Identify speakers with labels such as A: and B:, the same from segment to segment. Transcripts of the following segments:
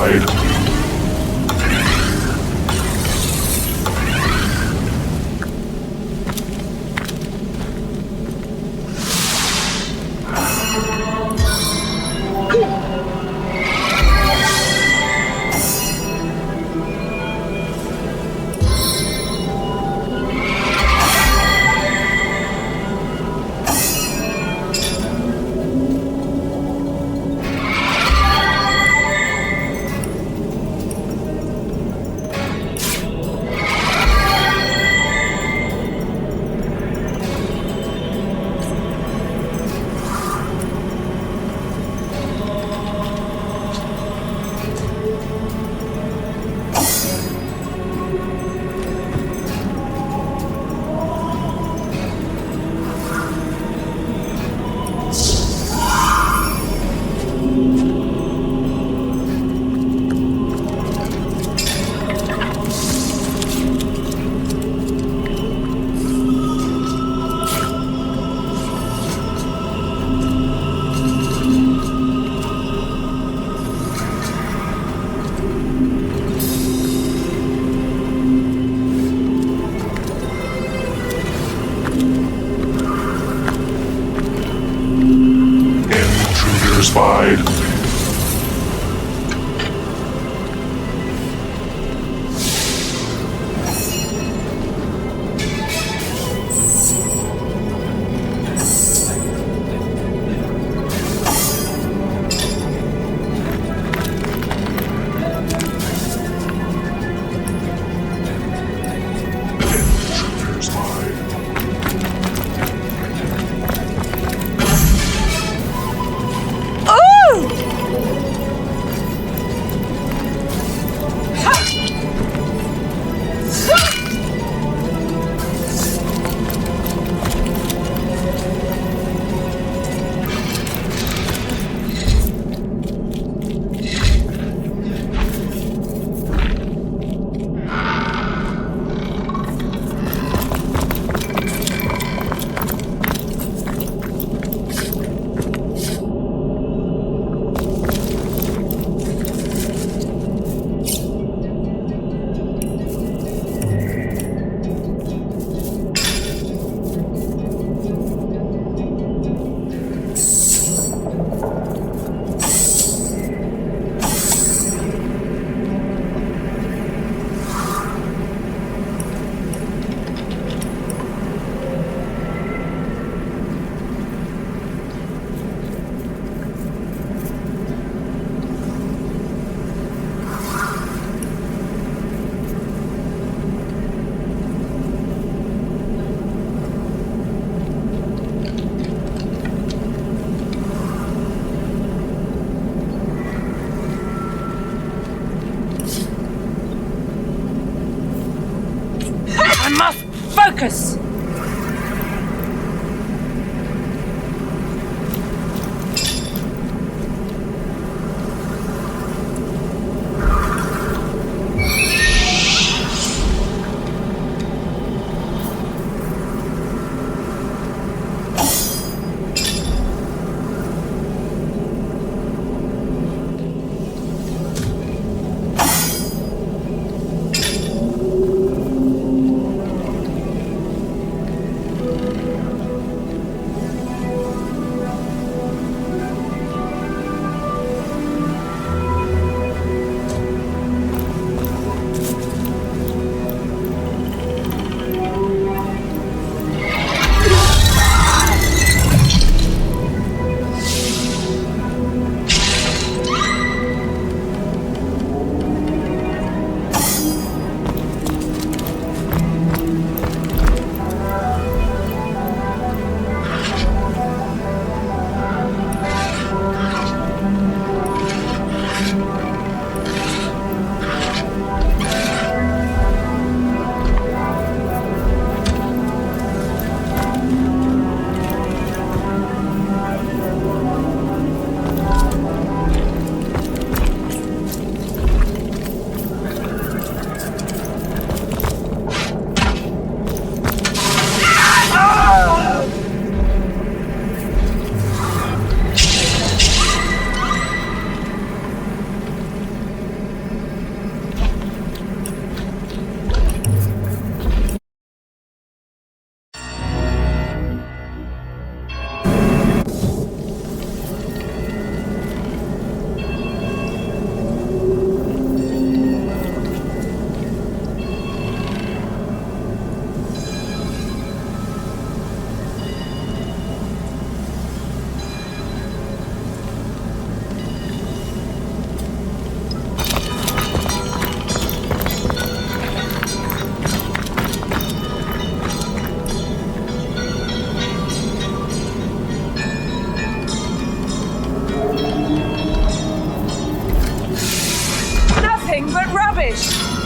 A: spide. Spied.
B: Focus! nothing but rubbish.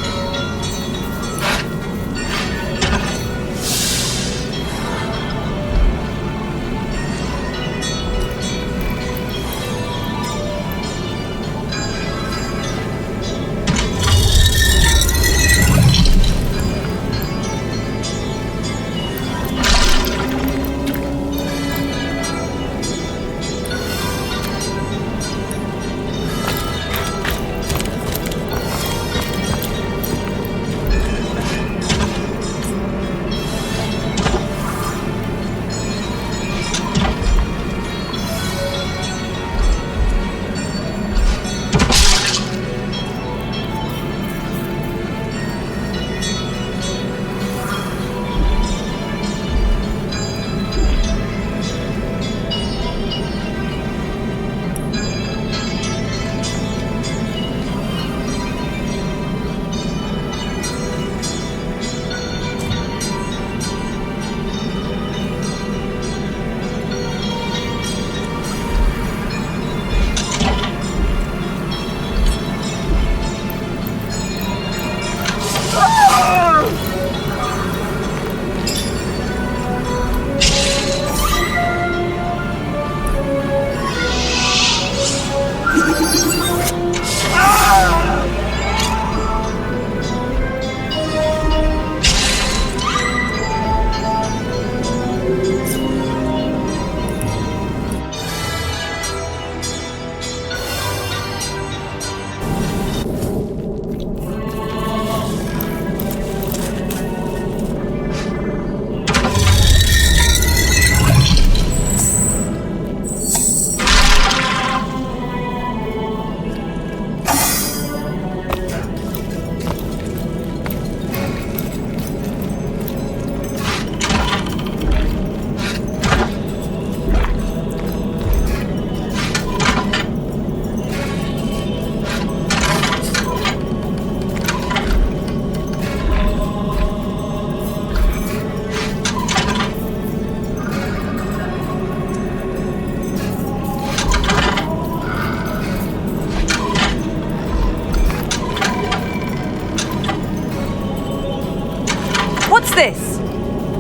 B: What's this?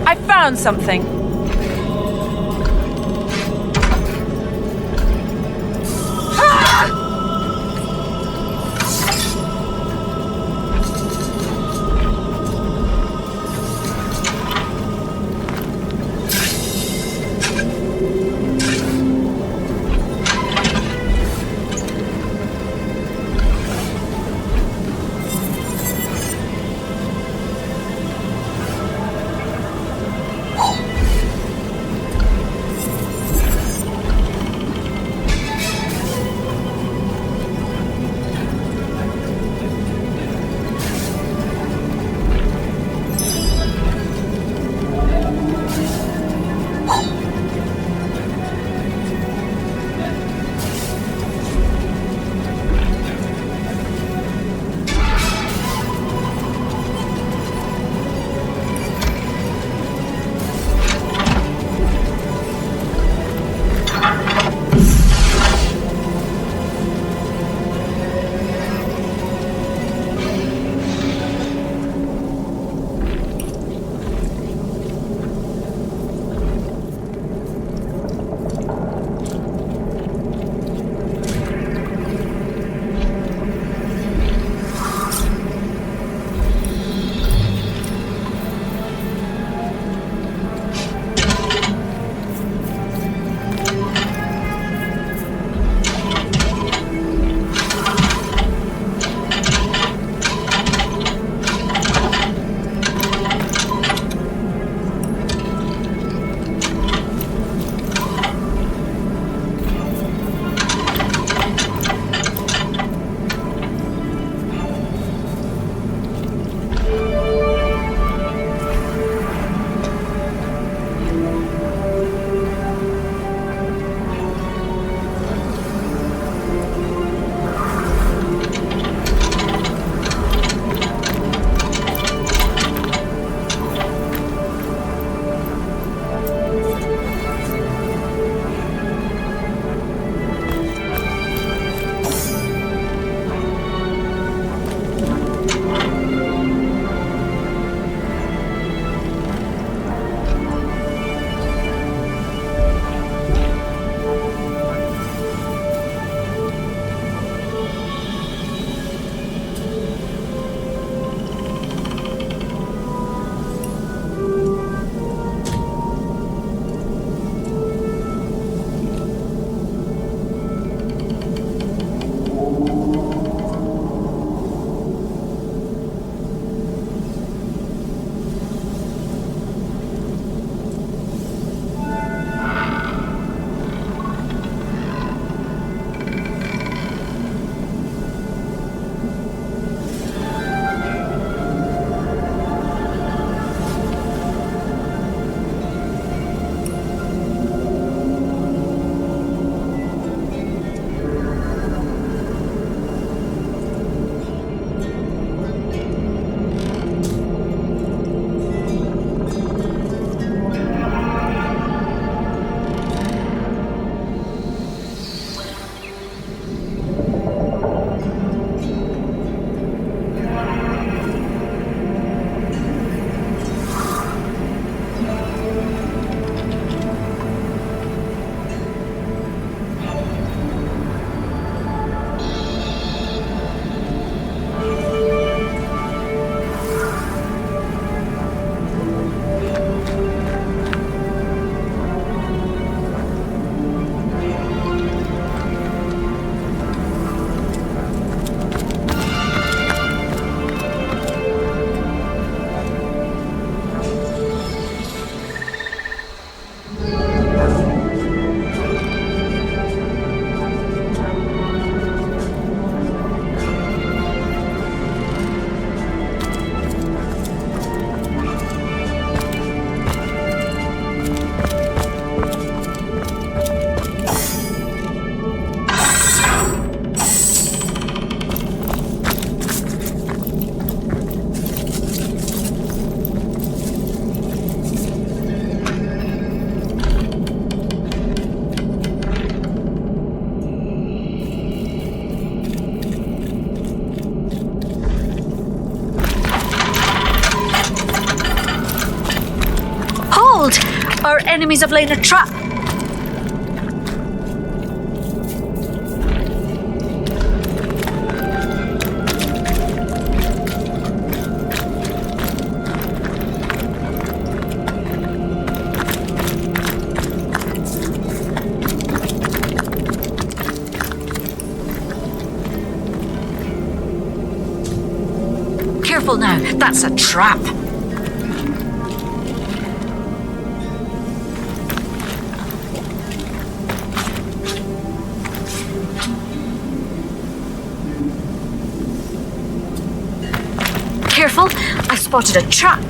B: I found something. Our enemies have laid a trap. Careful now, that's a trap. Careful, I spotted a trap.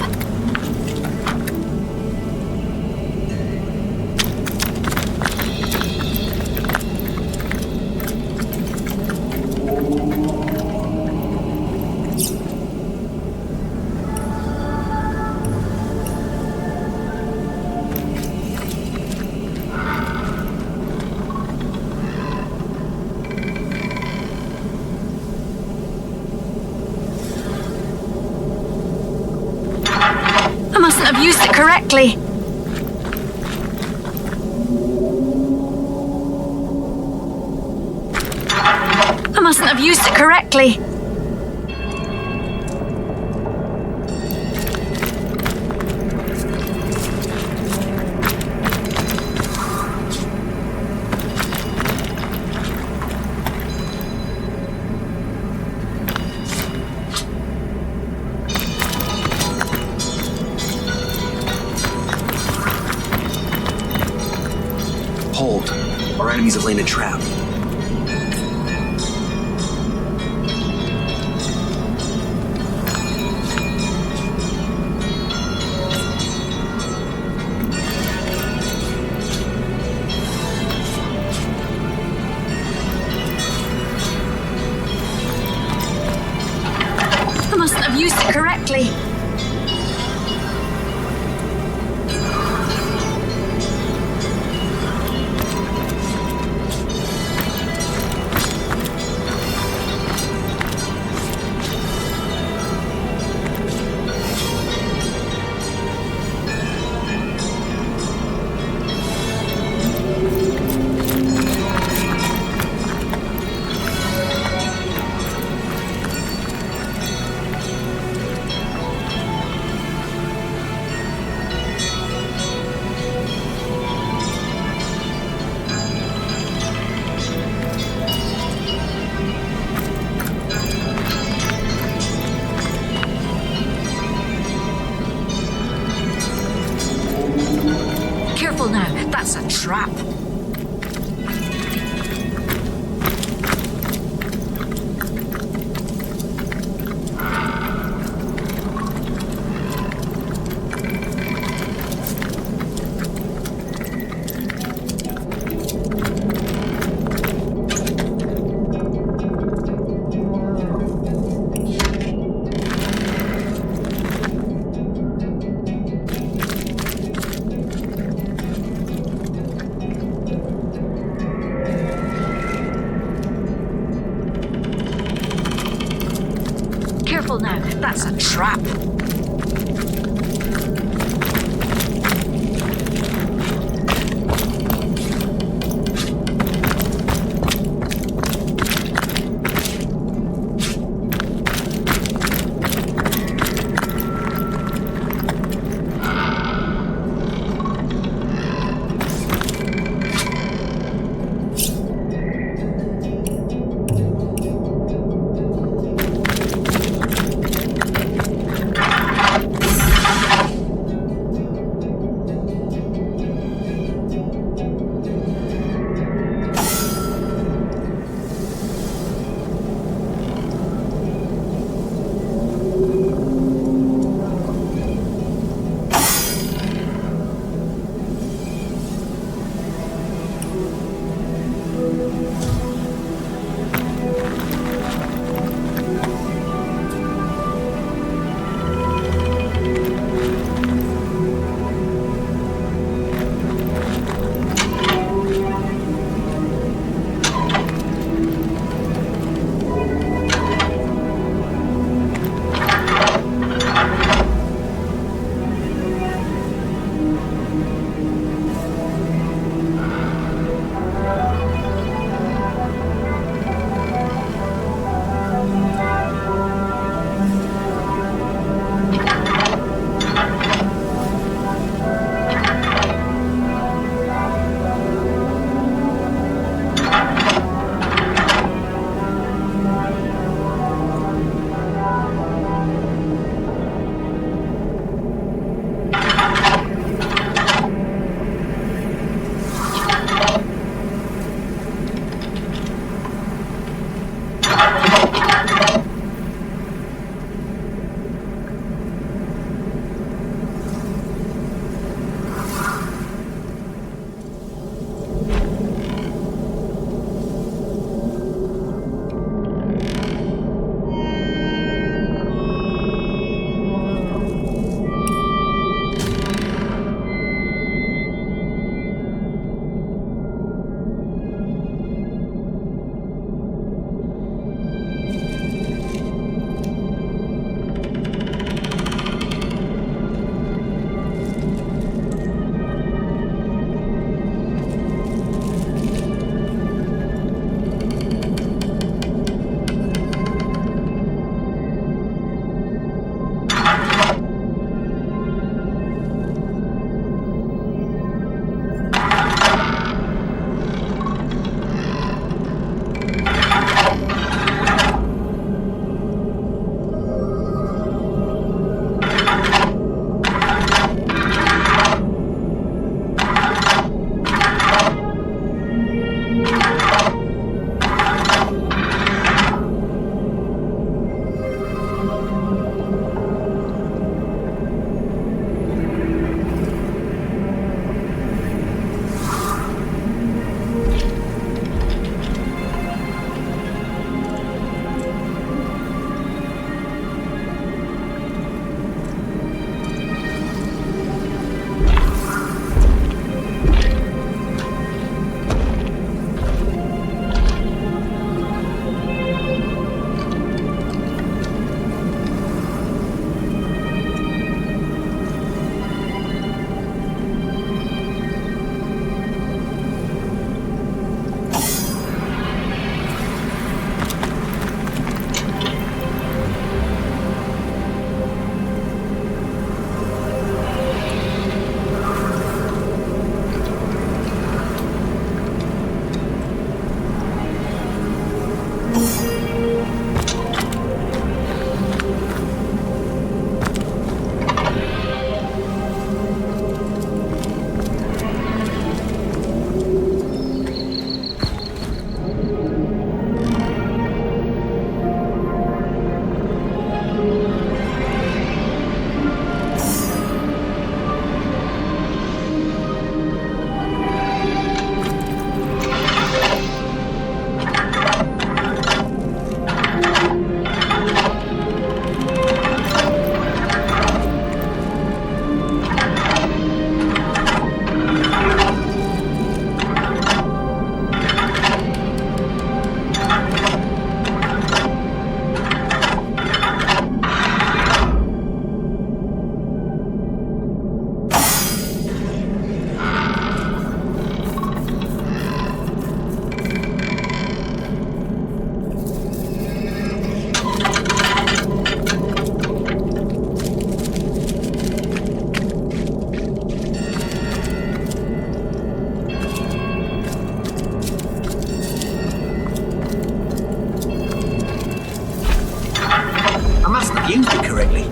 B: I mustn't have used it correctly. I mustn't have used it correctly.
A: Hold. Our enemies have laid a trap.
B: I mustn't have used it correctly. Careful now, that's a trap. Careful now, that's a trap.
A: must have used it correctly.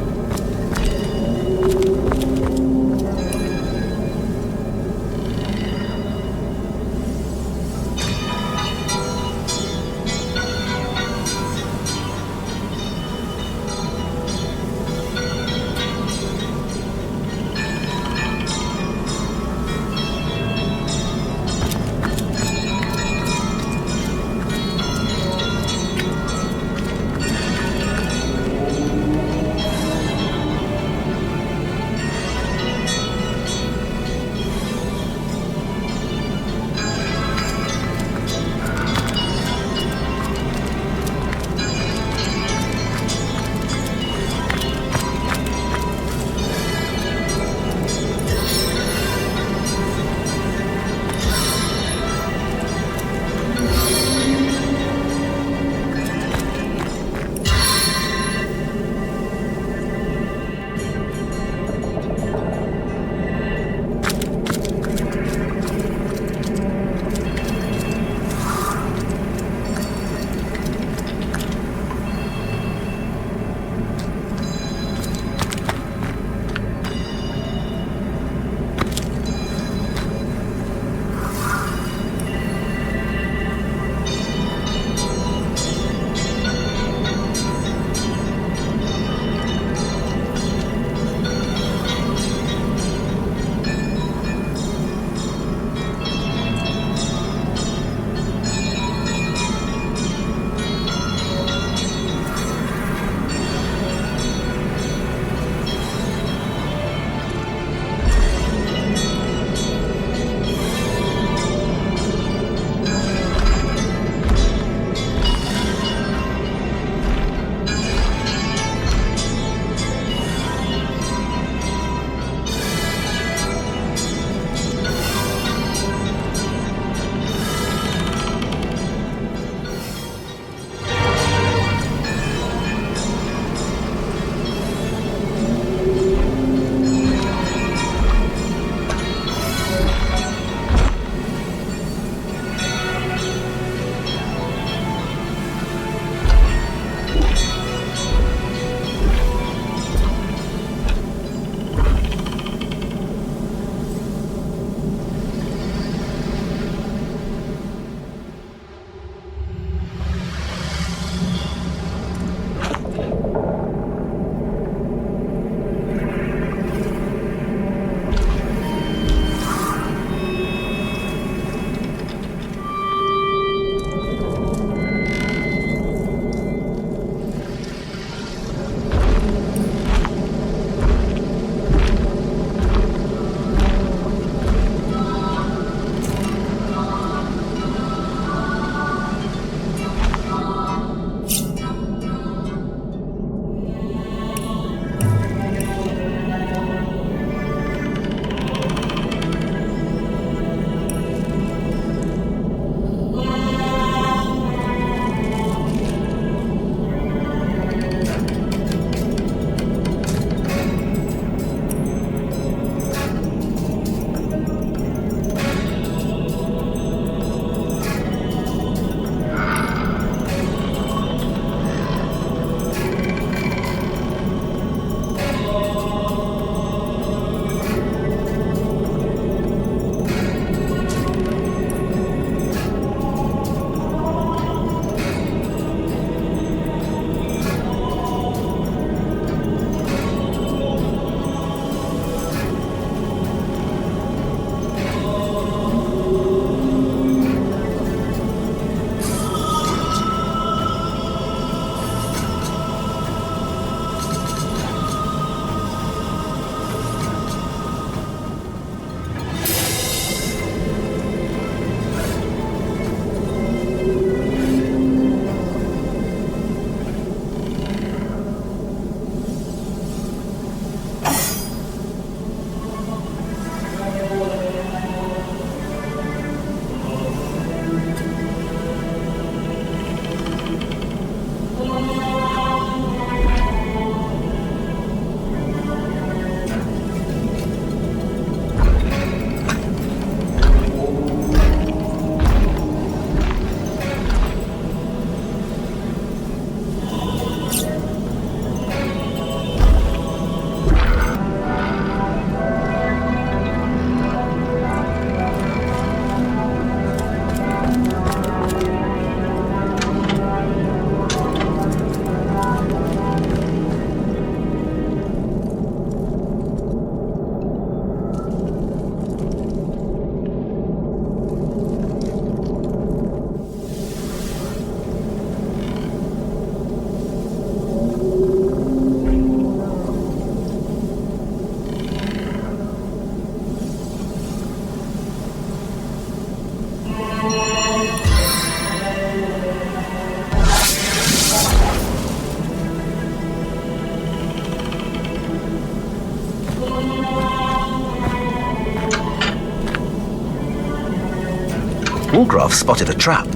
A: Woolgraf spotted a trap.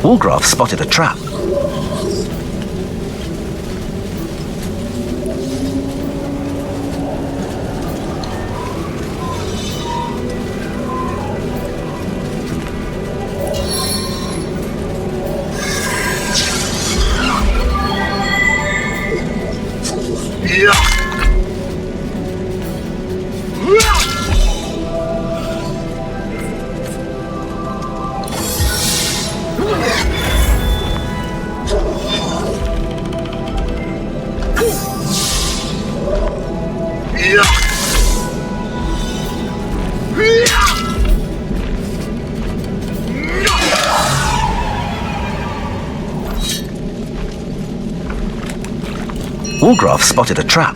A: Woolgraf spotted a trap. Woolgraf spotted a trap.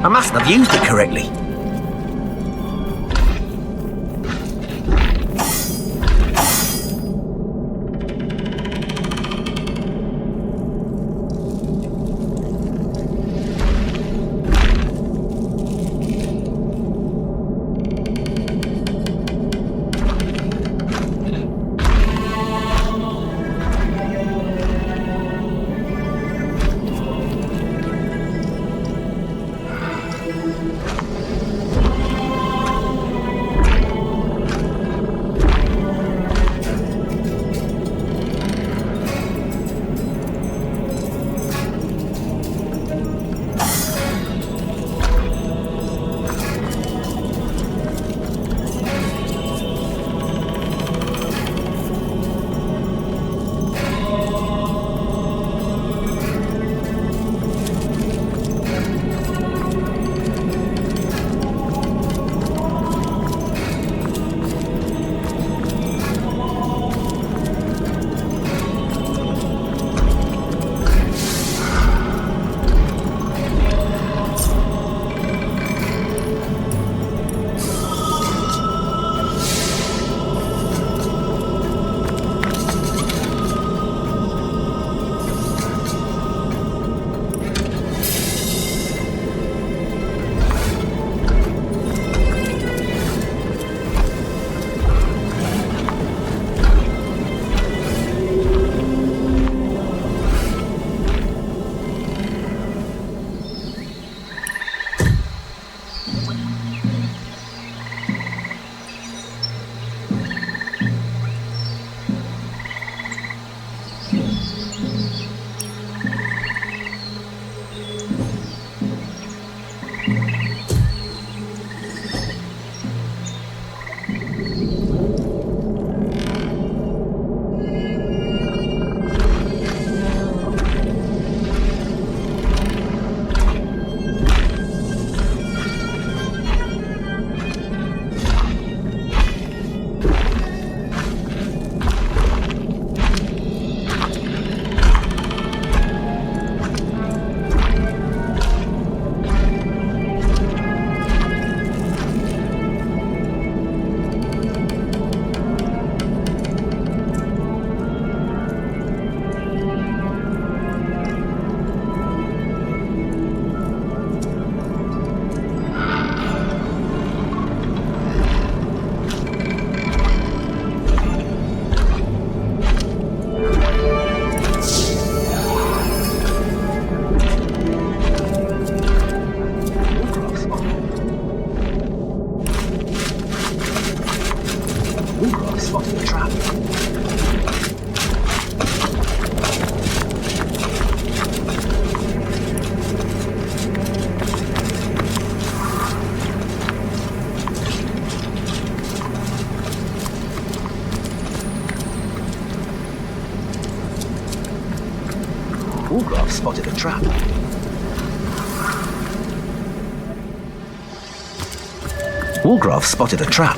A: I mustn't have used it correctly. Wallgraph spotted a trap. Wallgraph spotted a trap.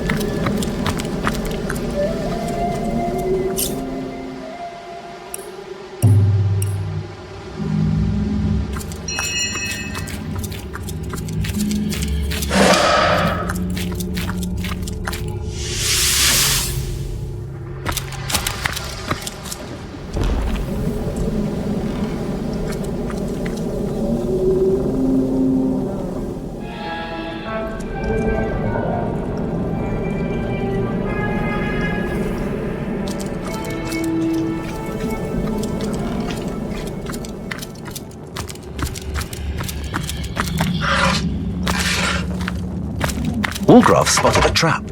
A: Wallgraph spotted a trap.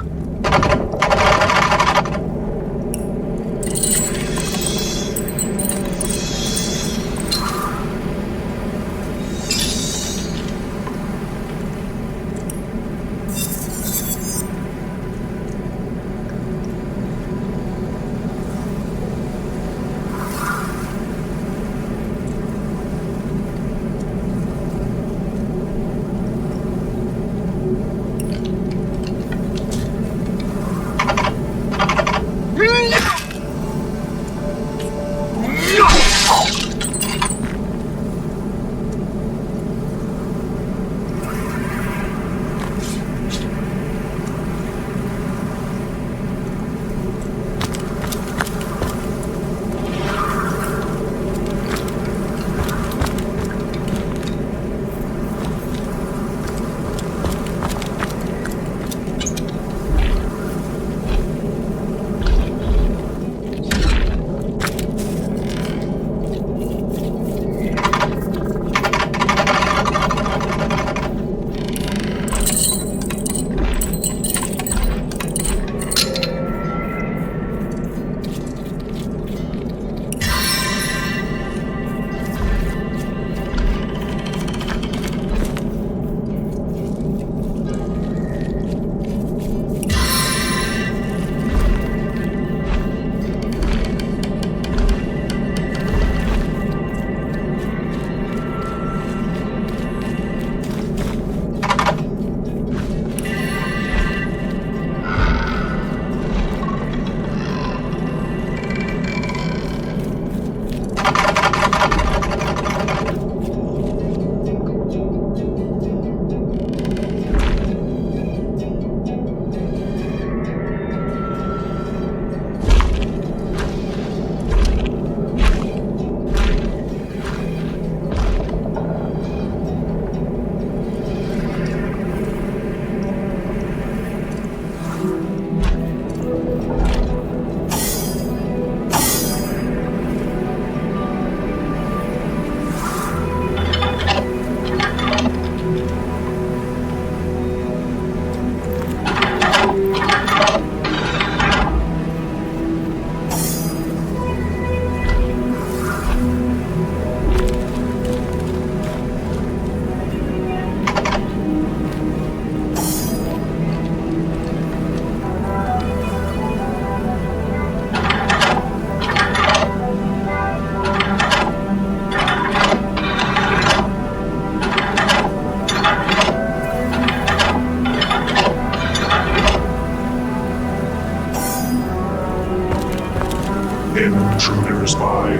C: Intruders by.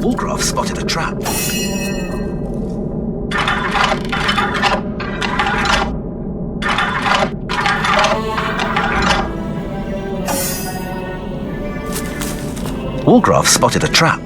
A: Wallgraph spotted a trap. Wallgraph spotted a trap.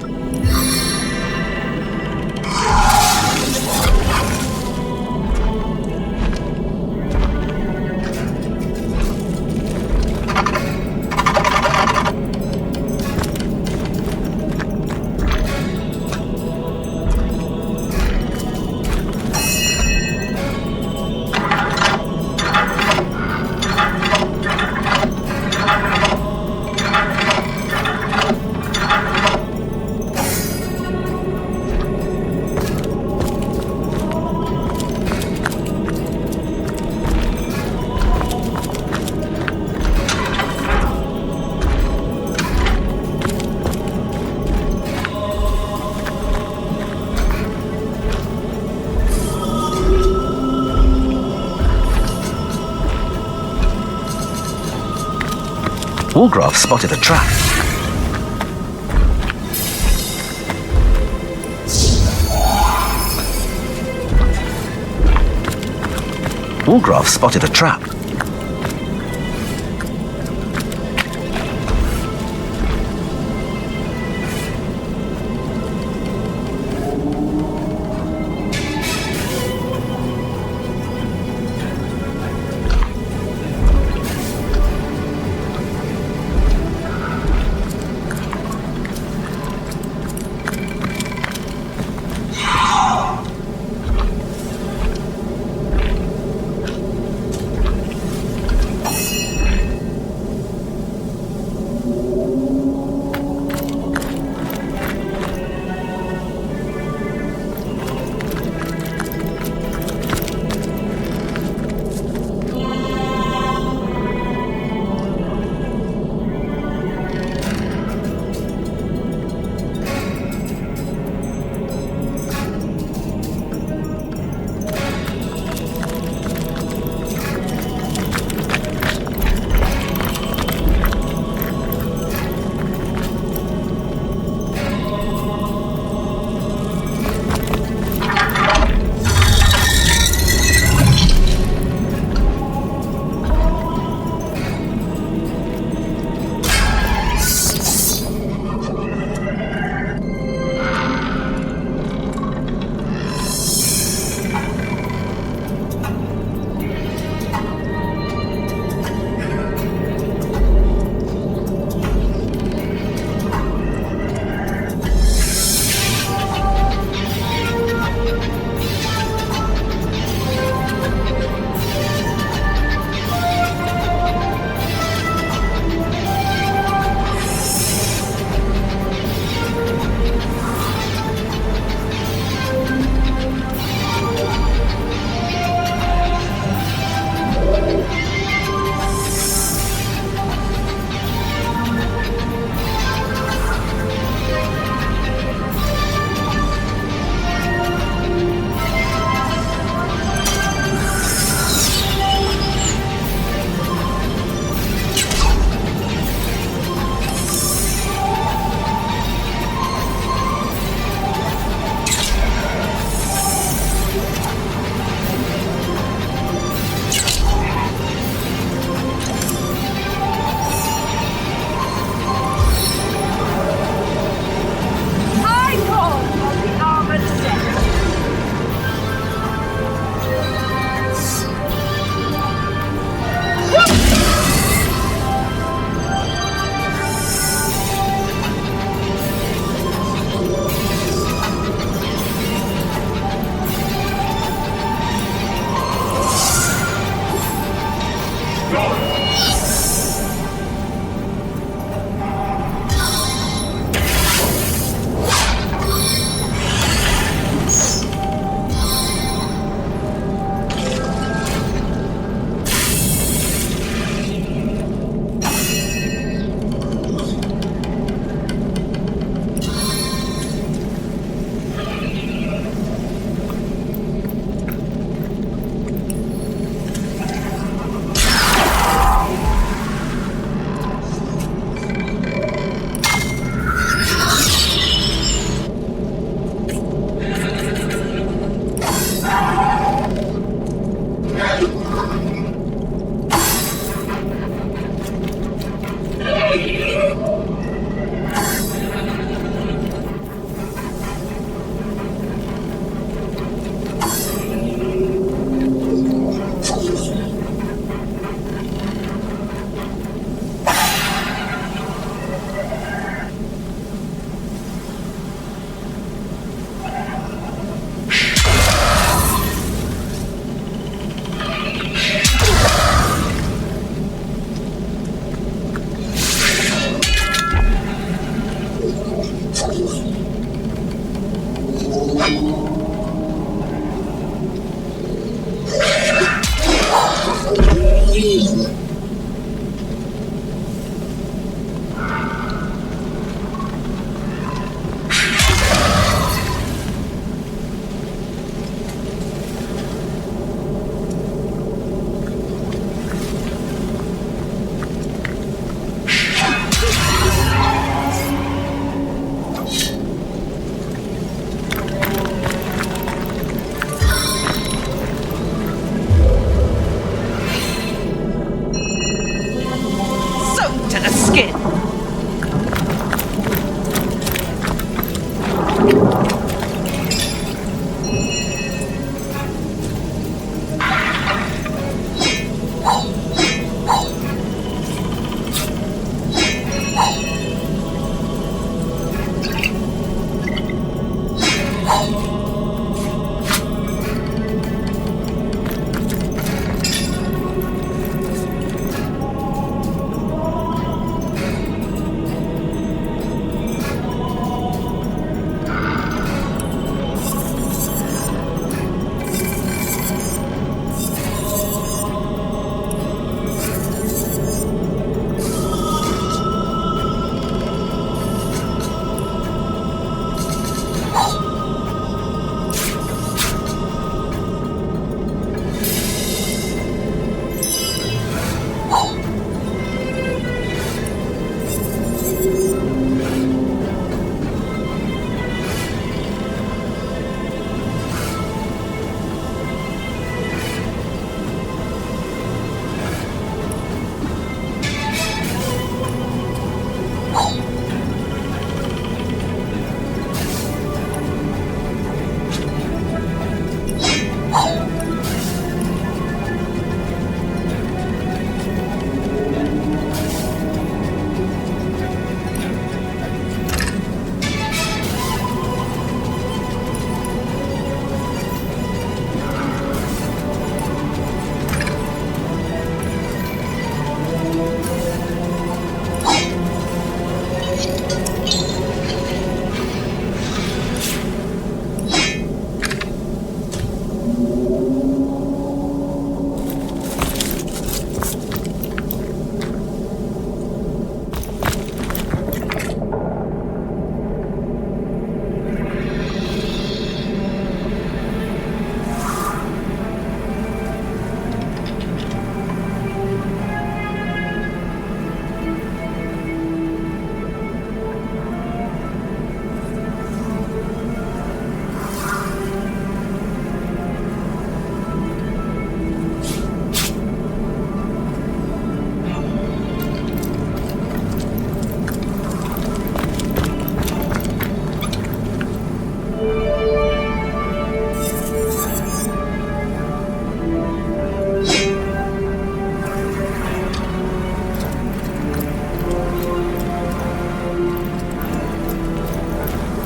A: Woolgraf spotted a trap. Woolgraf spotted a trap.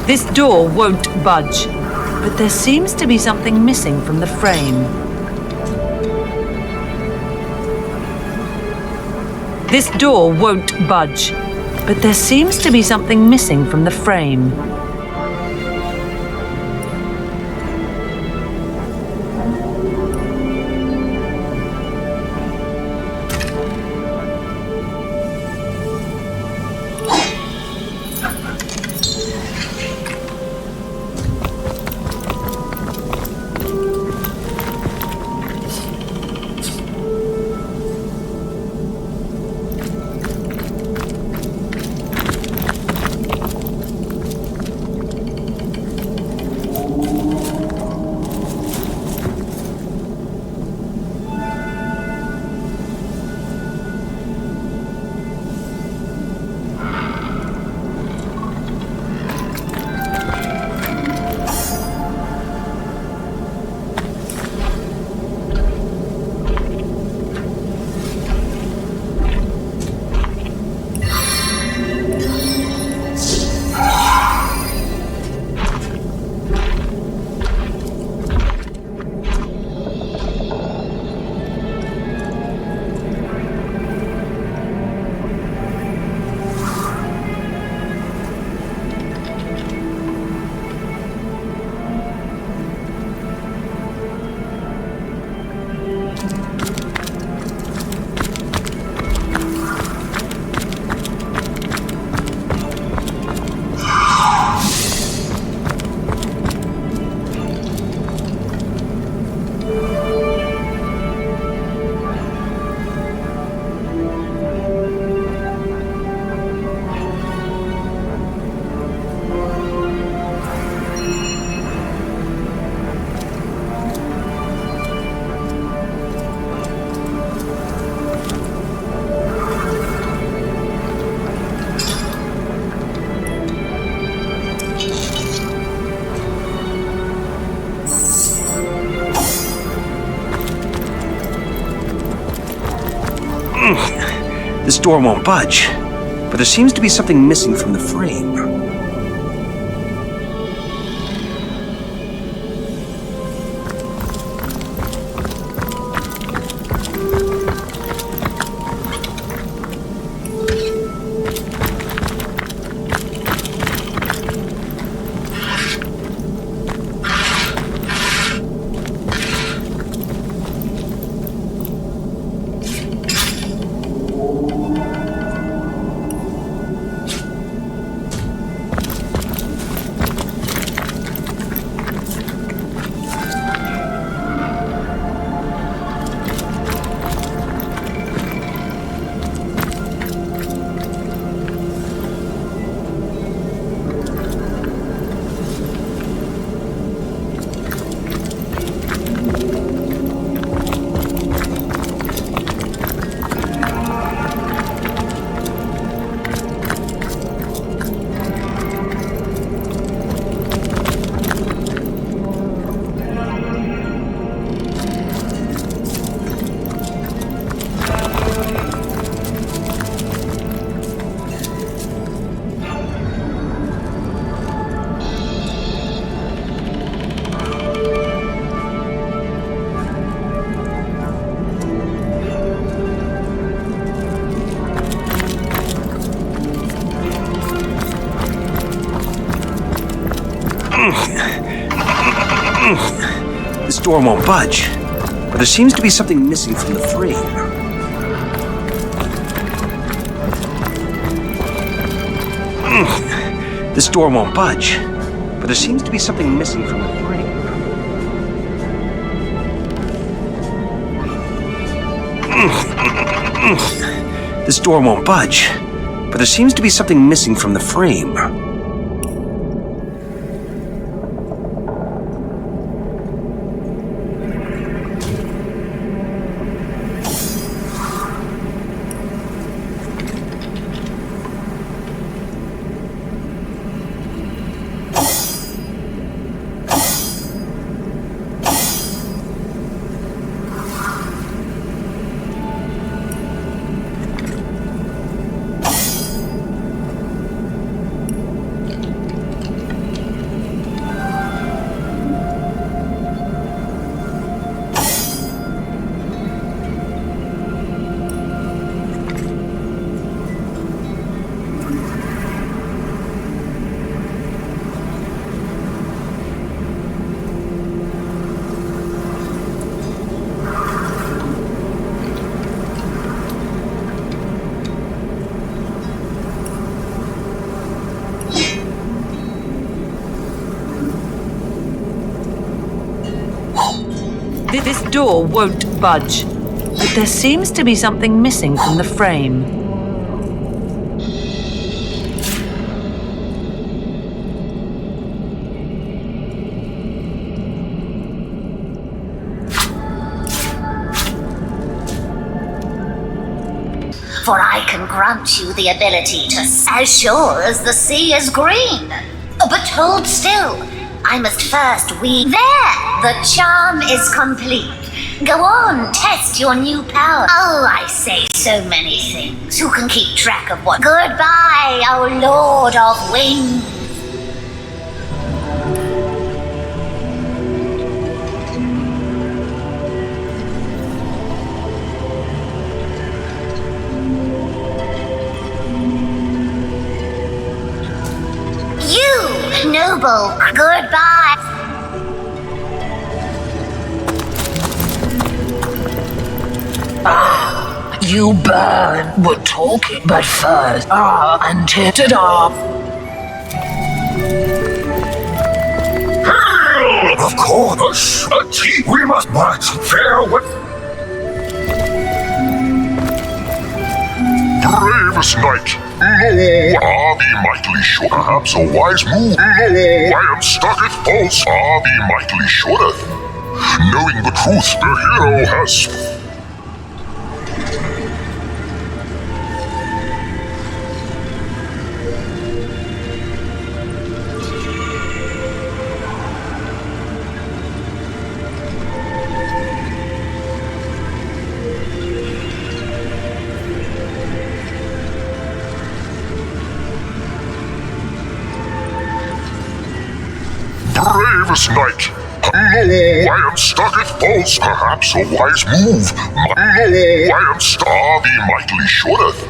B: This door won't budge, but there seems to be something missing from the frame. This door won't budge, but there seems to be something missing from the frame.
A: This door won't budge, but there seems to be something missing from the frame. This door won't budge, but there seems to be something missing from the frame. This door won't budge, but there seems to be something missing from the frame. This door won't budge, but there seems to be something missing from the frame.
B: This door won't budge, but there seems to be something missing from the frame.
C: For I can grant you the ability to as sure as the sea is green. But hold still. I must first weave. There! The charm is complete. Go on, test your new power. Oh, I say so many things. Who can keep track of what? Goodbye, O Lord of Wind. You, noble, goodbye.
D: You burn. We're talking, but first, Antidetect.
E: Of course, a tea we must but farewell. Bravest knight, lo, thee mightily sure, perhaps a wise move. Lo, I am stuck at false, thee mightily shorteth. Knowing the truth, the hero has. Bravest knight, lo, I am stuck at false, perhaps a wise move. Lo, I am stuck, thee mightily shorteth.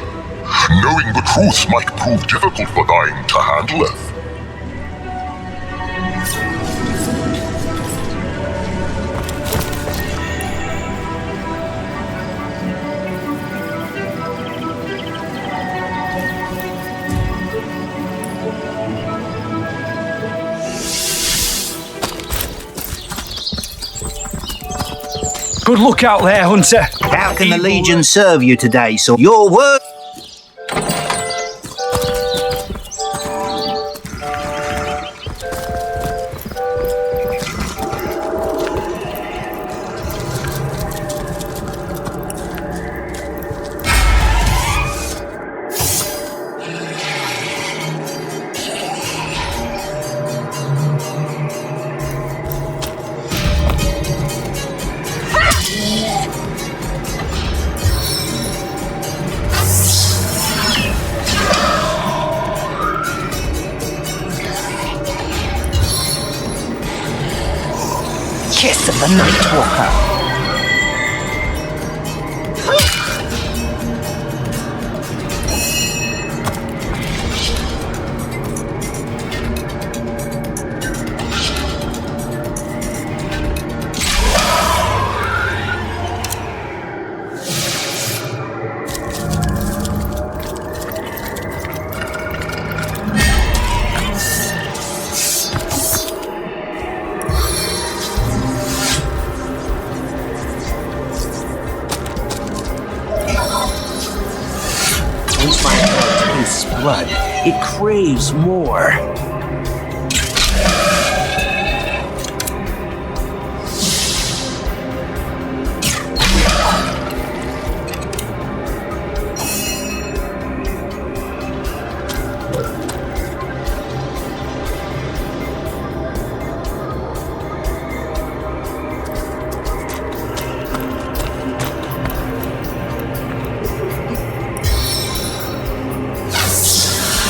E: Knowing the truth might prove difficult for thine to handleth.
F: Good luck out there, Hunter.
A: How can the Legion serve you today, so your word?
F: Kiss of the Nightwalker.
A: Once my blood tastes blood, it craves more.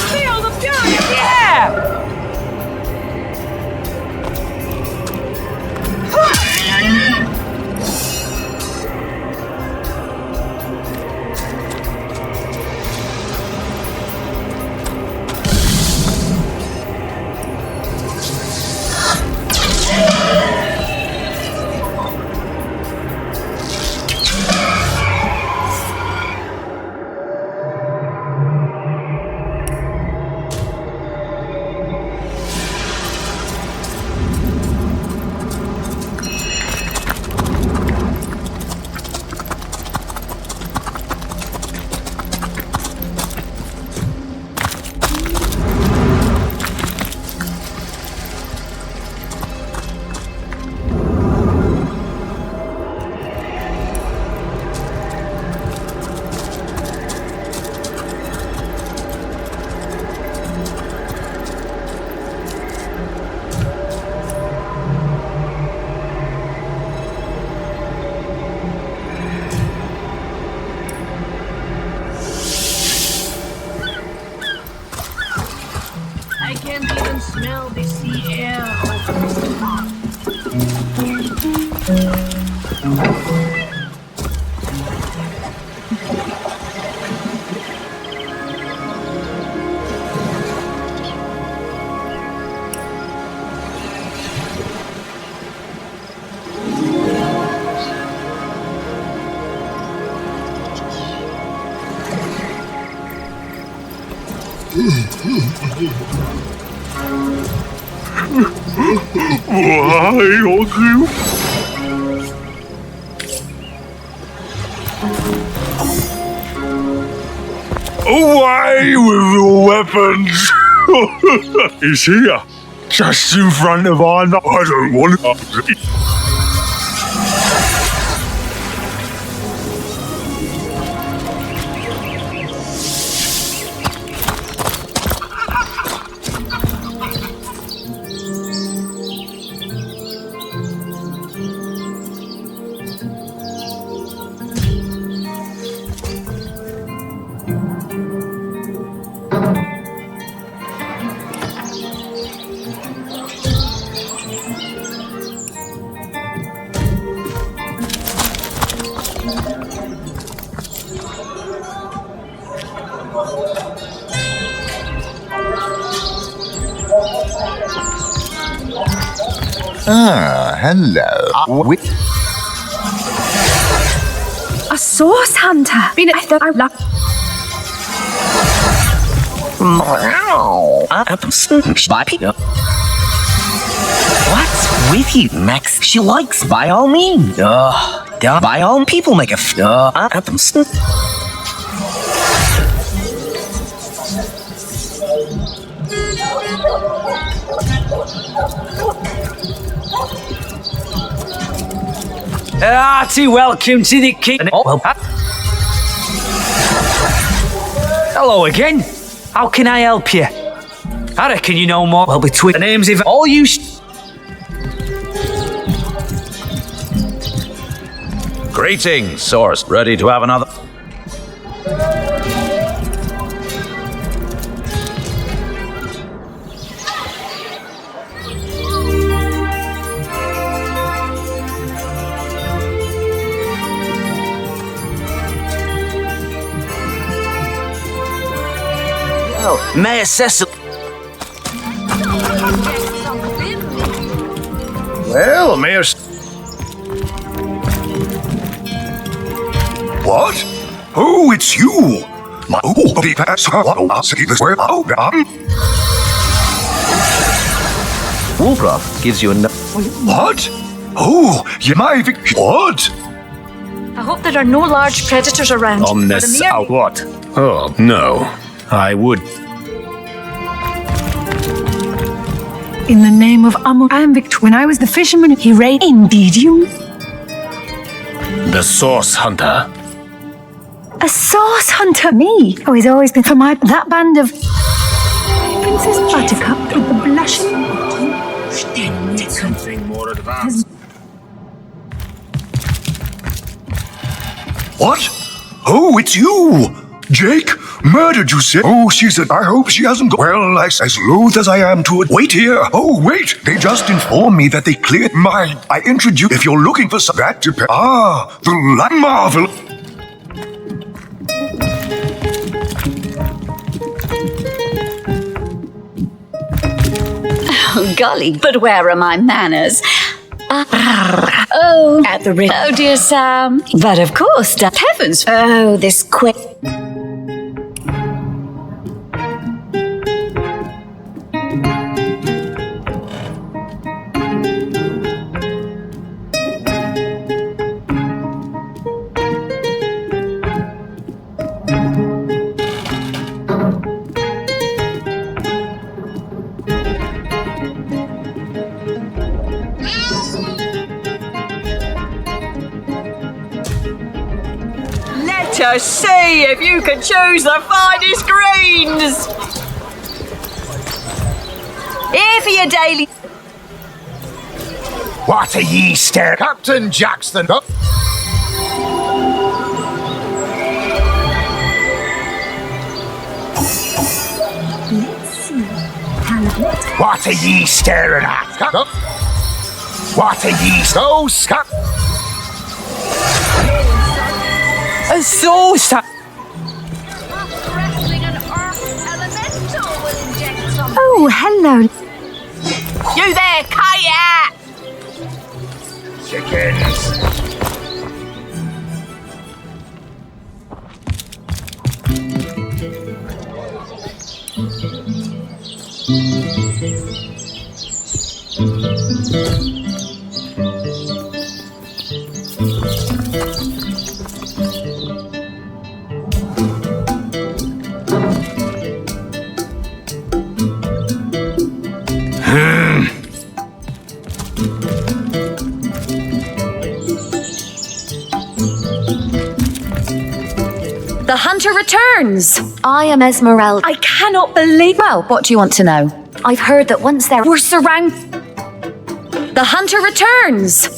B: Feel the fury, yeah! I can't even smell the sea air.
G: Away with your weapons! He's here, just in front of our. I don't want to.
E: Hello.
H: A source hunter. Been I thought I luck.
A: What's with you, Max? She likes by all means. By all people make a
F: Hearty welcome to the king. Hello again. How can I help you? I reckon you know more. Well, between the names of all you.
I: Greetings, Source. Ready to have another?
A: Mayor Cecil.
G: Well, Mayor. What? Oh, it's you. The past.
A: Wolfruff gives you a
G: What? Oh, you my what?
H: I hope there are no large predators around.
F: On
H: For the
F: this
H: mere-
F: out what? Oh no, I would.
H: In the name of Amo, I am Victor. When I was the fisherman, he raided. Indeed, you.
F: The source hunter.
H: A source hunter. Me. Oh, he's always been for my that band of Princess Buttercup with the blushing.
F: Something more advanced.
G: What? Oh, it's you! Jake, murdered you said. Oh, she said, I hope she hasn't gone. Well, as loath as I am to it. Wait here. Oh, wait. They just informed me that they cleared mine. I introduced. If you're looking for some, that depends. Ah, the light marvel.
J: Oh, golly, but where are my manners? At the ring. Oh, dear Sam. But of course, heavens. Oh, this quick.
B: Let us see if you can choose the finest greens. Here for your daily.
E: What are ye staring? Captain Jackson.
K: What are ye staring at? What are ye so scared?
F: So sad.
H: Oh, hello.
J: You there, Kaya!
K: Chickens.
J: The hunter returns. I am Esmeralda. I cannot believe. Well, what do you want to know? I've heard that once there were surrounded. The hunter returns.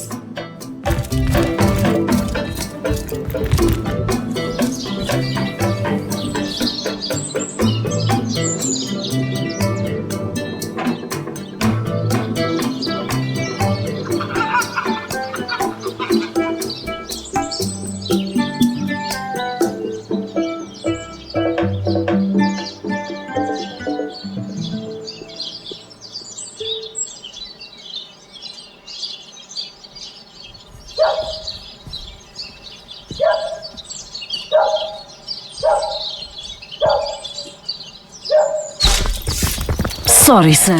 J: Sorry, sir.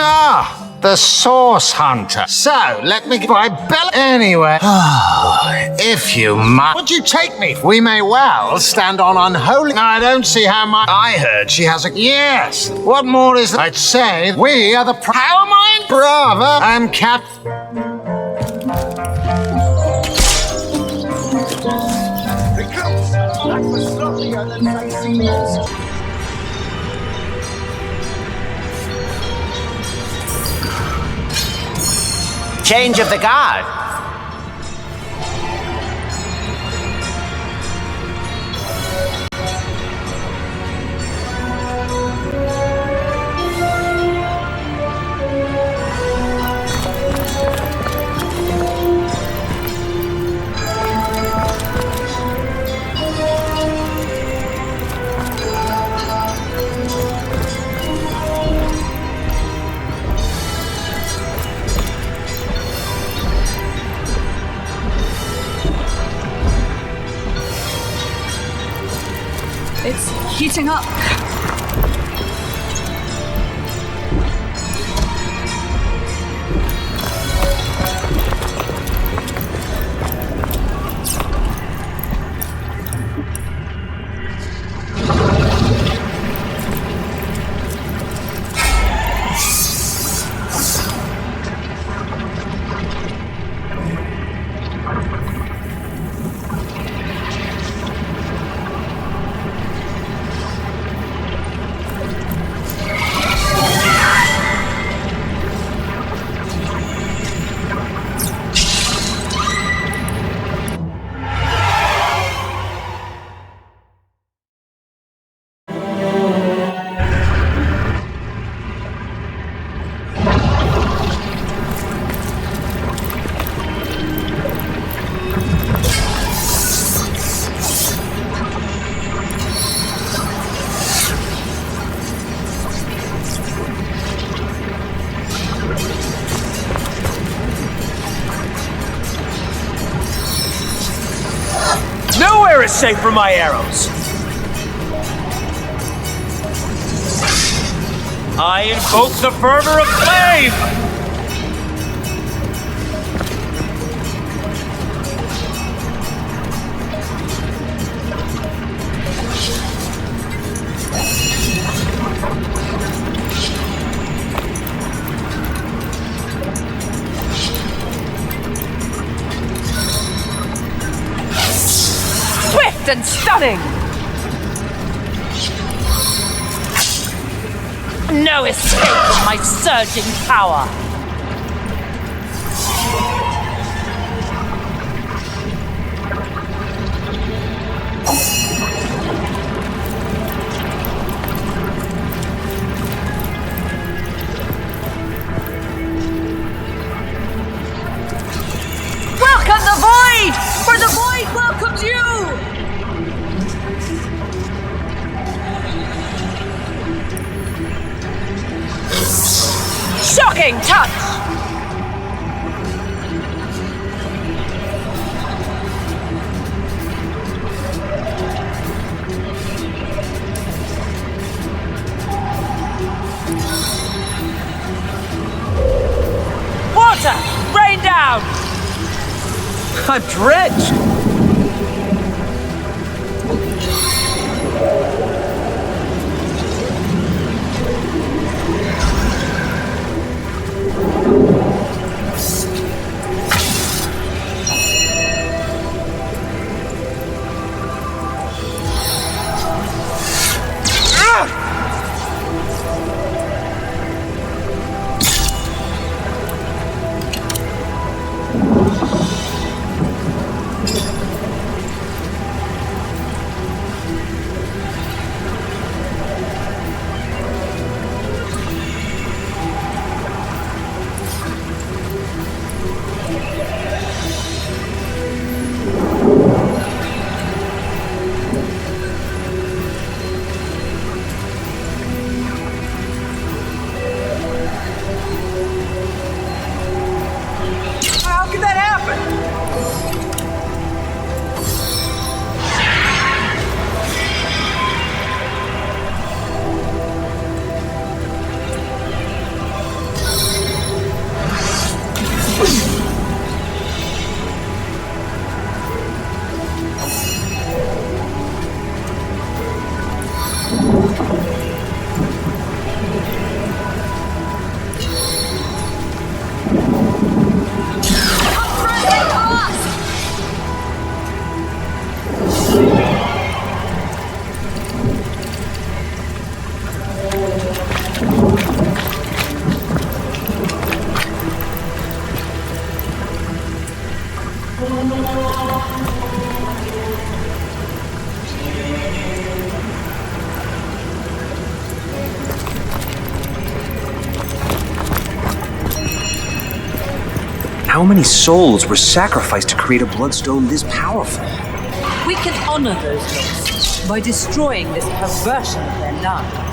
K: Ah, the source hunter. So, let me get my belly anyway. If you must. Would you take me? We may well stand on unholy. I don't see how much. I heard she has a. Yes. What more is that? I'd say we are the. How am I? Brava. I'm Cap.
L: Change of the guard.
J: It's heating up.
A: Nowhere is safe from my arrows. I invoke the fervor of flame!
B: Swift and stunning! No escape from my surging power! found you! Shocking touch! Water! Rain down!
A: I'm drenched! How many souls were sacrificed to create a bloodstone this powerful?
B: We can honor those lost by destroying this perversion of their lives.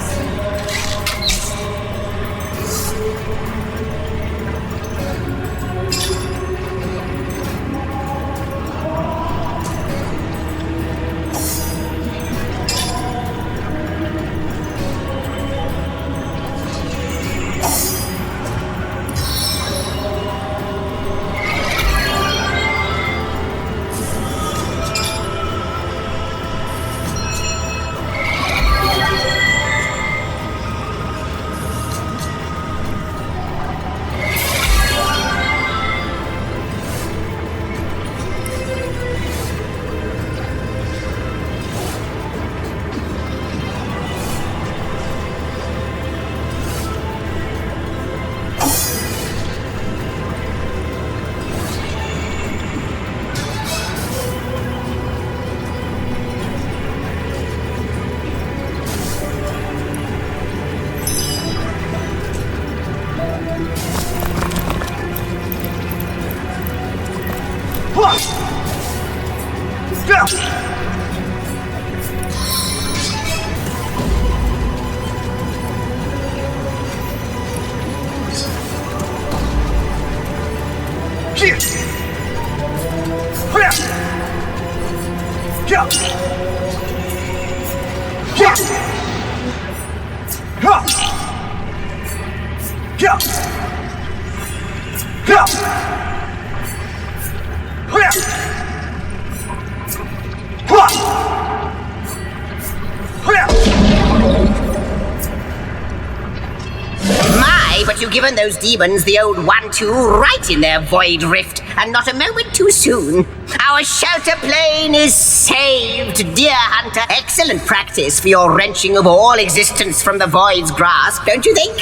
L: But you've given those demons the old 1-2 right in their void rift, and not a moment too soon. Our shelter plane is saved, dear hunter. Excellent practice for your wrenching of all existence from the void's grasp, don't you think?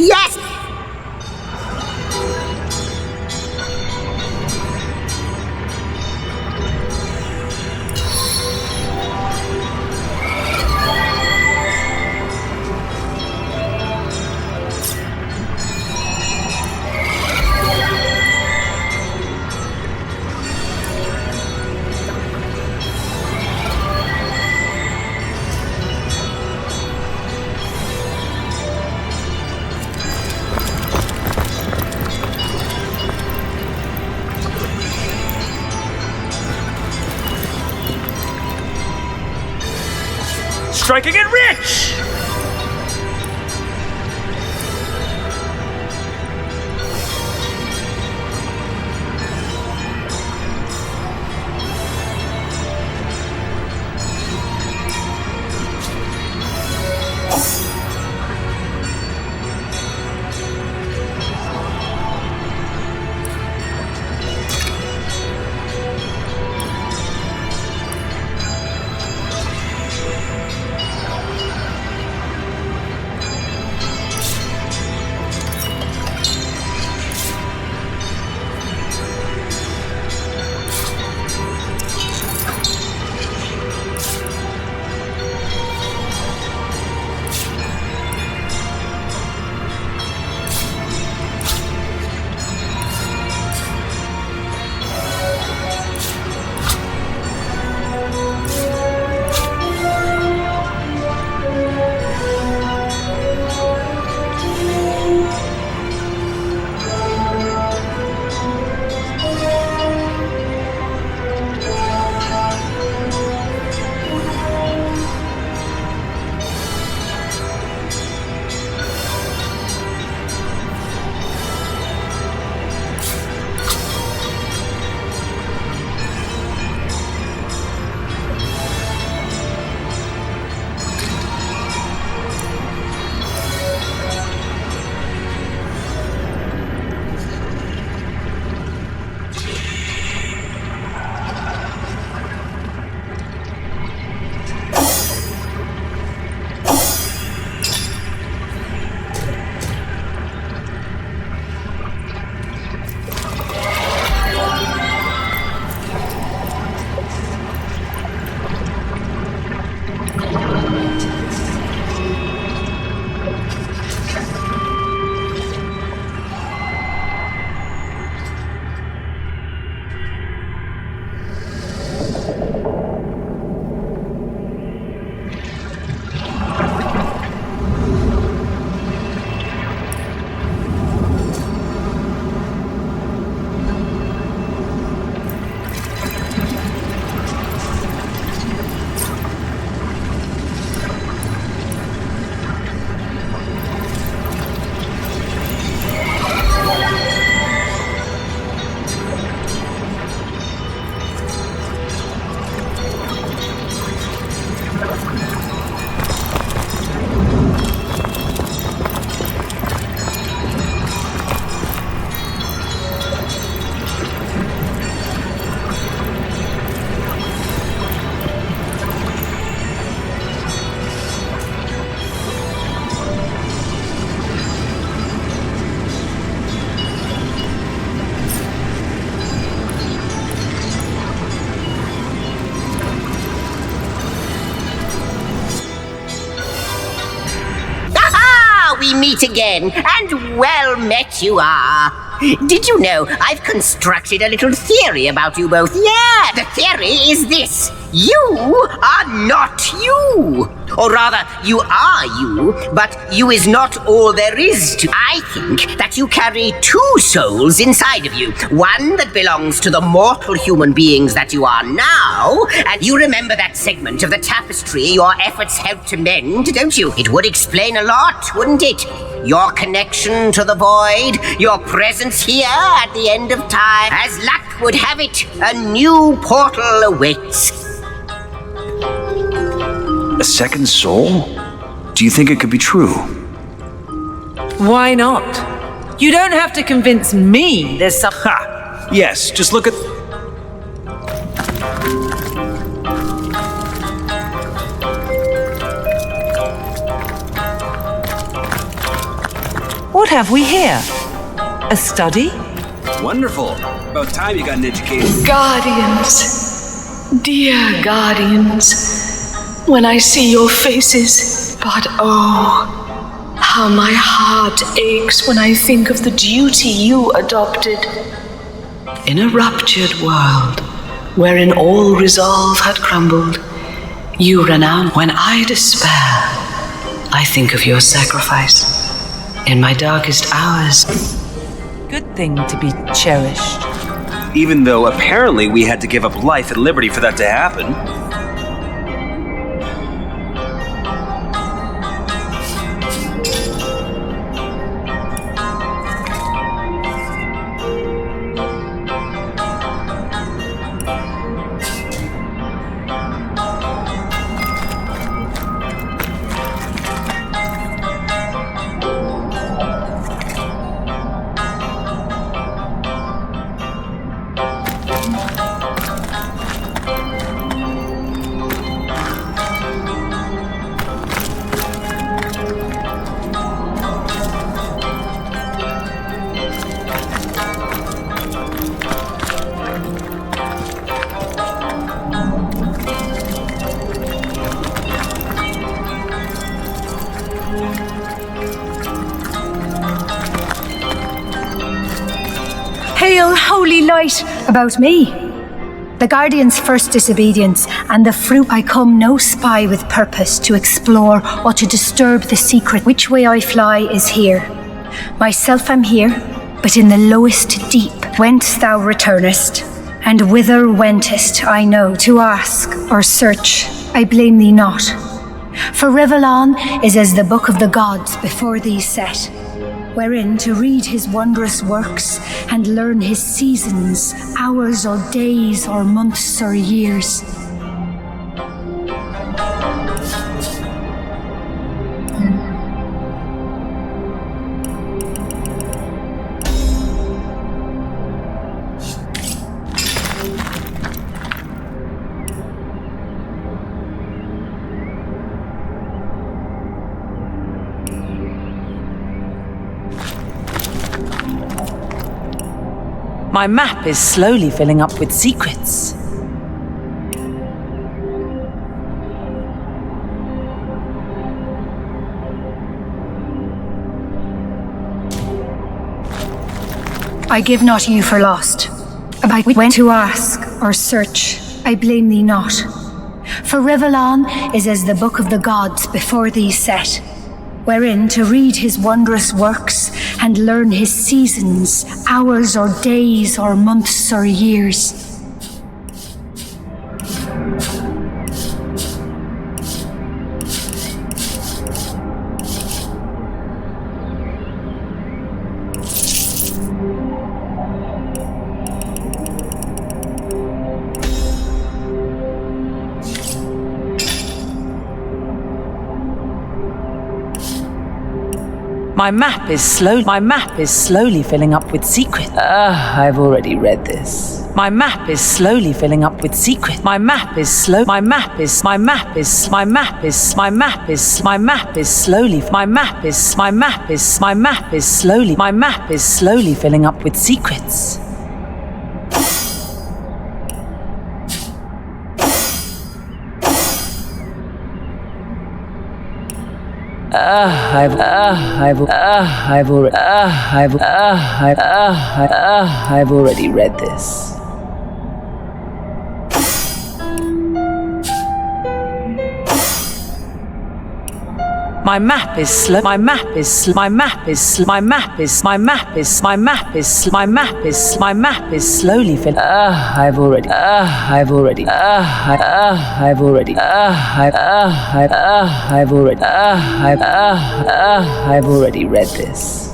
L: Yes!
F: striking it rich!
L: We meet again, and well met you are. Did you know I've constructed a little theory about you both? Yeah, the theory is this. You are not you. Or rather, you are you, but you is not all there is to. I think that you carry two souls inside of you. One that belongs to the mortal human beings that you are now, and you remember that segment of the tapestry your efforts helped to mend, don't you? It would explain a lot, wouldn't it? Your connection to the void, your presence here at the end of time. As luck would have it, a new portal awaits.
A: A second soul? Do you think it could be true?
B: Why not? You don't have to convince me there's some...
A: Ha! Yes, just look at...
B: What have we here? A study?
A: Wonderful. About time you got an education.
D: Guardians, dear guardians, when I see your faces, but oh, how my heart aches when I think of the duty you adopted. In a ruptured world, wherein all resolve had crumbled, you ran out. When I despair, I think of your sacrifice. In my darkest hours.
B: Good thing to be cherished.
A: Even though apparently we had to give up life and liberty for that to happen.
H: real holy light about me. The Guardian's first disobedience, and the fruit. I come no spy with purpose to explore or to disturb the secret. Which way I fly is here. Myself am here, but in the lowest deep, whence thou returnest, and whither wentest I know. To ask or search, I blame thee not. For REFFERALl is as the book of the gods before thee set, wherein to read his wondrous works and learn his seasons, hours or days or months or years.
B: My map is slowly filling up with secrets.
H: I give not you for lost. I went to ask or search, I blame thee not. For REFFERALl is as the book of the gods before thee set, wherein to read his wondrous works and learn his seasons, hours or days or months or years.
B: My map is slowly filling up with secrets. I've already read this. My map is slowly filling up with secrets. My map is slowly filling up with secrets. My map is slowly filling up with secrets. I've already read this. My map is slowly filling. I've already read this.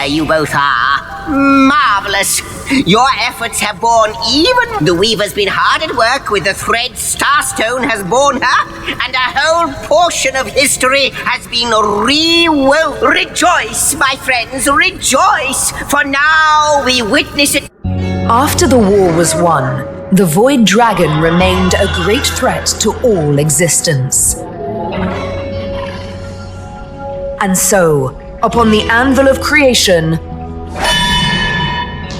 L: You both are. Marvelous. Your efforts have borne even. The weaver's been hard at work with the thread Starstone has borne her, and a whole portion of history has been rewoven. Rejoice, my friends, rejoice, for now we witness it.
B: After the war was won,
M: the Void Dragon remained a great threat to all existence. And so, upon the anvil of creation,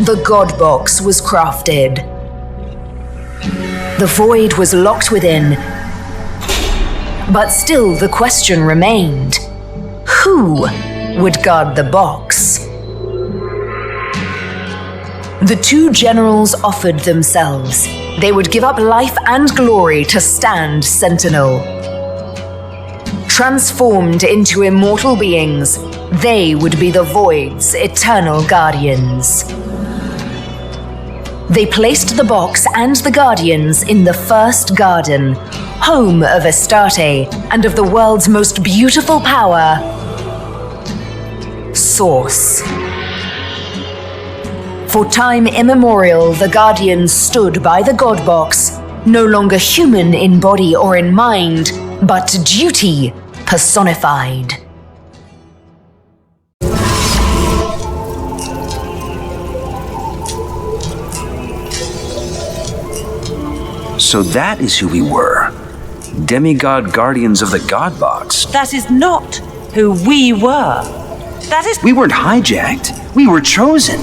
M: the God Box was crafted. The Void was locked within, but still the question remained: who would guard the box? The two generals offered themselves. They would give up life and glory to stand sentinel. Transformed into immortal beings, they would be the Void's eternal guardians. They placed the box and the guardians in the first garden, home of Astarte and of the world's most beautiful power, Source. For time immemorial, the Guardians stood by the God Box, no longer human in body or in mind, but duty personified.
A: So that is who we were. Demigod guardians of the God Box.
B: That is not who we were. That is...
A: We weren't hijacked. We were chosen.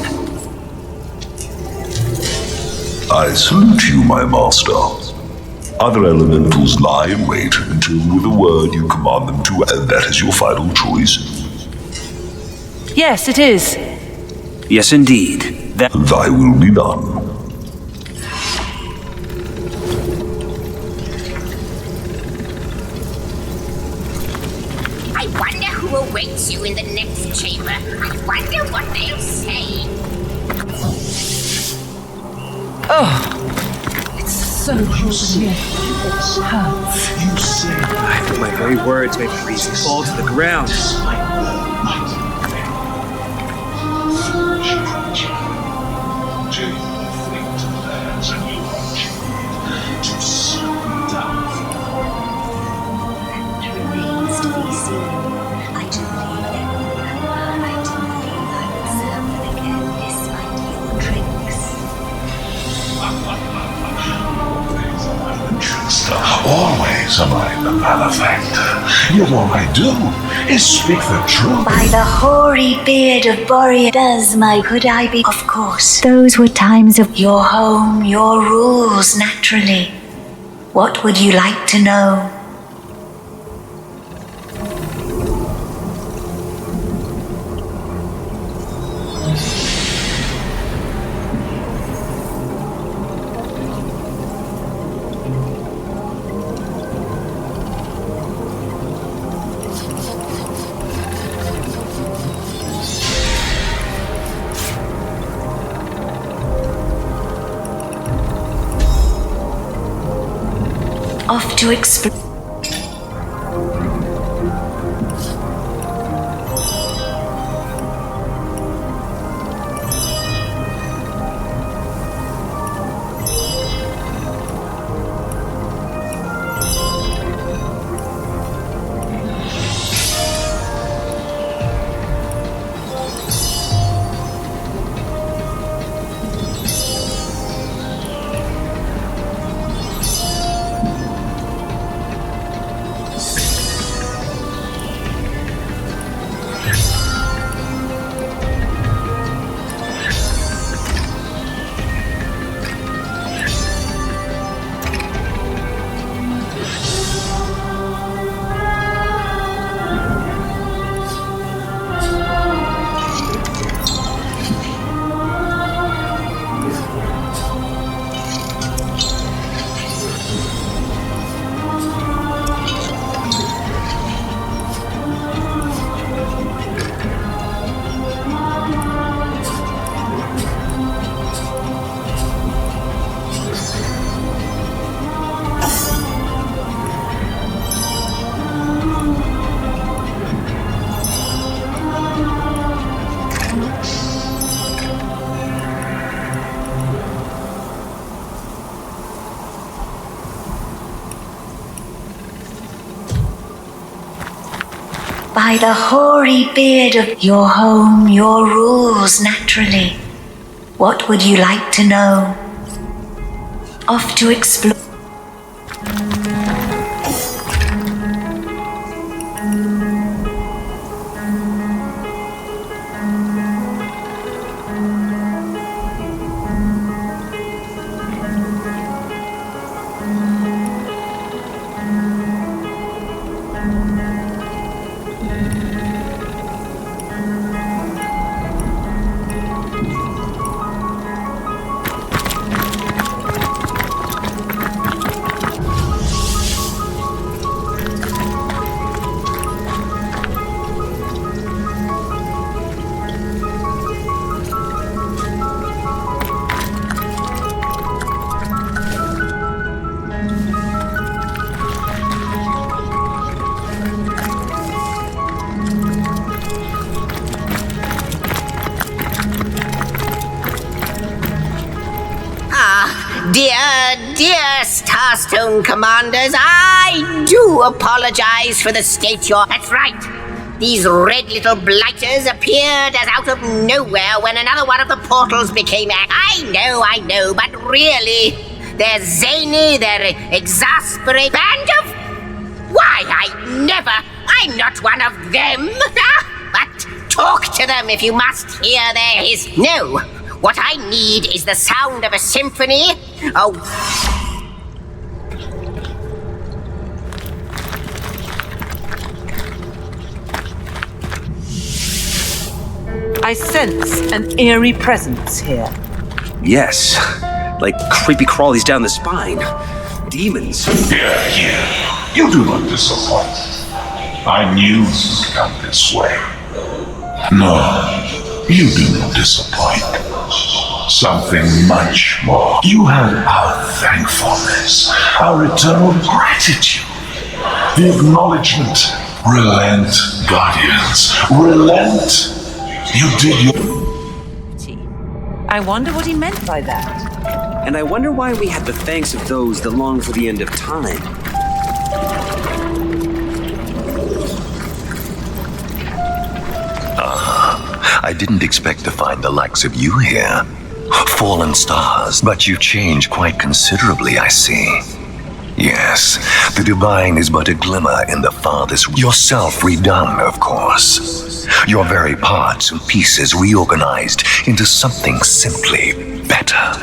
G: I salute you, my master. Other elementals lie in wait until with a word you command them to, and that is your final choice.
B: Yes, it is.
A: Yes, indeed.
G: Thy will be done.
L: I wonder who awaits you in the next chamber. I wonder what they'll say.
B: Oh, it's so cold in here. It hurts.
A: You say my very words may freeze me fall to the ground.
E: Always am I the malefactor. Yet all I do is speak the truth.
C: By the hoary beard of Boreas, does my could I be? Of course. Those were times of your home, your rules, naturally. What would you like to know? Off to explore. By the hoary beard of your home, your rules, naturally. What would you like to know?
D: Off to explore.
L: Dear Starstone Commanders, I do apologize for the state you're... That's right. These red little blighters appeared as out of nowhere when another one of the portals became active. I know, but really, they're zany, they're exasperating. Band of... Why, I'm not one of them. But talk to them if you must hear their hiss. No. What I need is the sound of a symphony. Oh.
B: I sense an eerie presence here.
A: Yes, like creepy crawlies down the spine. Demons.
E: Yeah. You do not disappoint. I knew you would come this way. No, you do not disappoint. Something much more. You have our thankfulness, our eternal gratitude, the acknowledgement. Relent, Guardians, relent. You did your...
B: I wonder what he meant by that.
A: And I wonder why we had the thanks of those that long for the end of time.
G: I didn't expect to find the likes of you here. Fallen stars, but you changed quite considerably, I see. Yes, the divine is but a glimmer in the farthest. Yourself redone, of course. Your very parts and pieces reorganized into something simply better.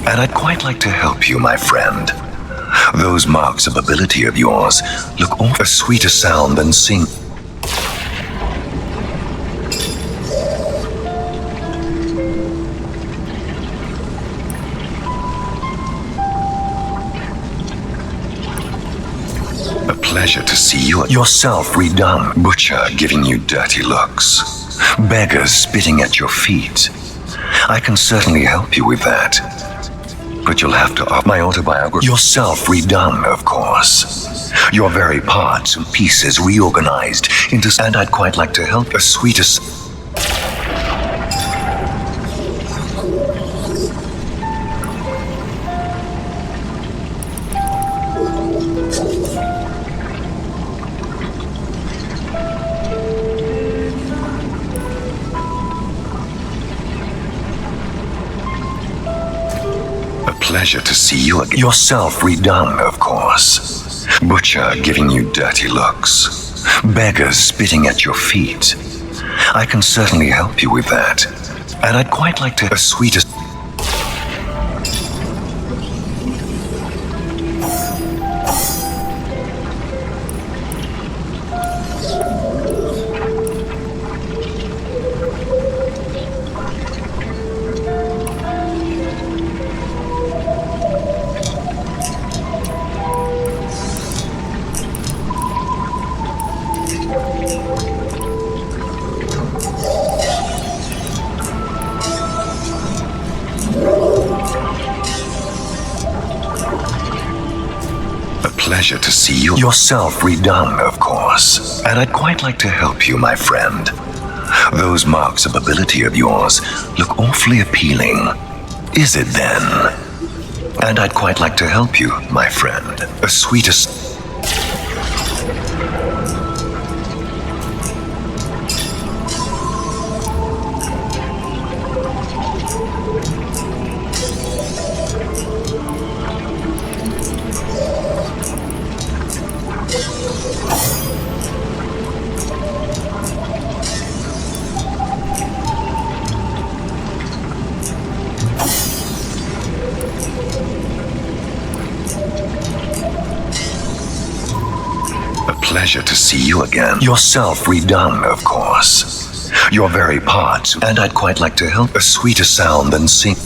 G: And I'd quite like to help you, my friend. Those marks of ability of yours look a sweeter sound than sing. A pleasure to see you yourself redone. Butcher giving you dirty looks. Beggars spitting at your feet. I can certainly help you with that. But you'll have to up my autobiography. Yourself redone, of course. Your very parts and pieces reorganized into... And I'd quite like to help a sweetest... Pleasure to see you again. Yourself redone, of course. Butcher giving you dirty looks. Beggars spitting at your feet. I can certainly help you with that. And I'd quite like to... A sweetest... pleasure to see you. Yourself redone, of course. And I'd quite like to help you, my friend. Those marks of ability of yours look awfully appealing. Is it then? And I'd quite like to help you, my friend. A sweetest... Pleasure to see you again. Yourself redone, of course. Your very parts, and I'd quite like to help. A sweeter sound than sing.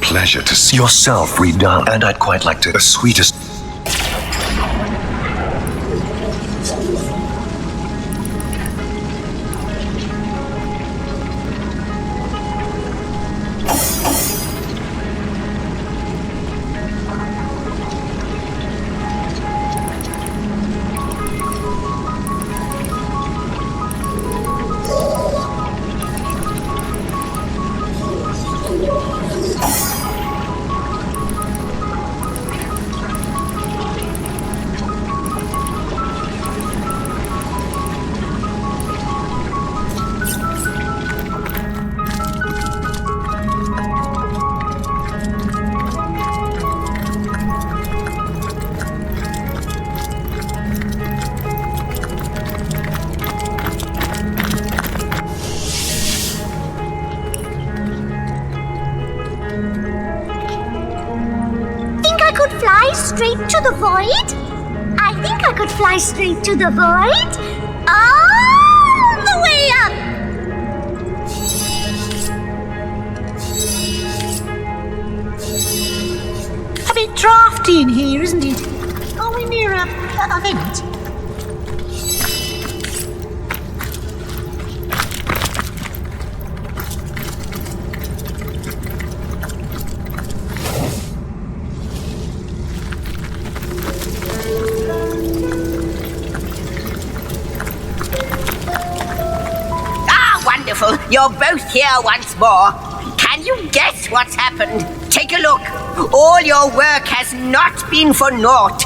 G: Pleasure to see yourself redone, and I'd quite like to. The sweetest.
C: Straight to the void? I think I could fly straight to the void. All the way up!
N: A bit drafty in here, isn't it? Are we near a vent?
L: You're both here once more. Can you guess what's happened? Take a look. All your work has not been for naught.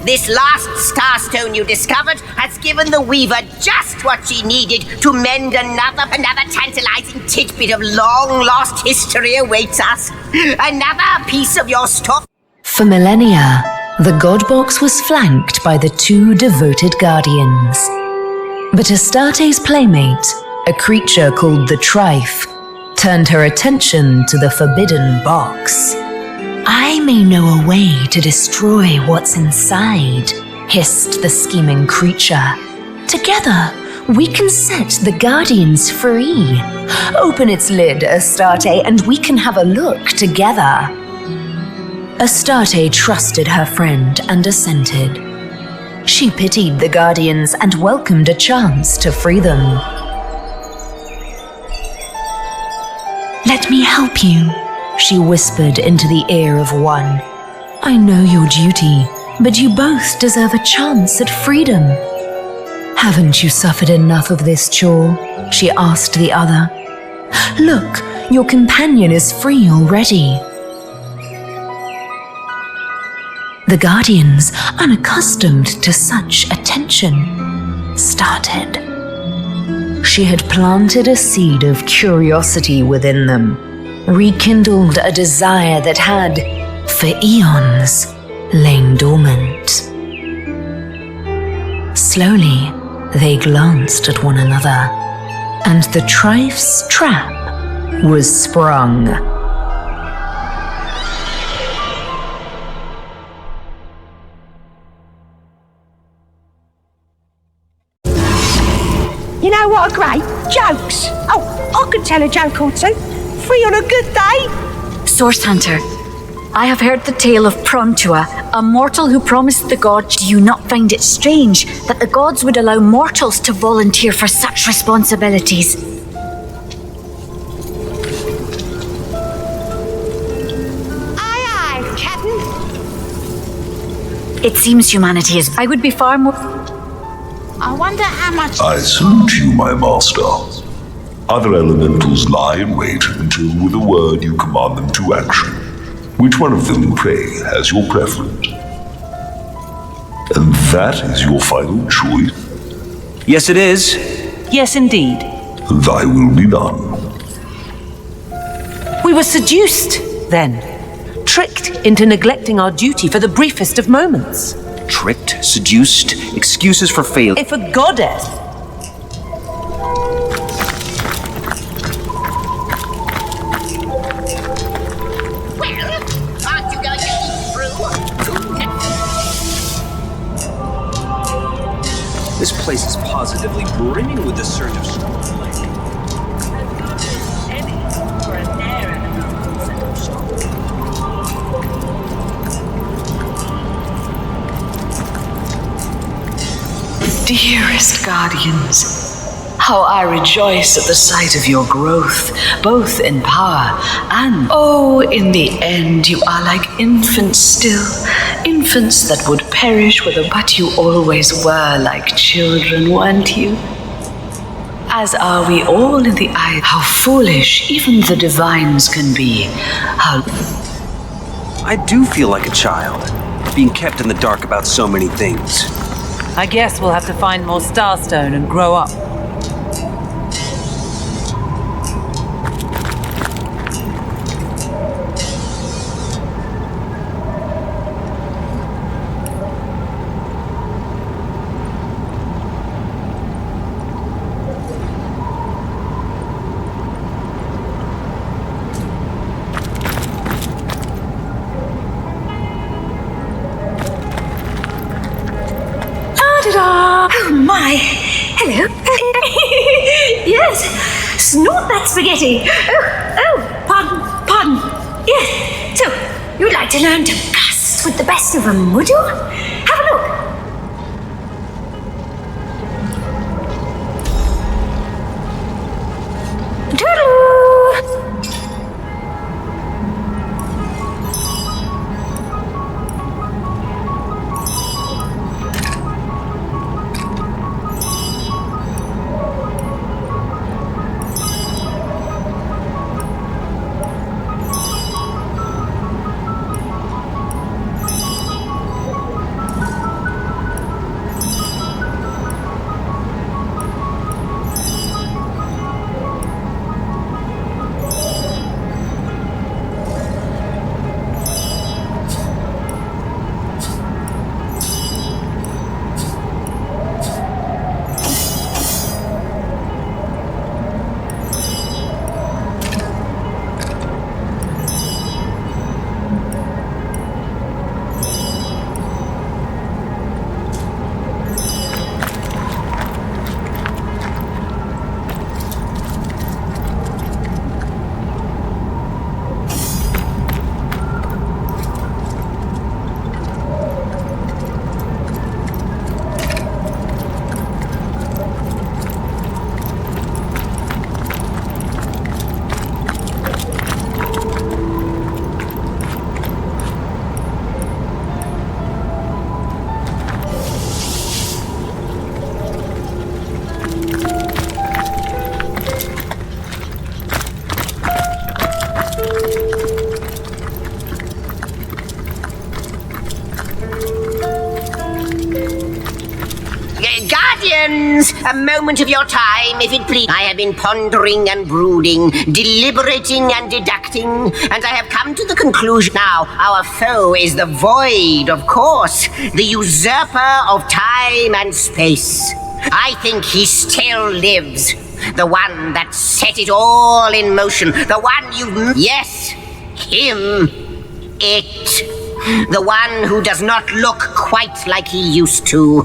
L: This last starstone you discovered has given the Weaver just what she needed to mend another tantalizing tidbit of long-lost history awaits us. Another piece of your story.
M: For millennia, the God Box was flanked by the two devoted guardians. But Astarte's playmate, a creature called the Trife, turned her attention to the forbidden box. I may know a way to destroy what's inside, hissed the scheming creature. Together, we can set the Guardians free. Open its lid, Astarte, and we can have a look together. Astarte trusted her friend and assented. She pitied the Guardians and welcomed a chance to free them. Let me help you, she whispered into the ear of one. I know your duty, but you both deserve a chance at freedom. Haven't you suffered enough of this chore? She asked the other. Look, your companion is free already. The Guardians, unaccustomed to such attention, started. She had planted a seed of curiosity within them, rekindled a desire that had, for eons, lain dormant. Slowly, they glanced at one another, and the Trife's trap was sprung.
N: You know what are great? Jokes. Oh, I could tell a joke or two. Free on a good day.
J: Source Hunter, I have heard the tale of Prontua, a mortal who promised the gods. Do you not find it strange that the gods would allow mortals to volunteer for such responsibilities?
N: Aye, aye, Captain.
J: It seems humanity is. I would be far more.
N: I wonder how much.
G: I salute you, my master. Other elementals lie in wait until with a word you command them to action. Which one of them, pray, has your preference? And that is your final choice?
A: Yes, it is.
B: Yes, indeed.
G: Thy will be done.
B: We were seduced, then. Tricked into neglecting our duty for the briefest of moments.
A: Tricked, seduced, excuses for failure.
B: If a goddess...
L: Aren't you going to eat through?
A: This place is positively brimming with the surge of storm.
D: Dearest guardians, how I rejoice at the sight of your growth, both in power and, oh, in the end you are like infants still, infants that would perish with a, but you always were like children, weren't you? As are we all in the eye. How foolish even the divines can be. How...
A: I do feel like a child, being kept in the dark about so many things.
B: I guess we'll have to find more Starstone and grow up.
H: Oh my! Hello. Yes, snort that spaghetti. Oh, pardon. Yes. So, you'd like to learn to cuss with the best of them, would you? Have a look. Toodaloo.
L: Guardians, a moment of your time, if it please. I have been pondering and brooding, deliberating and deducting, and I have come to the conclusion now our foe is the void, of course, the usurper of time and space. I think he still lives. The one that set it all in motion. The one you... Yes, him. It. The one who does not look quite like he used to.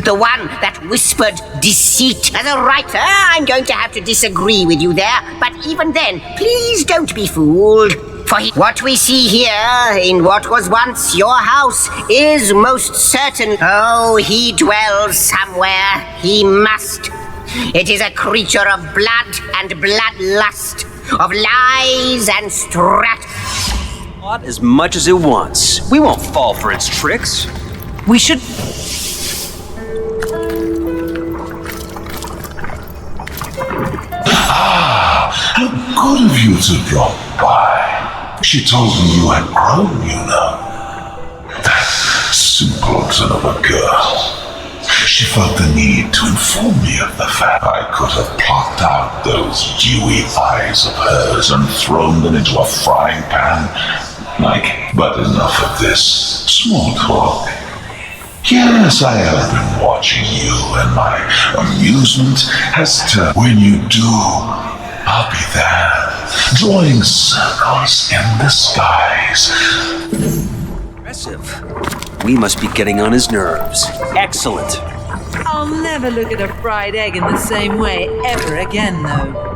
L: The one that whispered deceit. As a writer, I'm going to have to disagree with you there. But even then, please don't be fooled. For what we see here, in what was once your house, is most certain. Oh, he dwells somewhere. He must. It is a creature of blood and bloodlust, of lies and
A: Not as much as it wants. We won't fall for its tricks.
B: We should...
E: How good of you to drop by. She told me you had grown, you know. That simpleton of a girl. She felt the need to inform me of the fact I could have plucked out those dewy eyes of hers and thrown them into a frying pan. But enough of this small talk. Yes, I have been watching you, and my amusement as to when you do, I'll be there, drawing circles in the skies.
A: Impressive. We must be getting on his nerves. Excellent.
B: I'll never look at a fried egg in the same way ever again, though.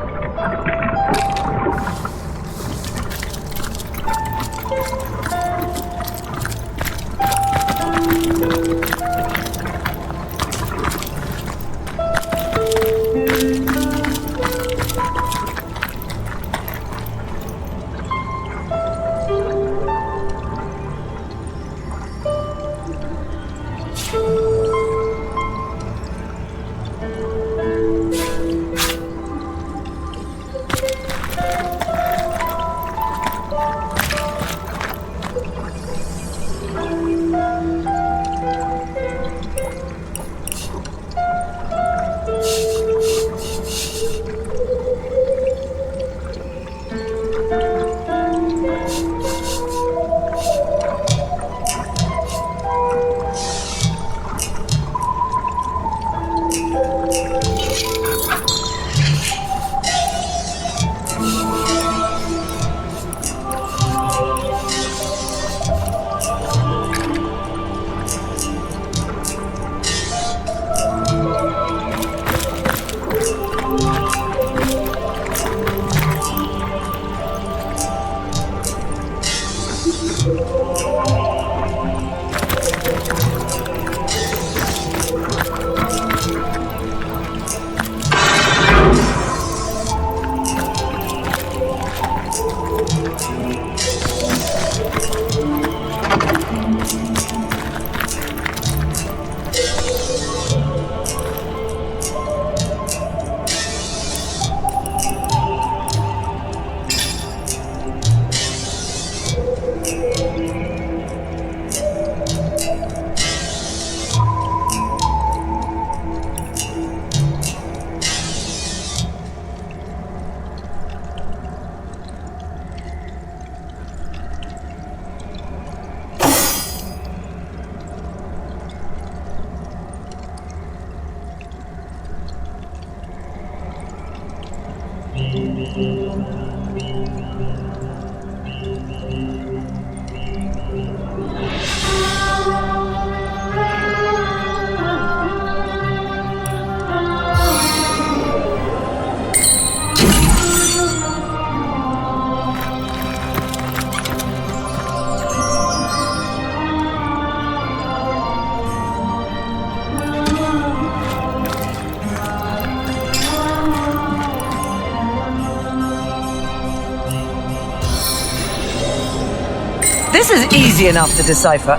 B: This is easy enough to decipher.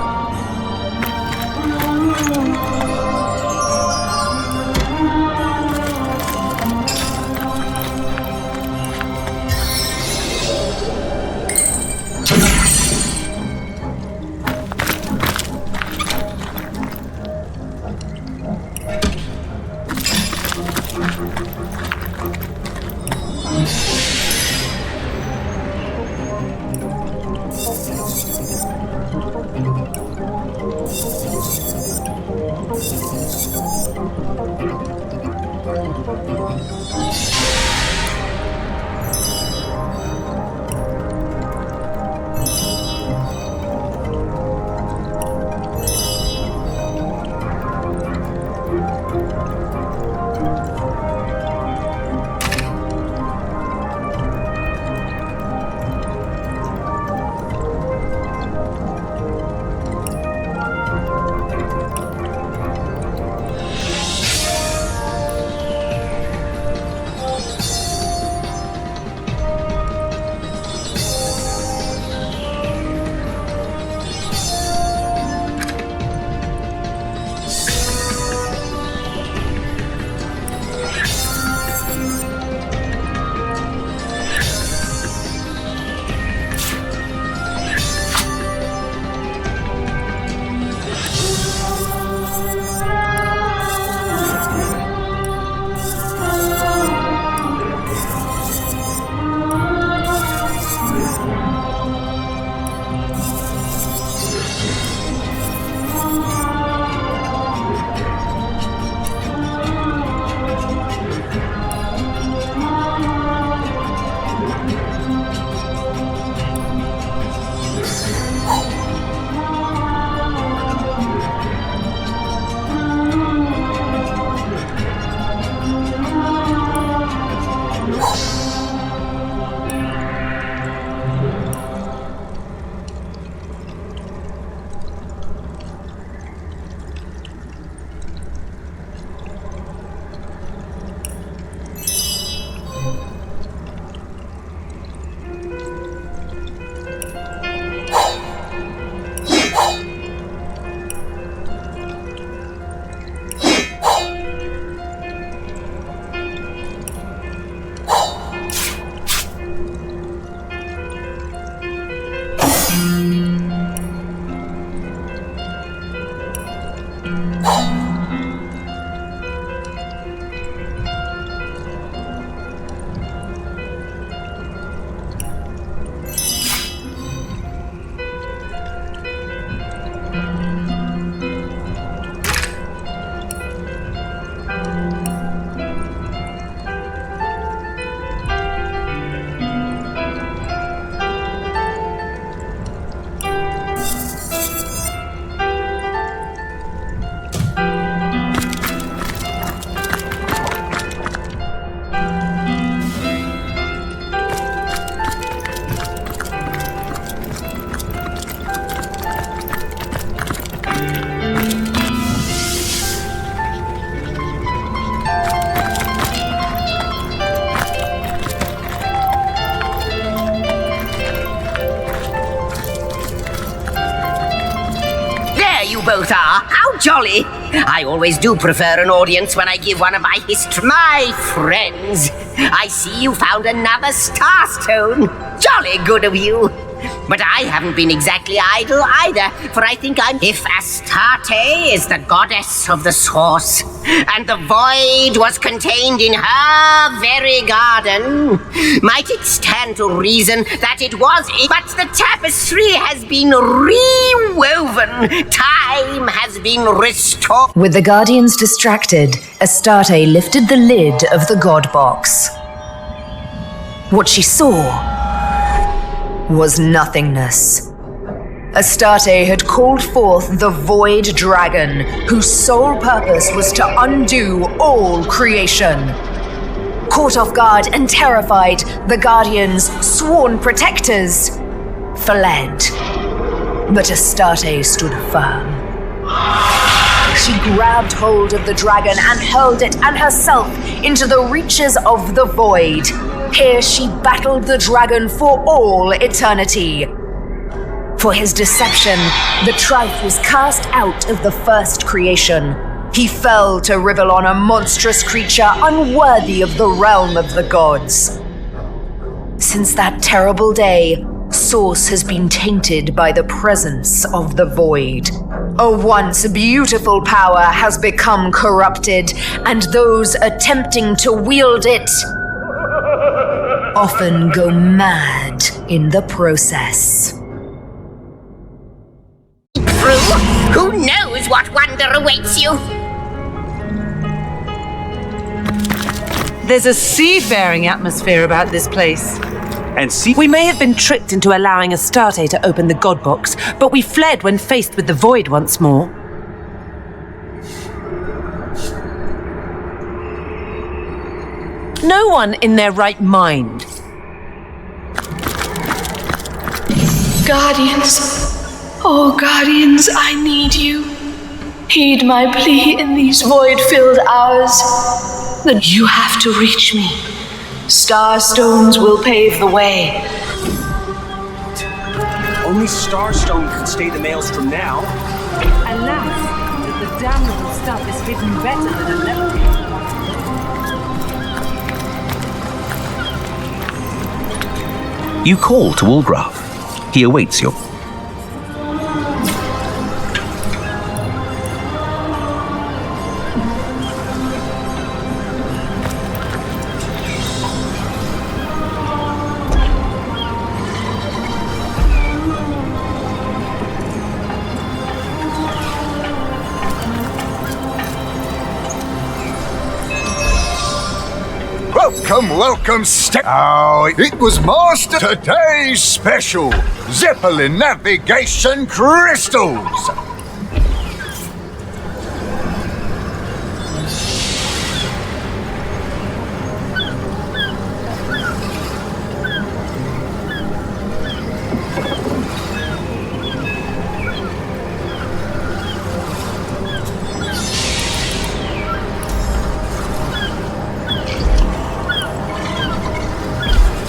L: both are. How jolly. I always do prefer an audience when I give one of my history. My friends, I see you found another starstone. Jolly good of you. But I haven't been exactly idle either, for I think If Astarte is the goddess of the source, and the void was contained in her very garden, might it stand to reason that it was... But the tapestry has been rewoven. Time has been restored.
M: With the Guardians distracted, Astarte lifted the lid of the God Box. What she saw was nothingness. Astarte had called forth the Void Dragon, whose sole purpose was to undo all creation. Caught off guard and terrified, the Guardians, sworn protectors, fled. But Astarte stood firm. She grabbed hold of the dragon and hurled it and herself into the reaches of the void. Here she battled the dragon for all eternity. For his deception, the Trife was cast out of the first creation. He fell to Rivellon, a monstrous creature unworthy of the realm of the gods. Since that terrible day, Source has been tainted by the presence of the void. A once beautiful power has become corrupted, and those attempting to wield it often go mad in the process.
L: Who knows what wonder awaits you?
B: There's a seafaring atmosphere about this place.
A: And
B: we may have been tricked into allowing Astarte to open the God Box, but we fled when faced with the void once more. No one in their right mind.
D: Guardians. Oh, Guardians, I need you. Heed my plea in these void-filled hours. That you have to reach me. Starstones will pave the way.
A: Only Starstone can stay the Maelstrom now.
B: Alas, that the damnable stuff is hidden better than a levitating.
I: You call to Ulgraf. He awaits you.
G: Welcome, Oh, it was Master Today's special Zeppelin Navigation Crystals.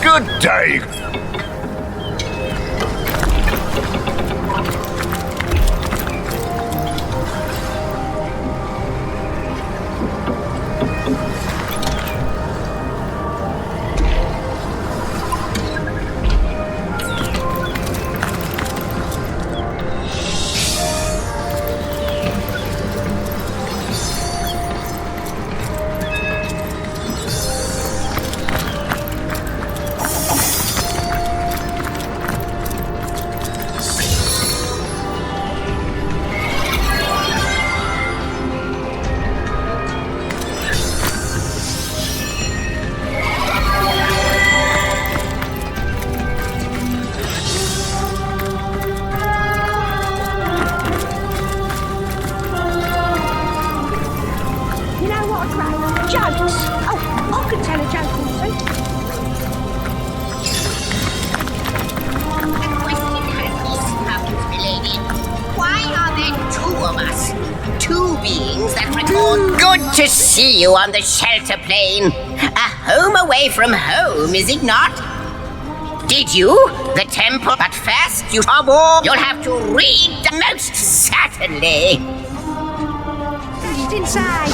G: Good day.
L: To see you on the shelter plane. A home away from home, is it not? Did you? The temple. But first, you'll have to read the most certainly.
N: Just inside.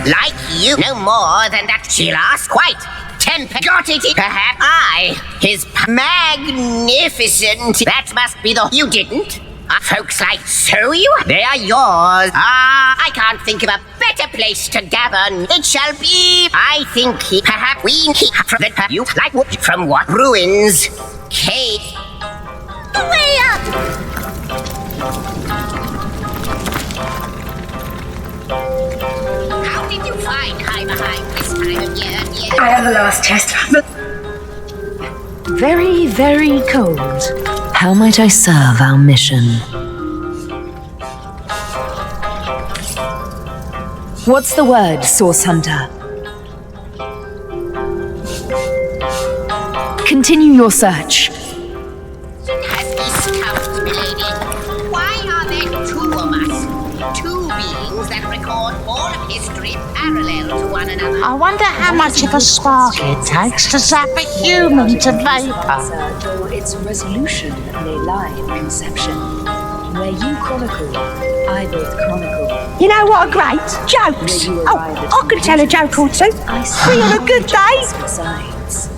L: Like you, no more than that. She'll ask quite. Temper got it. Perhaps I. His magnificent. That must be the. You didn't. Folks like so you. They are yours. I can't think of a better place to gather. It shall be. I think perhaps we from the you like from what ruins. Cave.
N: Way up!
L: How did you find Heimerheim this time of year?
H: I have the last test.
M: Very, very cold. How might I serve our mission? What's the word, Source Hunter? Continue your search.
L: Has he scouted, milady? Why are there two of us? Two beings that record all of history parallel to one another.
N: I wonder how much of a spark it takes to zap a human to vapor.
M: Or its resolution may lie in conception. Where you chronicle, I both chronicle.
N: You know what are great? Jokes. Oh, I can tell a joke or two. See on a good day.
M: Besides.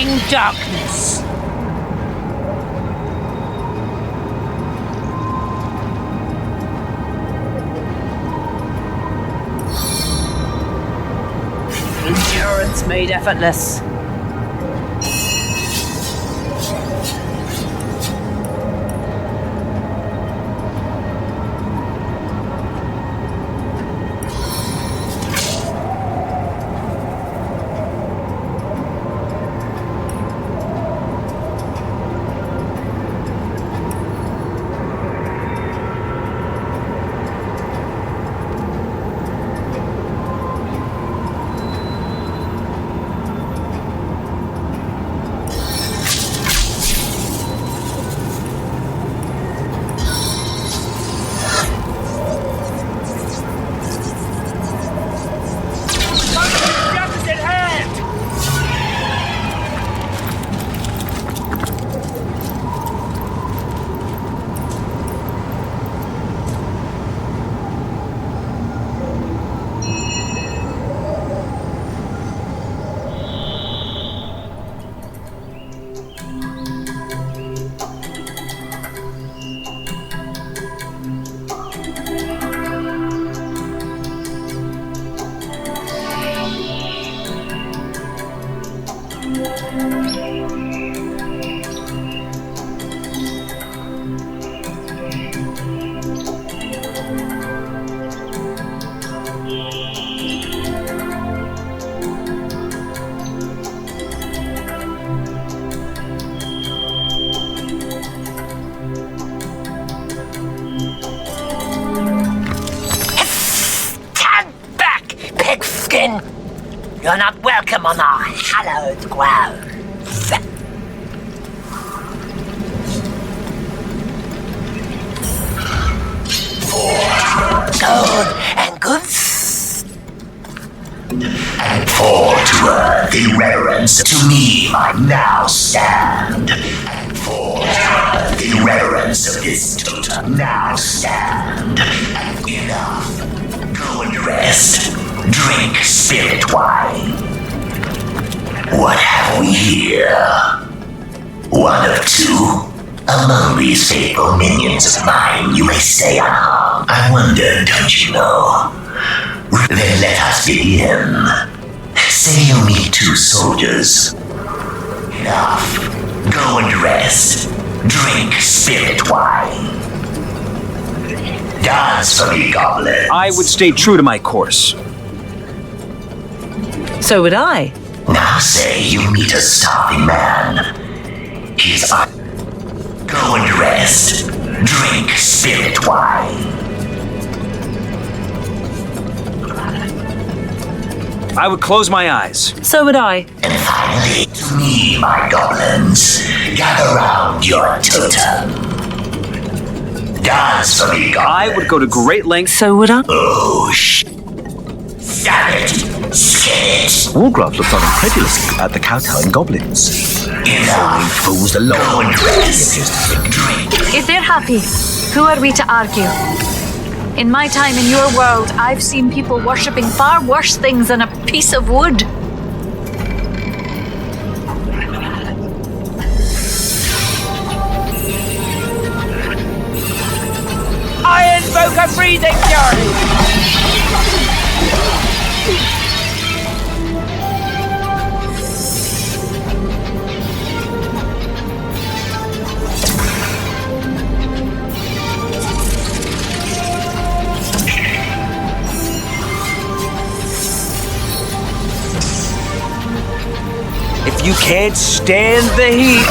B: Bring darkness. Endurance made effortless.
L: You're not welcome on our hallowed ground. Gold and goods.
O: And fall to earth in reverence to me, I now stand. And fall to earth in reverence of this totem, now stand. And enough. Go and rest. Drink spirit wine. What have we here? One of two? Among these faithful minions of mine, you may stay unharmed. I wonder, don't you know? Then let us begin. Say you meet two soldiers. Enough. Go and rest. Drink spirit wine. Dance for me, goblins.
A: I would stay true to my course.
B: So would I.
O: Now say you meet a starving man. He's up. Go and rest. Drink spirit wine.
A: I would close my eyes.
B: So would I.
O: And finally, to me, my goblins, gather round your totem. Dance for me, goblins.
A: I would go to great lengths.
B: So would I.
O: Oh, savage. Skin it.
I: Wolgraff looked on incredulously at the kowtowing goblins.
O: Enough.
I: Fools alone.
O: Go and rest. Drink.
J: If they're happy, who are we to argue? In my time in your world, I've seen people worshipping far worse things than a piece of wood.
B: I invoke a breathing fury!
A: If you can't stand the heat,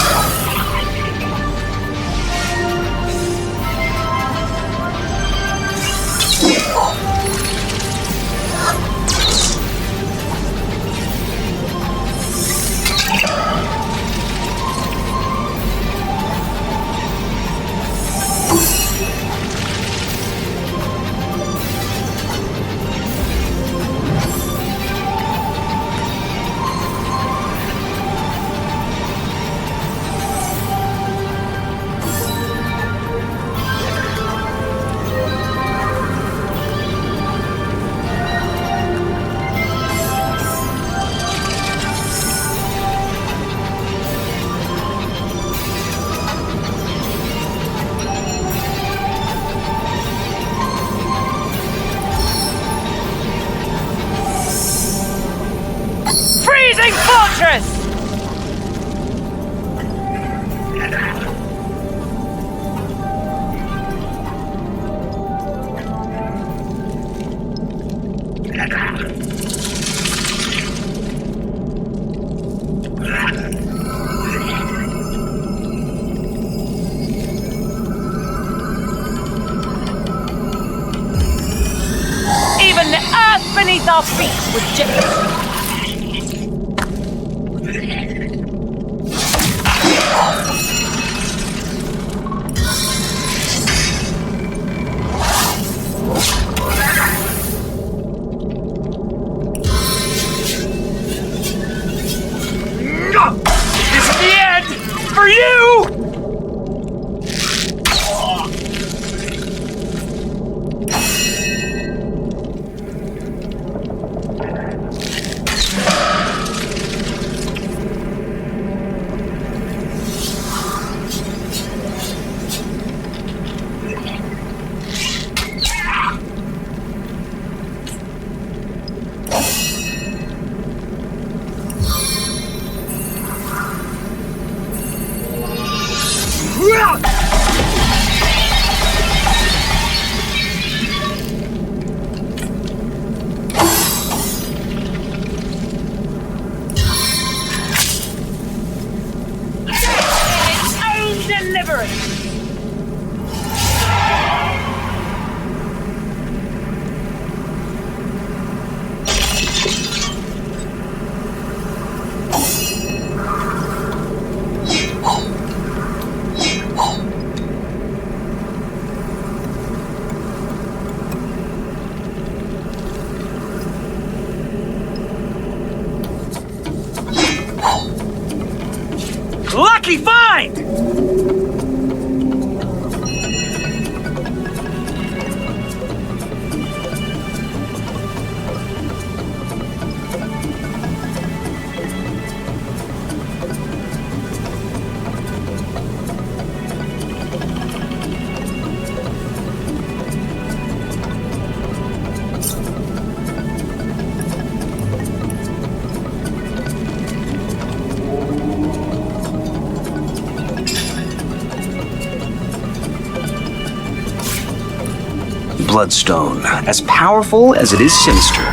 B: our feet with
F: This is the end! For you! Lucky find!
A: Bloodstone, as powerful as it is sinister.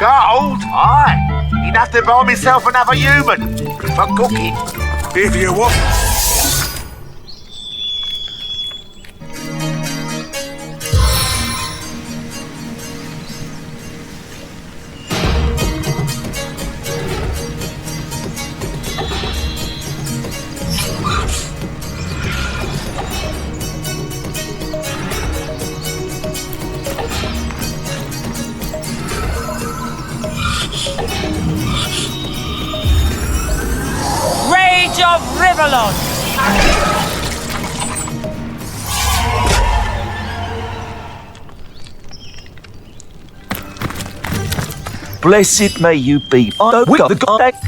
O: Gold? Aye. Enough to buy myself another human. For cooking. If you want.
B: of REFFERALl.
I: Blessed may you be. We got the contact.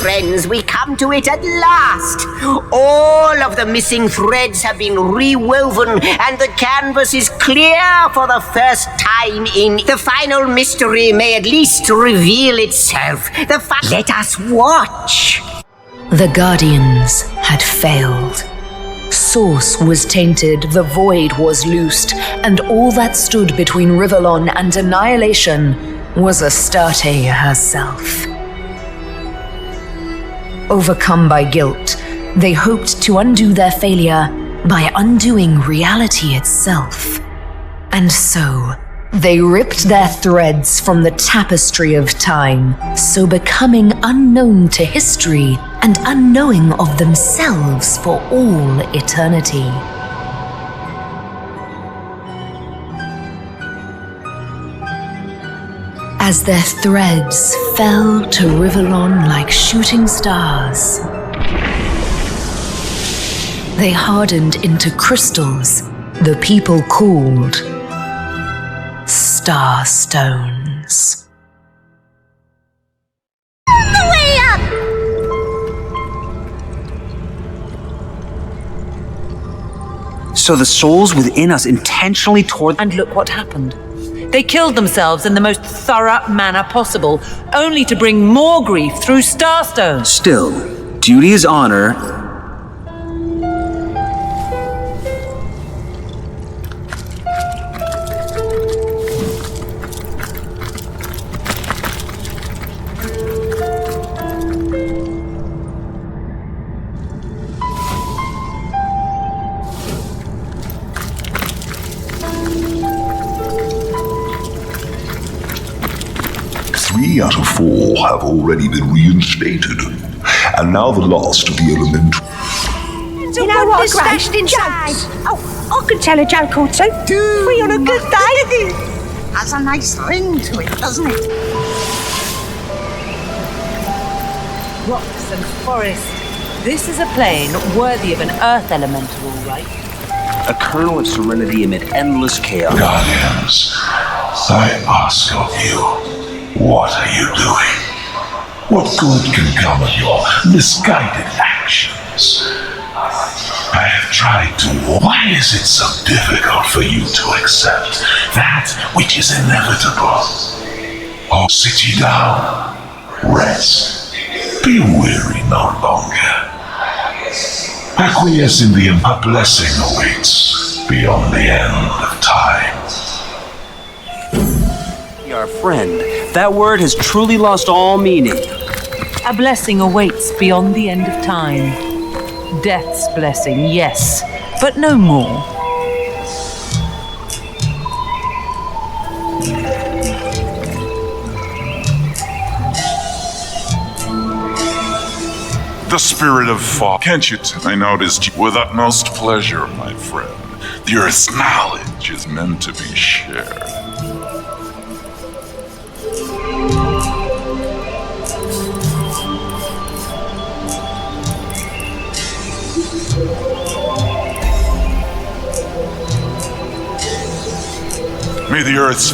L: Friends, we come to it at last. All of the missing threads have been rewoven and the canvas is clear for the first time in... The final mystery may at least reveal itself. Let us watch.
M: The Guardians had failed. Source was tainted, the void was loosed, and all that stood between REFFERALl and annihilation was Astarte herself. Overcome by guilt, they hoped to undo their failure by undoing reality itself. And so, they ripped their threads from the tapestry of time, so becoming unknown to history and unknowing of themselves for all eternity. As their threads fell to Riverlon like shooting stars, they hardened into crystals the people called Starstones.
A: So the souls within us intentionally tore...
B: And look what happened. They killed themselves in the most thorough manner possible, only to bring more grief through Starstone.
A: Still, duty is honor.
G: Three out of 4 have already been reinstated, and now the last of the elemental.
N: You know what? Stashed inside. Oh, I could tell a joke or two. 3 on a good day.
L: Has a nice ring to it, doesn't it?
B: Rocks and forest. This is a plane worthy of an earth elemental, all right.
A: A kernel of serenity amid endless chaos.
O: Guardians, I ask of you, what are you doing? What good can come of your misguided actions? I have tried to warn. Why is it so difficult for you to accept that which is inevitable? Oh, sit ye down, rest, be weary no longer. Acquiesce in the a blessing awaits beyond the end of time.
A: Our friend, that word has truly lost all meaning.
B: A blessing awaits beyond the end of time. Death's blessing, yes, but no more.
E: The spirit of fog. Can't you tell? I noticed you with utmost pleasure, my friend. The Earth's knowledge is meant to be shared. May the Earth's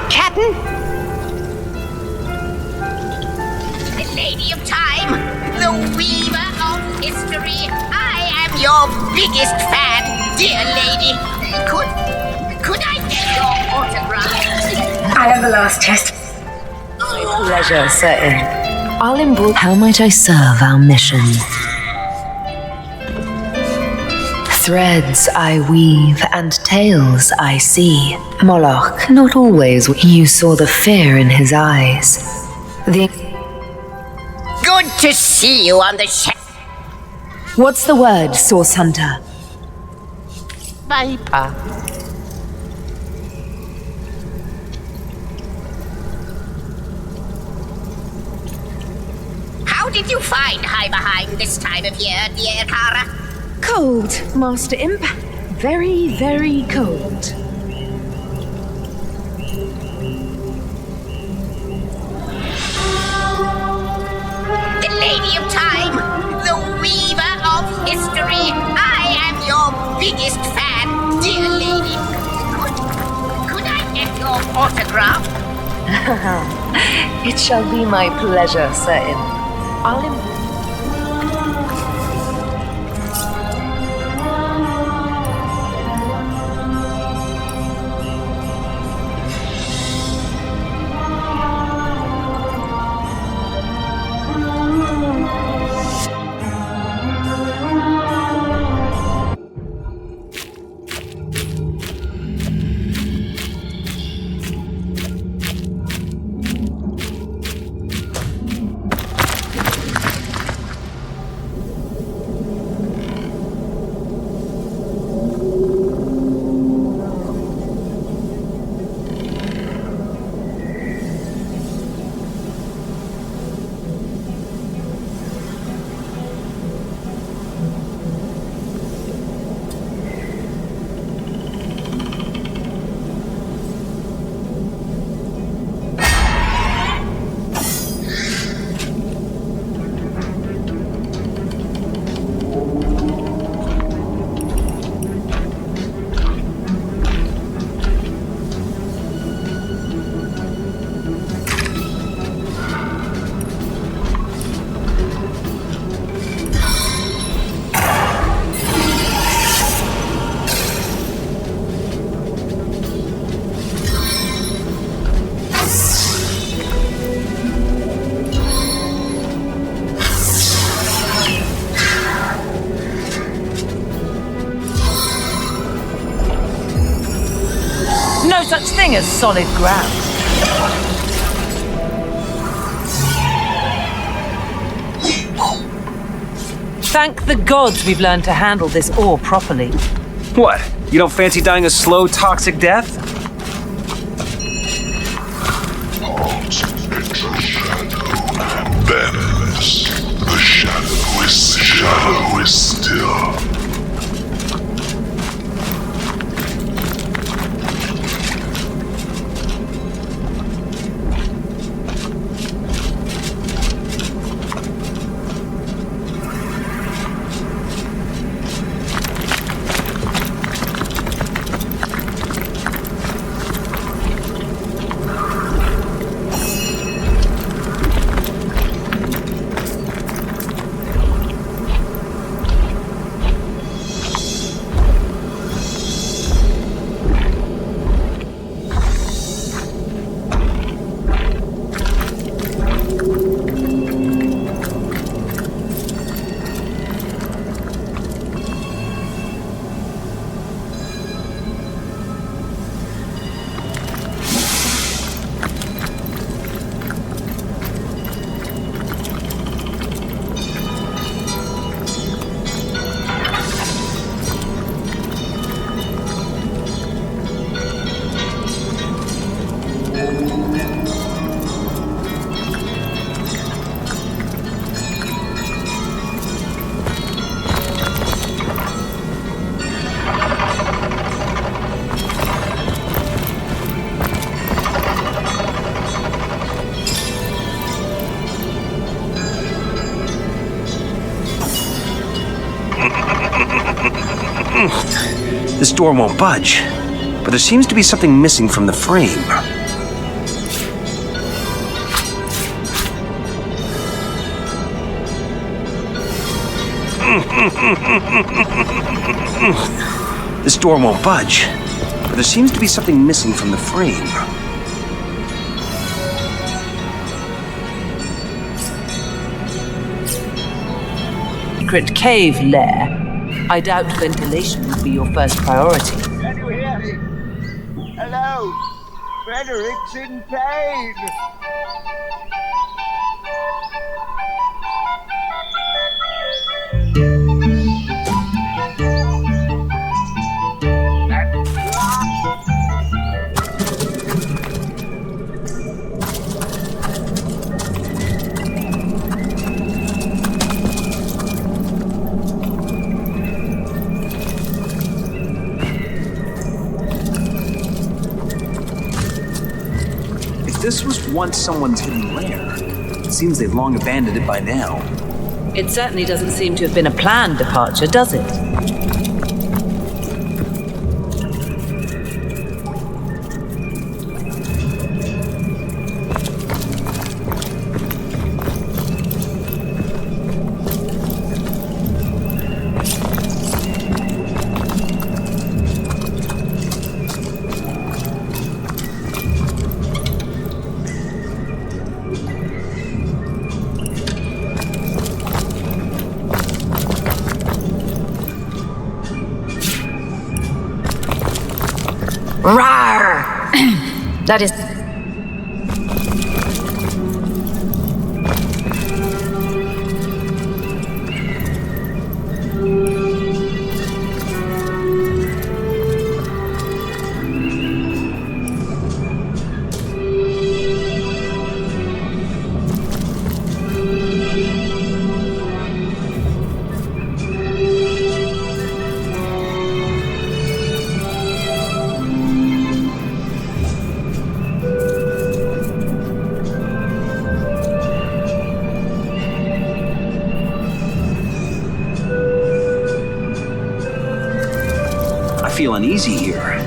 N: Captain.
L: The Lady of Time, the Weaver of History. I am your biggest fan, dear lady. Could I get your autograph?
H: I have the last test.
B: Pleasure, Sir Ing.
M: I'll embroider. How might I serve our mission? Threads I weave and tales I see. Moloch, not always. You saw the fear in his eyes.
L: Good to see you on the
M: What's the word, Source Hunter?
L: Viper. How did you find Heimerheim this time of year, dear Kara?
M: Cold, Master Imp. Very, very cold.
L: The Lady of Time, the Weaver of History. I am your biggest fan, dear lady. Could I get your autograph?
M: It shall be my pleasure, Sir Imp.
B: No such thing as solid ground. Thank the gods we've learned to handle this ore properly.
A: What? You don't fancy dying a slow, toxic death?
E: Halt into shadow. Bends. The shadow is still.
A: This door won't budge, but there seems to be something missing from the frame. This door won't budge, but there seems to be something missing from the frame.
B: Secret cave lair. I doubt ventilation would be your first priority.
P: Can you hear me? Hello? Frederick's in pain.
A: This was once someone's hidden lair. It seems they've long abandoned it by now.
B: It certainly doesn't seem to have been a planned departure, does it?
J: Rawr! That is...
A: I feel uneasy here.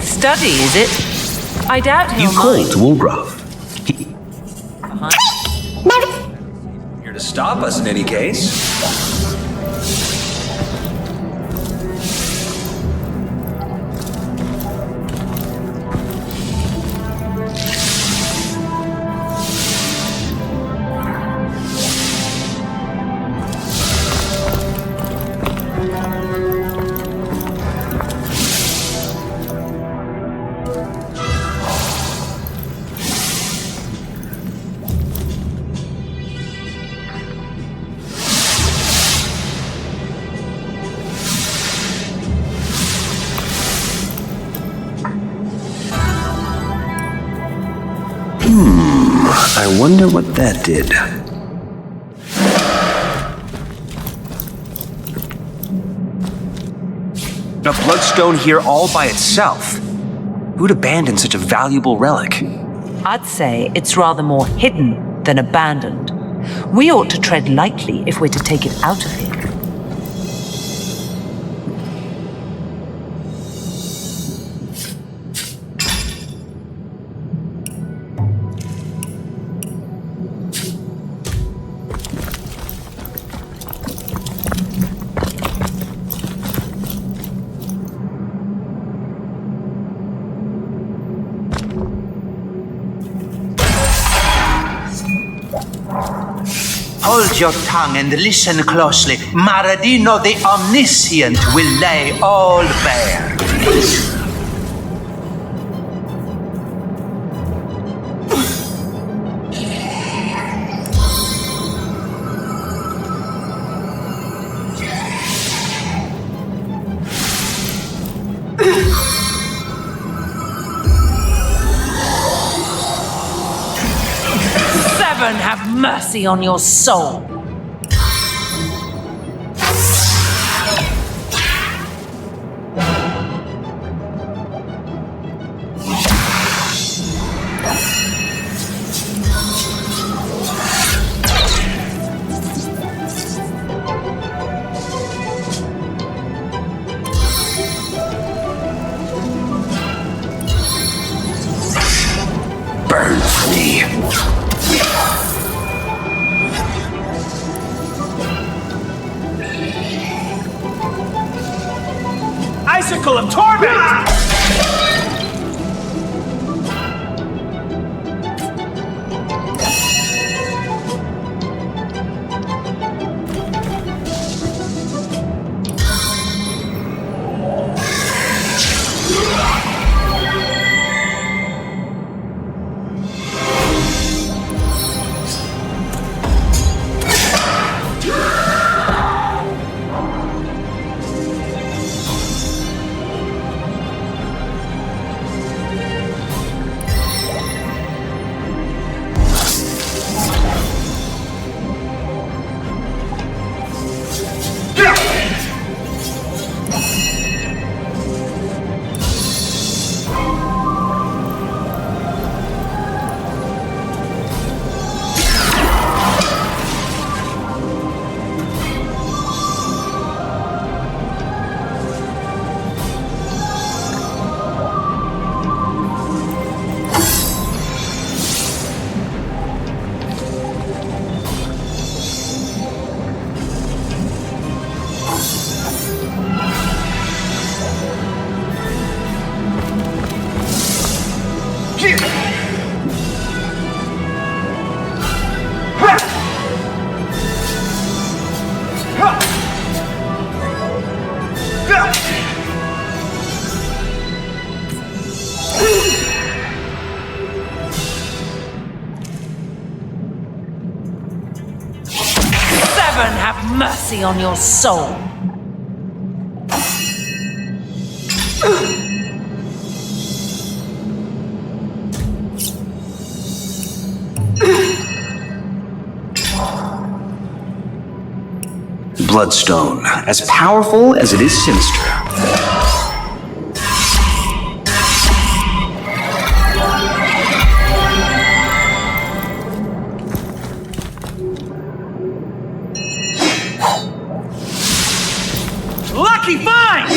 B: Study, is it? I doubt he'll
I: You called to Wolgraf.
A: Here to stop us in any case. I wonder what that did. A bloodstone here all by itself. Who'd abandon such a valuable relic?
B: I'd say it's rather more hidden than abandoned. We ought to tread lightly if we're to take it out of here.
O: Hold your tongue and listen closely. Maradino the Omniscient will lay all bare.
B: Have mercy on your soul.
F: Icicle of Torment!
B: Have mercy on your soul.
A: Bloodstone, as powerful as it is sinister.
F: Lucky find!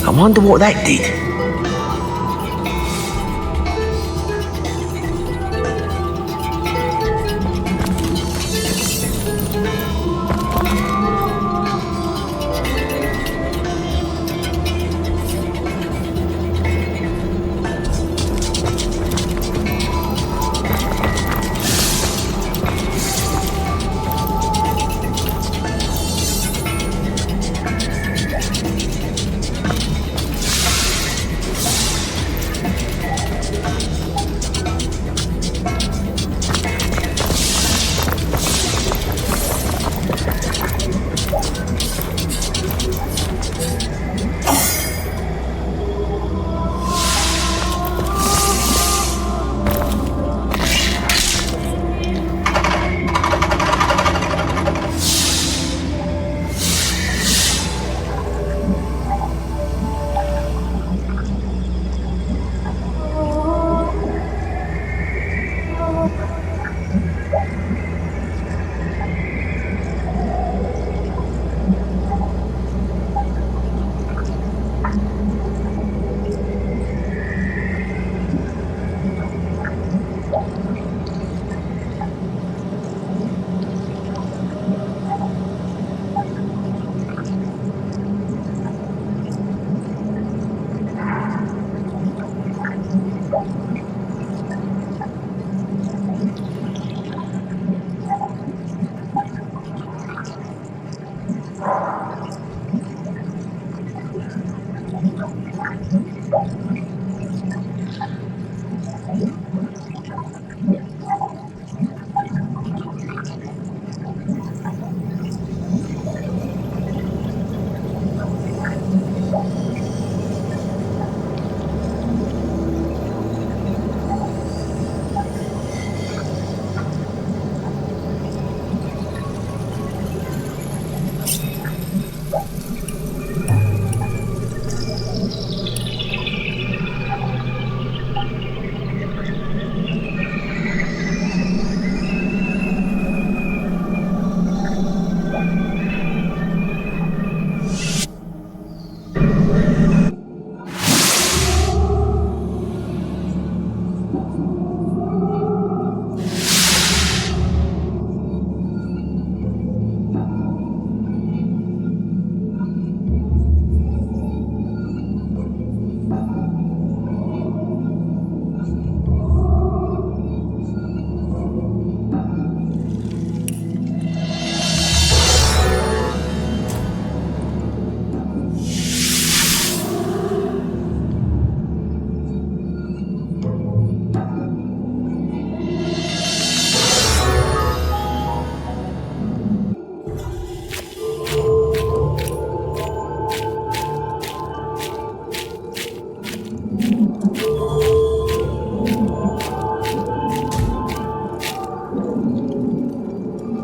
A: I wonder what that did.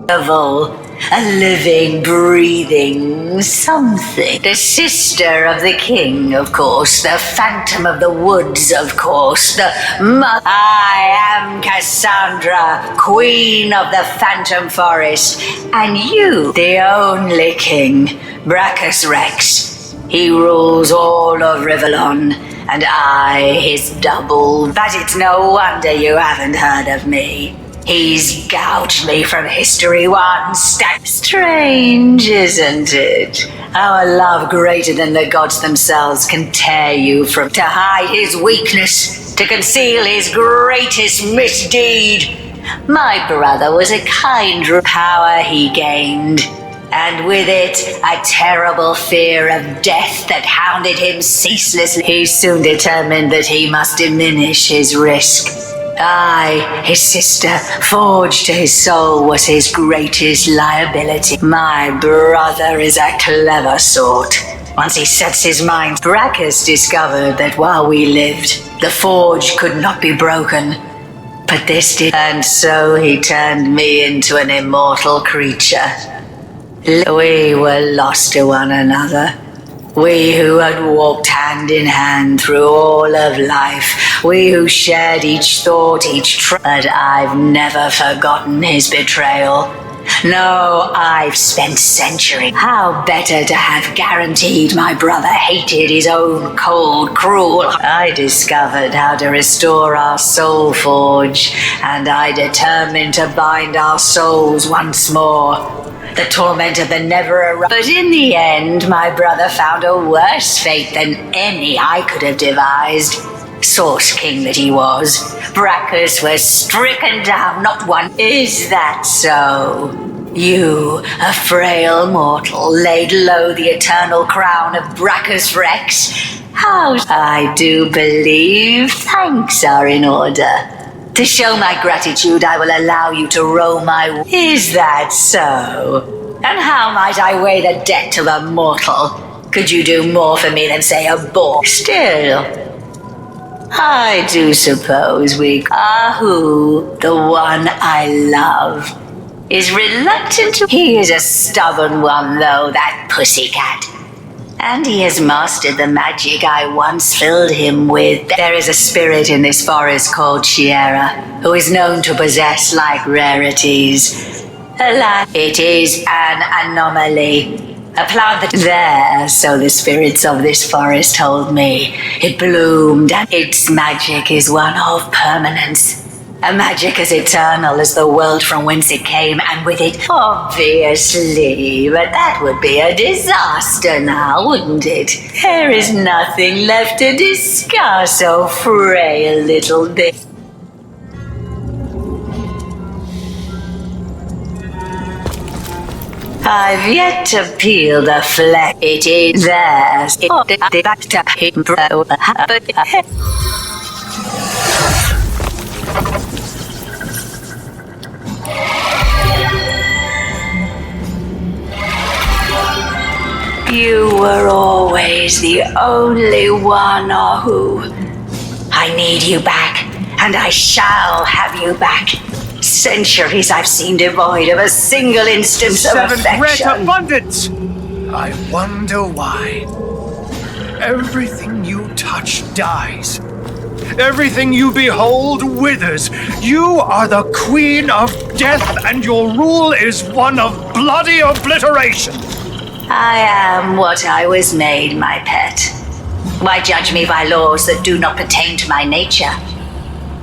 Q: A living, breathing something. The sister of the king, of course. The phantom of the woods, of course. I am Cassandra, queen of the phantom forest. And you, the only king, Brachus Rex. He rules all of Rivellon, and I, his double. But it's no wonder you haven't heard of me. He's gouged me from history one step. Strange, isn't it? How a love greater than the gods themselves can tear you from to hide his weakness, to conceal his greatest misdeed. My brother was a kind power he gained, and with it a terrible fear of death that hounded him ceaselessly. He soon determined that he must diminish his risk. I, his sister, forged to his soul, was his greatest liability. My brother is a clever sort. Once he sets his mind, Brachus discovered that while we lived, the forge could not be broken. But this did, and so he turned me into an immortal creature. We were lost to one another. We who had walked hand in hand through all of life. We who shared each thought, each but I've never forgotten his betrayal. No, I've spent centuries. How better to have guaranteed my brother hated his own cold, cruel. I discovered how to restore our soul forge, and I determined to bind our souls once more. The torment of the never. But in the end, my brother found a worse fate than any I could have devised. Source King that he was, Brachus was stricken down, not one. Is that so? You, a frail mortal, laid low the eternal crown of Brachus Rex? How I do believe thanks are in order. To show my gratitude, I will allow you to roam my way. Is that so? And how might I weigh the debt of a mortal? Could you do more for me than, say, a boar? Still, I do suppose Ahu, the one I love, is reluctant to. He is a stubborn one, though, that pussycat. And he has mastered the magic I once filled him with. There is a spirit in this forest called Sierra, who is known to possess like rarities. Alas, it is an anomaly. A plant that there, so the spirits of this forest told me. It bloomed, and its magic is one of permanence. A magic as eternal as the world from whence it came, and with it, obviously. But that would be a disaster now, wouldn't it? There is nothing left to discuss, oh frail little bit. I've yet to peel the flesh. It is theirs. You were always the only one, Ahu. I need you back, and I shall have you back. Centuries I've seen devoid of a single instance of affection.
G: Great abundance! I wonder why. Everything you touch dies. Everything you behold withers. You are the queen of death, and your rule is one of bloody obliteration.
Q: I am what I was made, my pet. Why judge me by laws that do not pertain to my nature?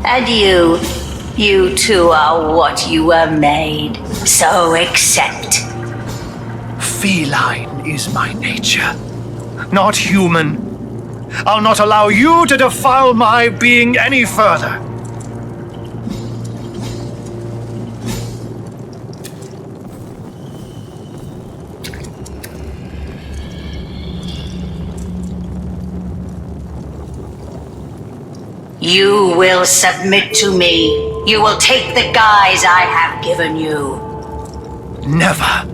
Q: And you too are what you were made, so accept.
G: Feline is my nature, not human. I'll not allow you to defile my being any further.
Q: You will submit to me. You will take the guise I have given you.
G: Never.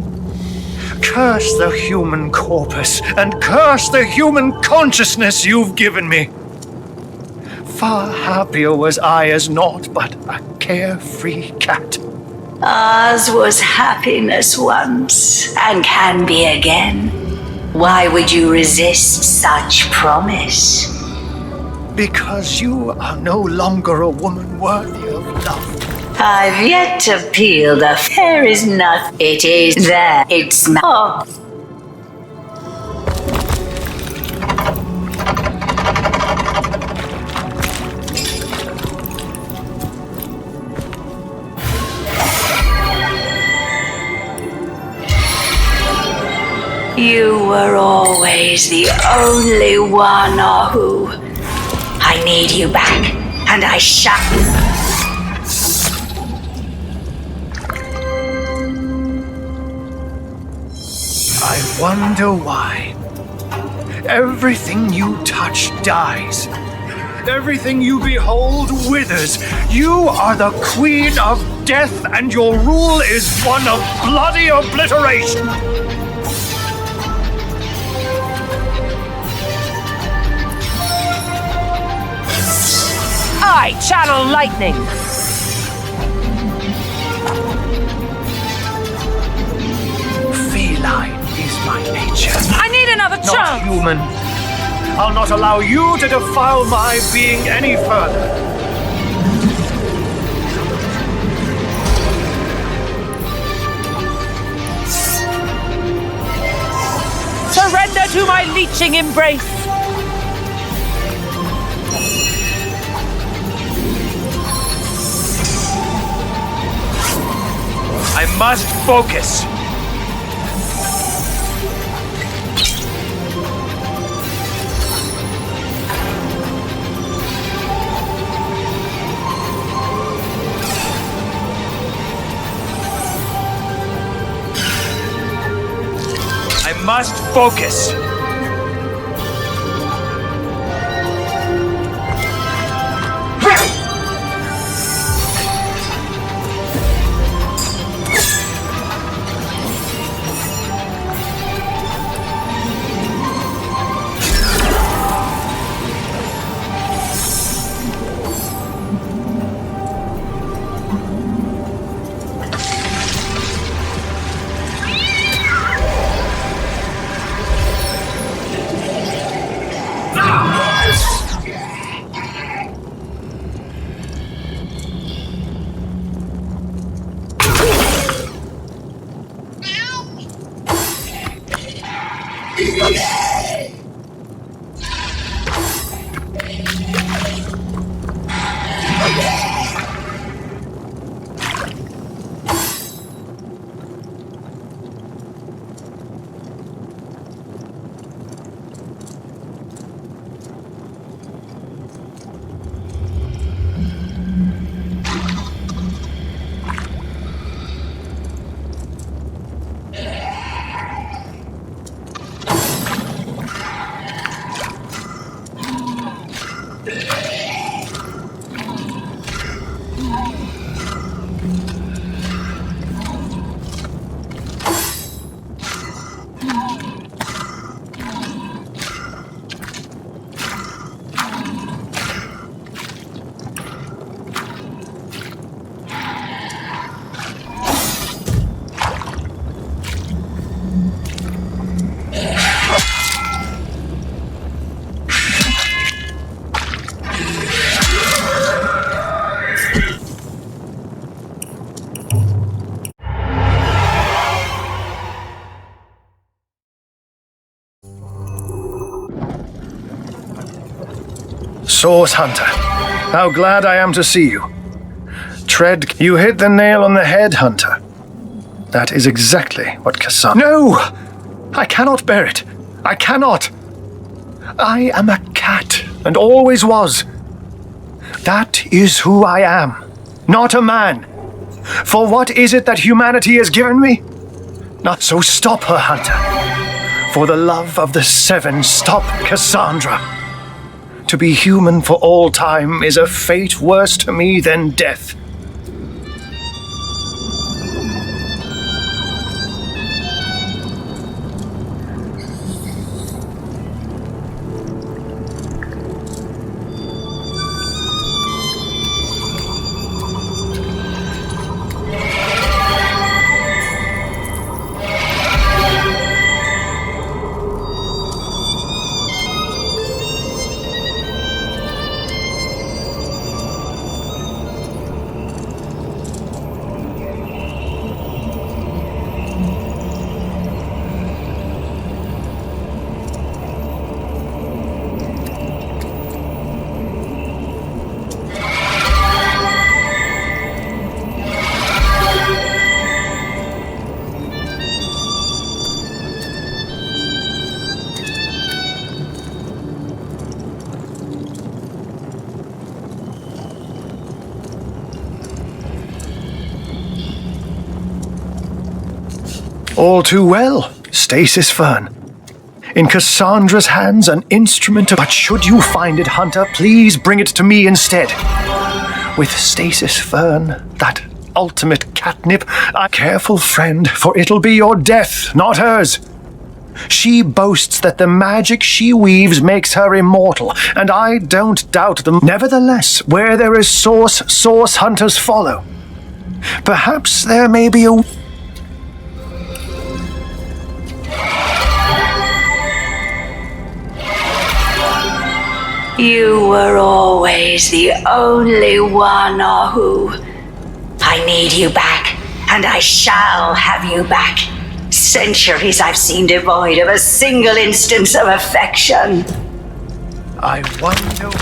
G: Curse the human corpus, and curse the human consciousness you've given me. Far happier was I as naught but a carefree cat.
Q: Ours was happiness once, and can be again. Why would you resist such promise?
G: Because you are no longer a woman worthy of love.
Q: I've yet to peel the... There is nothing. It is there. It's not. You were always the only one, Ahu. I need you back, and I shall.
G: I wonder why. Everything you touch dies. Everything you behold withers. You are the queen of death, and your rule is one of bloody obliteration.
B: I channel lightning.
G: Feline is my nature.
B: I need another
G: Not
B: chance.
G: human. I'll not allow you to defile my being any further.
B: Surrender to my leeching embrace.
G: I must focus. I must focus.
R: Source Hunter, how glad I am to see you. Tread, you hit the nail on the head, Hunter. That is exactly what Cassandra— No! I cannot bear it. I cannot. I am a cat, and always was. That is who I am, not a man. For what is it that humanity has given me? Not so. Stop her, Hunter. For the love of the Seven, stop Cassandra. To be human for all time is a fate worse to me than death. All too well, Stasis Fern. In Cassandra's hands, an instrument of... But should you find it, Hunter, please bring it to me instead. With Stasis Fern, that ultimate catnip, a careful friend, for it'll be your death, not hers. She boasts that the magic she weaves makes her immortal, and I don't doubt them. Nevertheless, where there is source hunters follow. Perhaps there may be a...
Q: You were always the only one, Ahu. I need you back, and I shall have you back. Centuries I've seen devoid of a single instance of affection.
R: I wonder...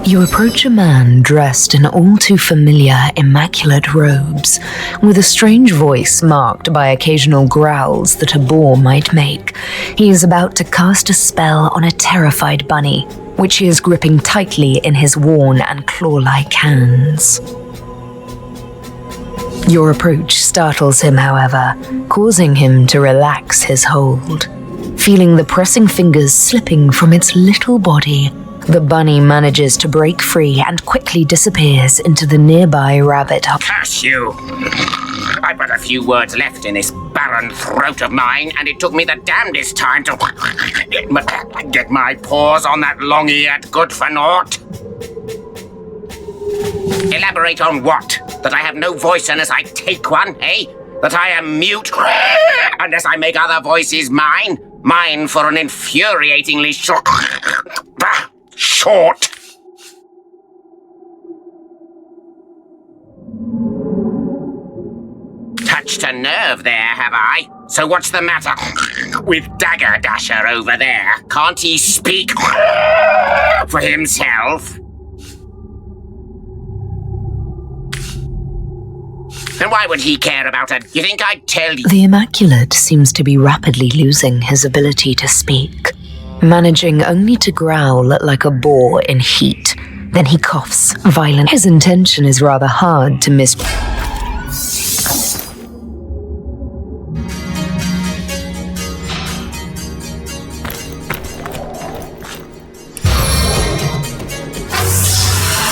M: You approach a man dressed in all too familiar immaculate robes, with a strange voice marked by occasional growls that a boar might make. He is about to cast a spell on a terrified bunny, which he is gripping tightly in his worn and claw-like hands. Your approach startles him, however, causing him to relax his hold. Feeling the pressing fingers slipping from its little body, the bunny manages to break free and quickly disappears into the nearby rabbit hole.
L: Curse you! I've but a few words left in this barren throat of mine, and it took me the damnedest time to get my paws on that long-eared good-for-naught. Elaborate on what? That I have no voice unless I take one, eh? That I am mute unless I make other voices mine? Mine for an infuriatingly short... Touched a nerve there, have I? So what's the matter with Dagger Dasher over there? Can't he speak for himself? And why would he care about it? You think I'd tell you?
M: The Immaculate seems to be rapidly losing his ability to speak, managing only to growl like a boar in heat. Then he coughs violently. His intention is rather hard to miss.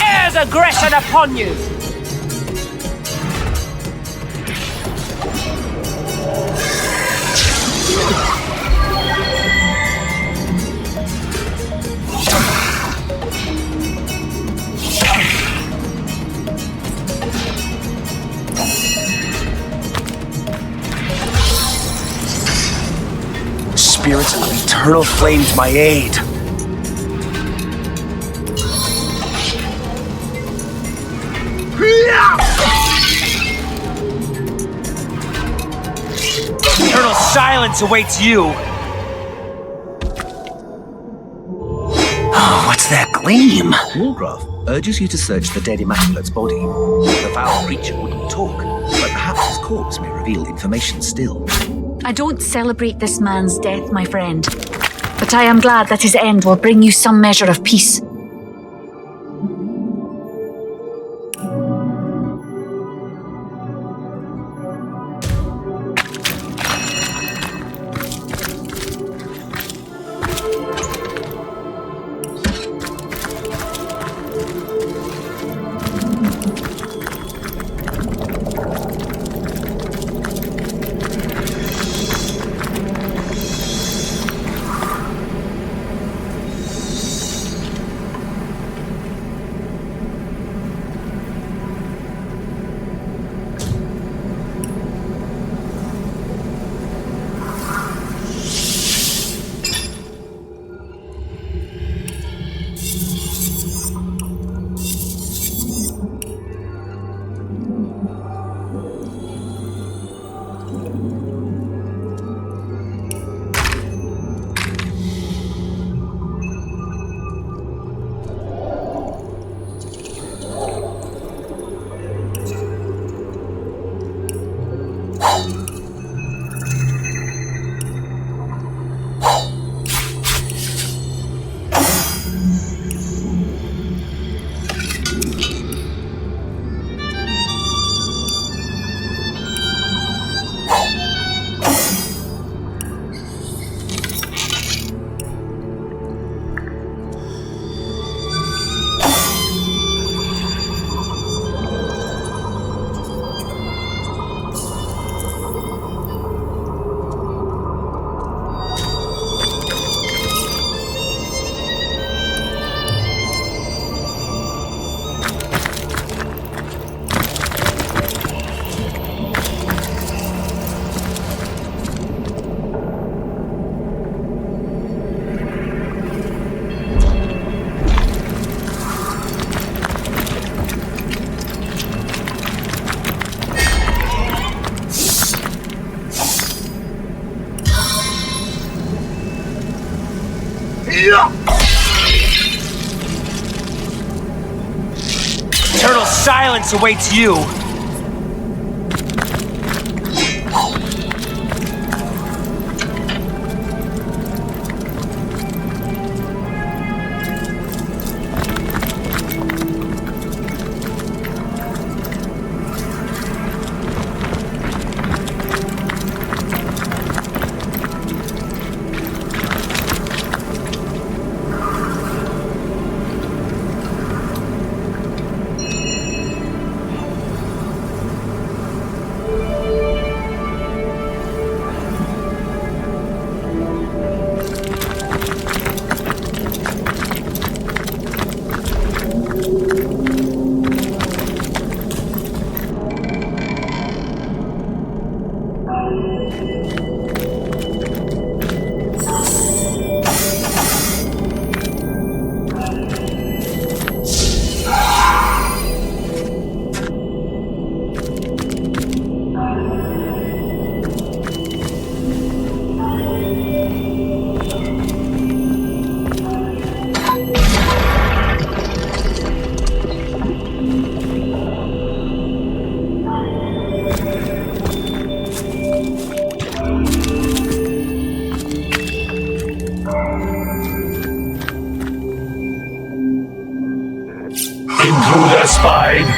B: Airs aggression upon you!
A: Spirits of eternal flame to my aid.
F: Eternal silence awaits you.
A: Oh, what's that gleam?
I: Walgraf urges you to search the dead Immaculate's body. The foul creature wouldn't talk, but perhaps his corpse may reveal information still.
J: I don't celebrate this man's death, my friend, but I am glad that his end will bring you some measure of peace.
F: Eternal silence awaits you.
O: Intruder spied.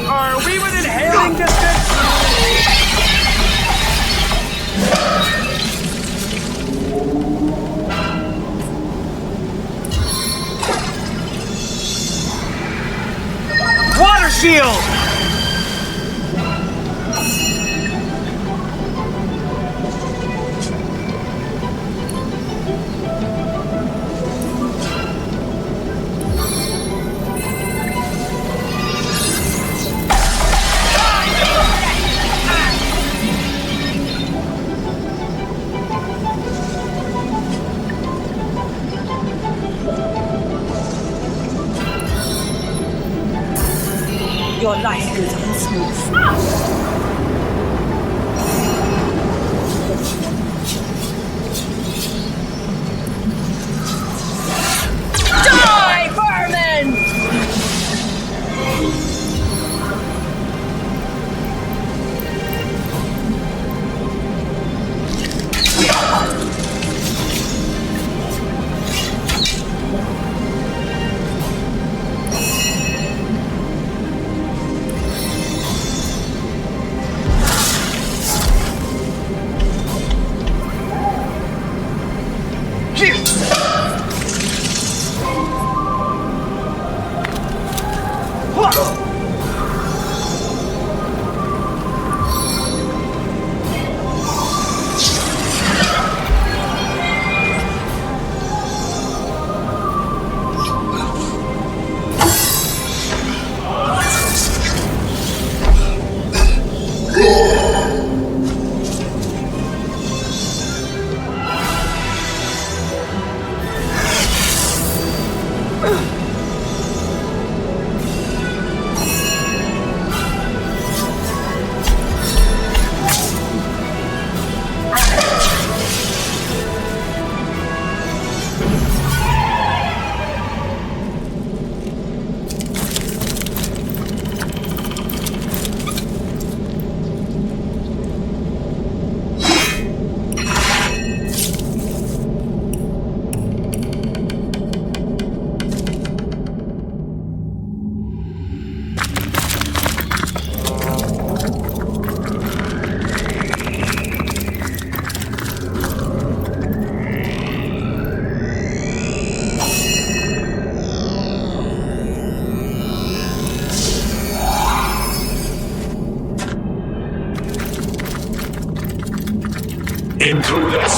F: Are we within hailing distance? Water shield!
B: Your life goes on smooth.
N: Die, vermin!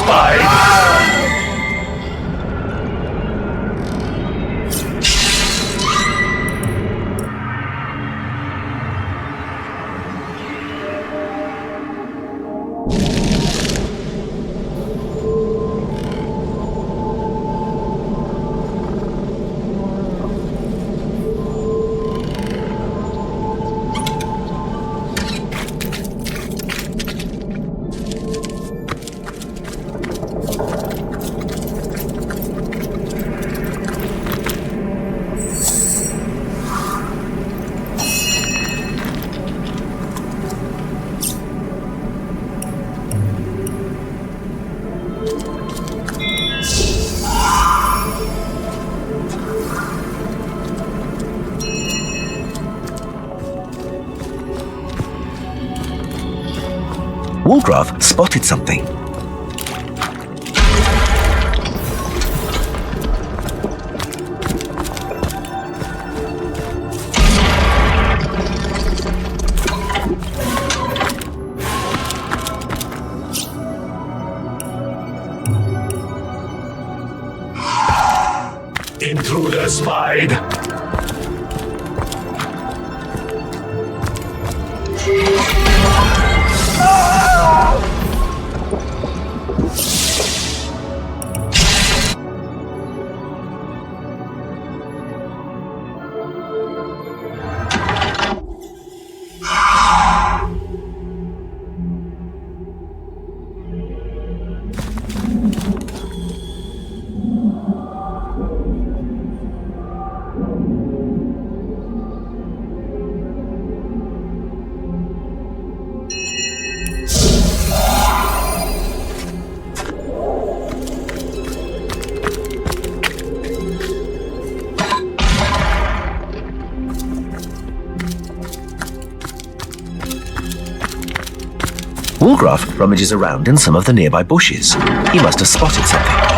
G: spied!
I: Wolgraff spotted something.
G: Intruder spied!
I: Wolgraff rummages around in some of the nearby bushes. He must have spotted something.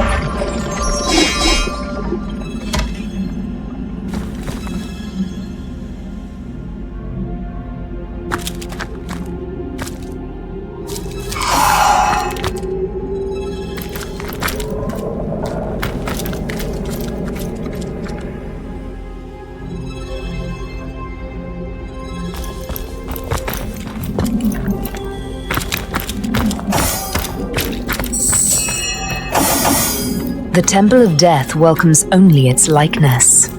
M: The Temple of Death welcomes only its likeness.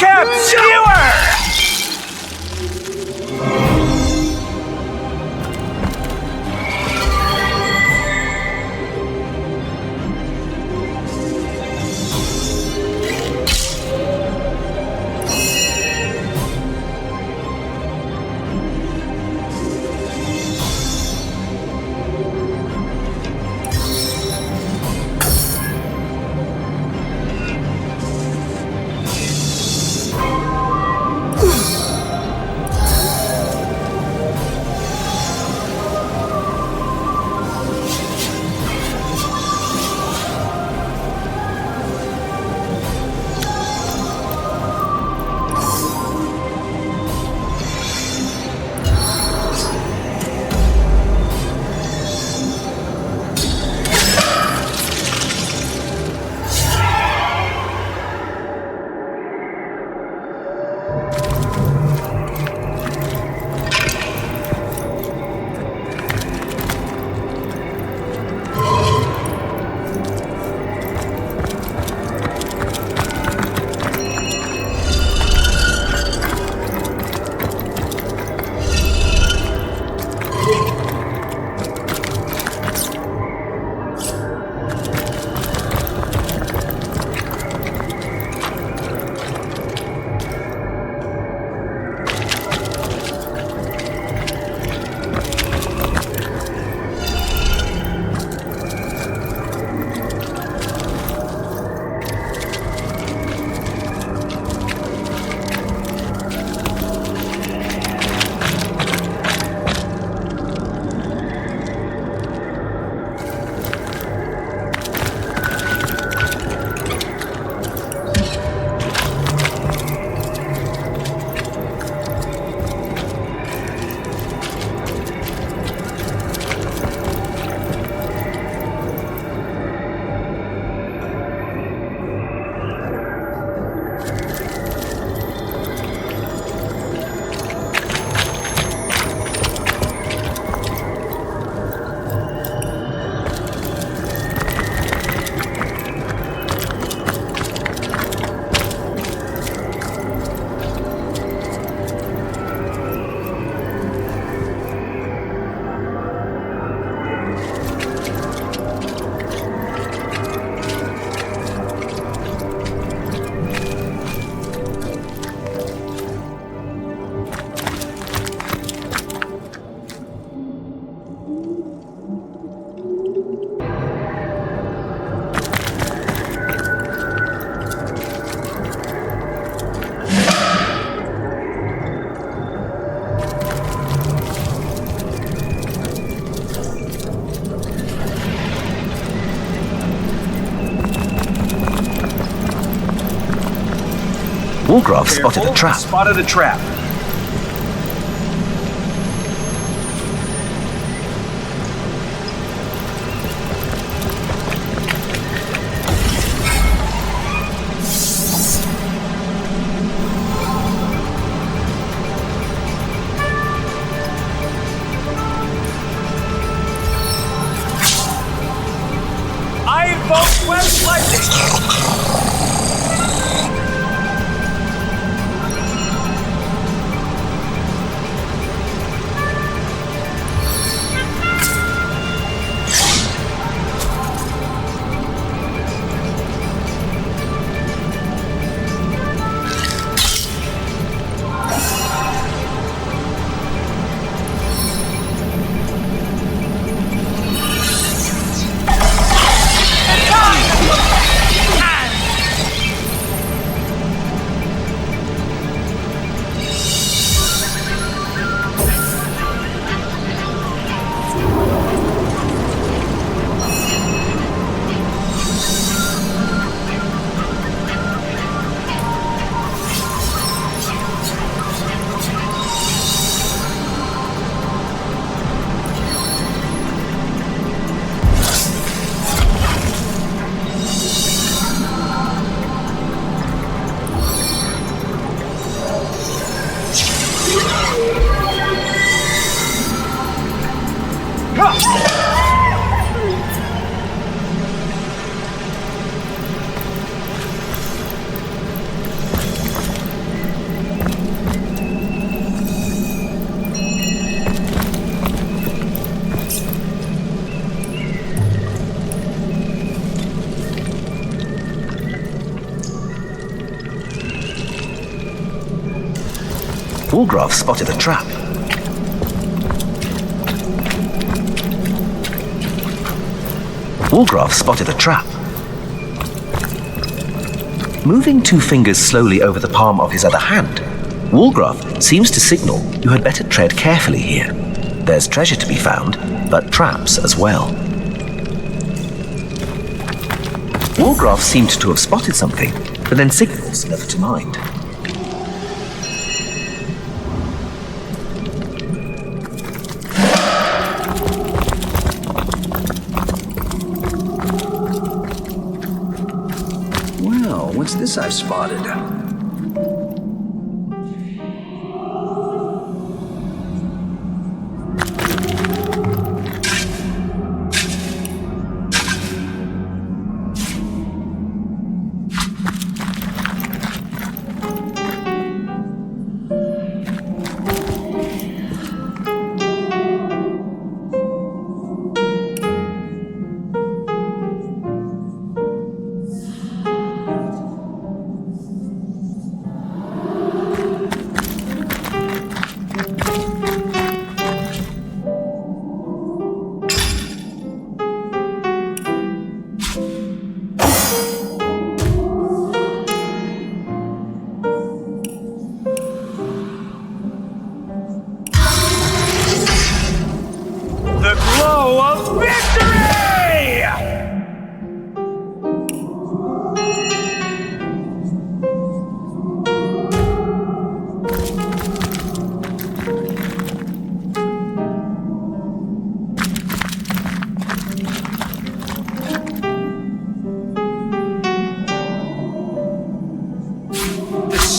F: Hellcat Skewer!
I: Wargraf spotted a trap.
F: Spotted a trap. I invoke West Lightning!
I: Wolgraff spotted a trap. Wolgraff spotted a trap. Moving 2 fingers slowly over the palm of his other hand, Wolgraff seems to signal you had better tread carefully here. There's treasure to be found, but traps as well. Wolgraff seemed to have spotted something, but then signals never to mind.
A: Well, what's this I've spotted?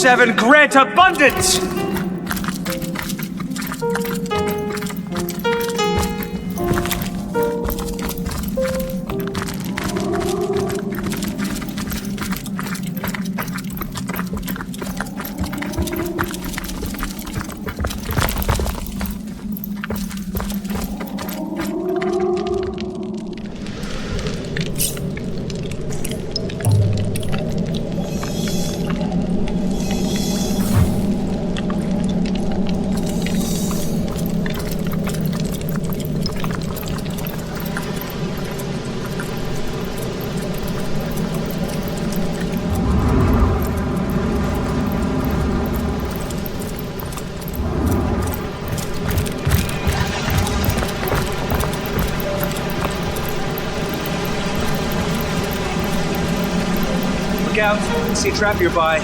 F: Seven grant abundance! Look out, see a trap nearby.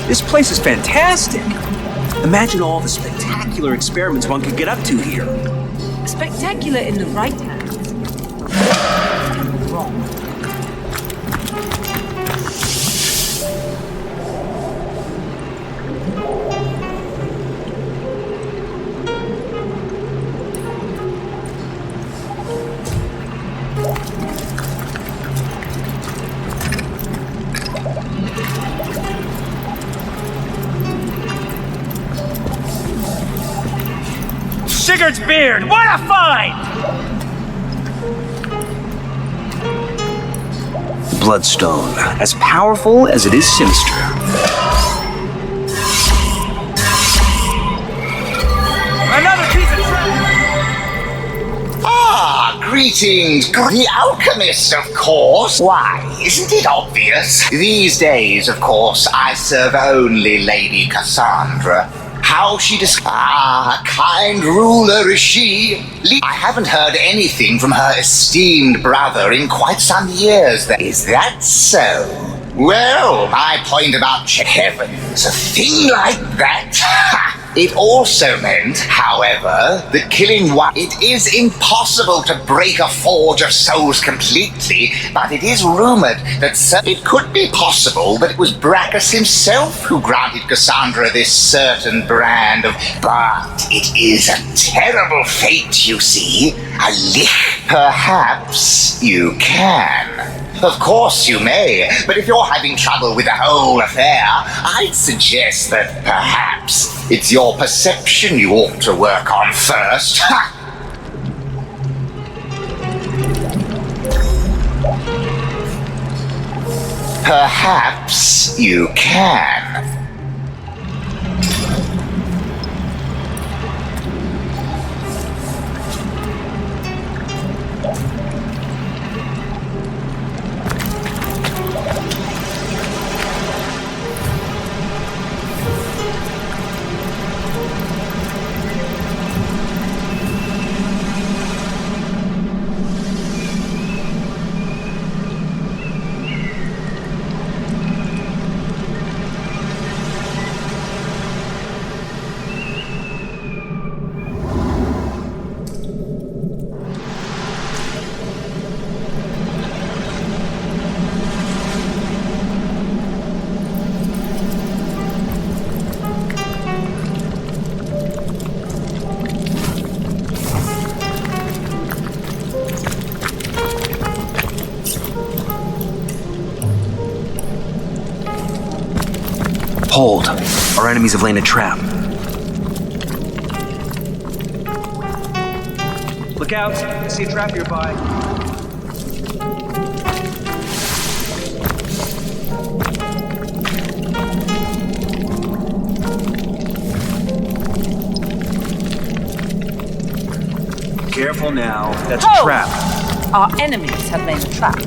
A: This place is fantastic! Imagine all the spectacular experiments one could get up to here.
B: Spectacular in the right hands. Wrong.
F: Sigurd's beard! What a find!
A: Bloodstone, as powerful as it is sinister.
F: Another piece of
O: Ah, greetings, the alchemist, of course. Why, isn't it obvious? These days, of course, I serve only Lady Cassandra. How she a kind ruler is she. I haven't heard anything from her esteemed brother in quite some years. Is that so? Well, my point about heavens, a thing like that. It also meant, however, that killing one, it is impossible to break a forge of souls completely, but it is rumored that it could be possible that it was Brachus himself who granted Cassandra this certain brand of, but it is a terrible fate, you see. A lich, perhaps you can. Of course you may, but if you're having trouble with the whole affair, I'd suggest that perhaps it's your perception you ought to work on first. Perhaps you can.
A: Hold. Our enemies have laid a trap. Look out! I see a trap nearby. Careful now. That's a trap.
B: Our enemies have laid a trap.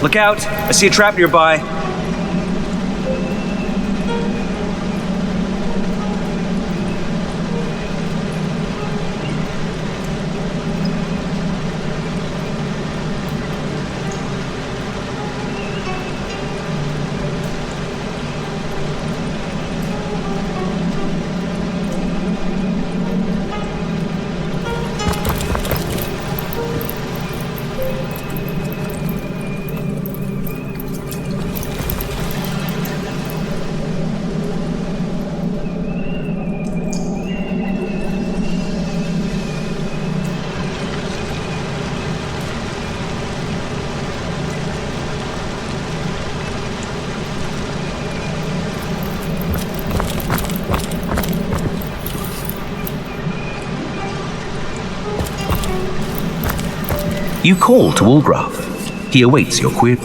A: Look out! I see a trap nearby.
I: You call to Wolgraff. He awaits your query.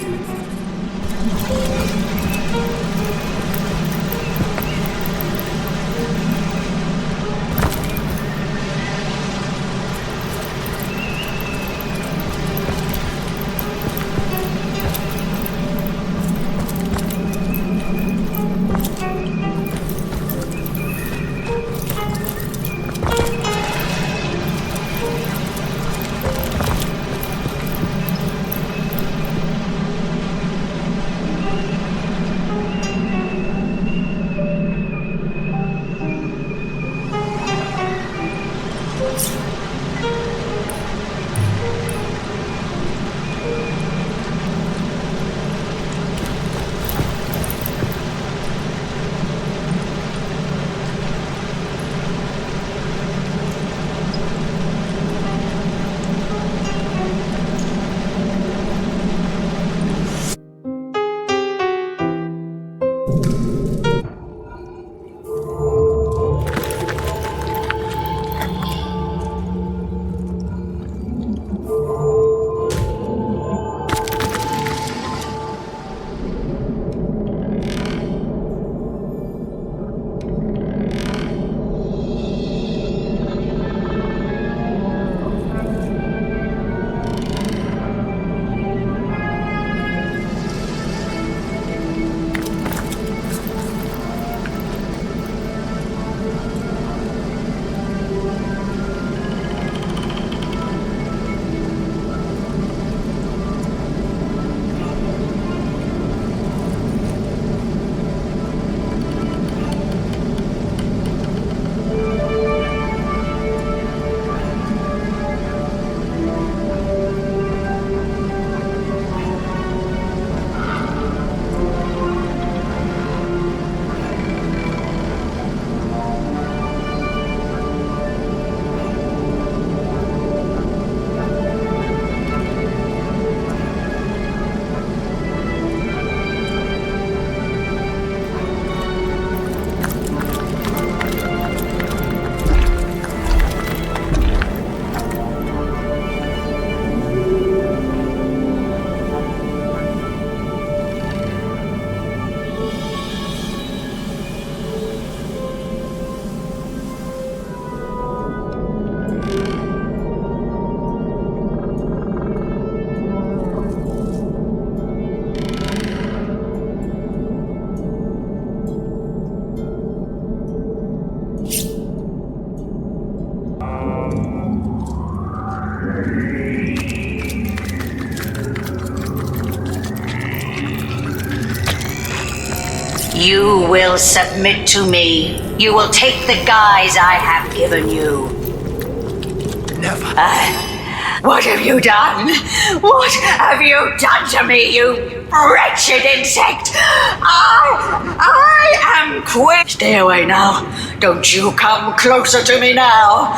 Q: You will submit to me. You will take the guise I have given you.
O: Never.
Q: What have you done? What have you done to me, you wretched insect? I am quit. Stay away now. Don't you come closer to me now.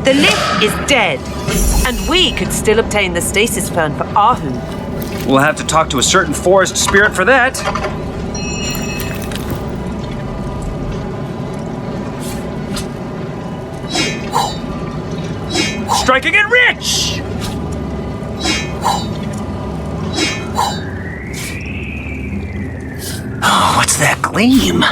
B: The Lich is dead, and we could still obtain the stasis fern for Ahu.
A: We'll have to talk to a certain forest spirit for that. Striking it rich!
O: Oh, what's that gleam?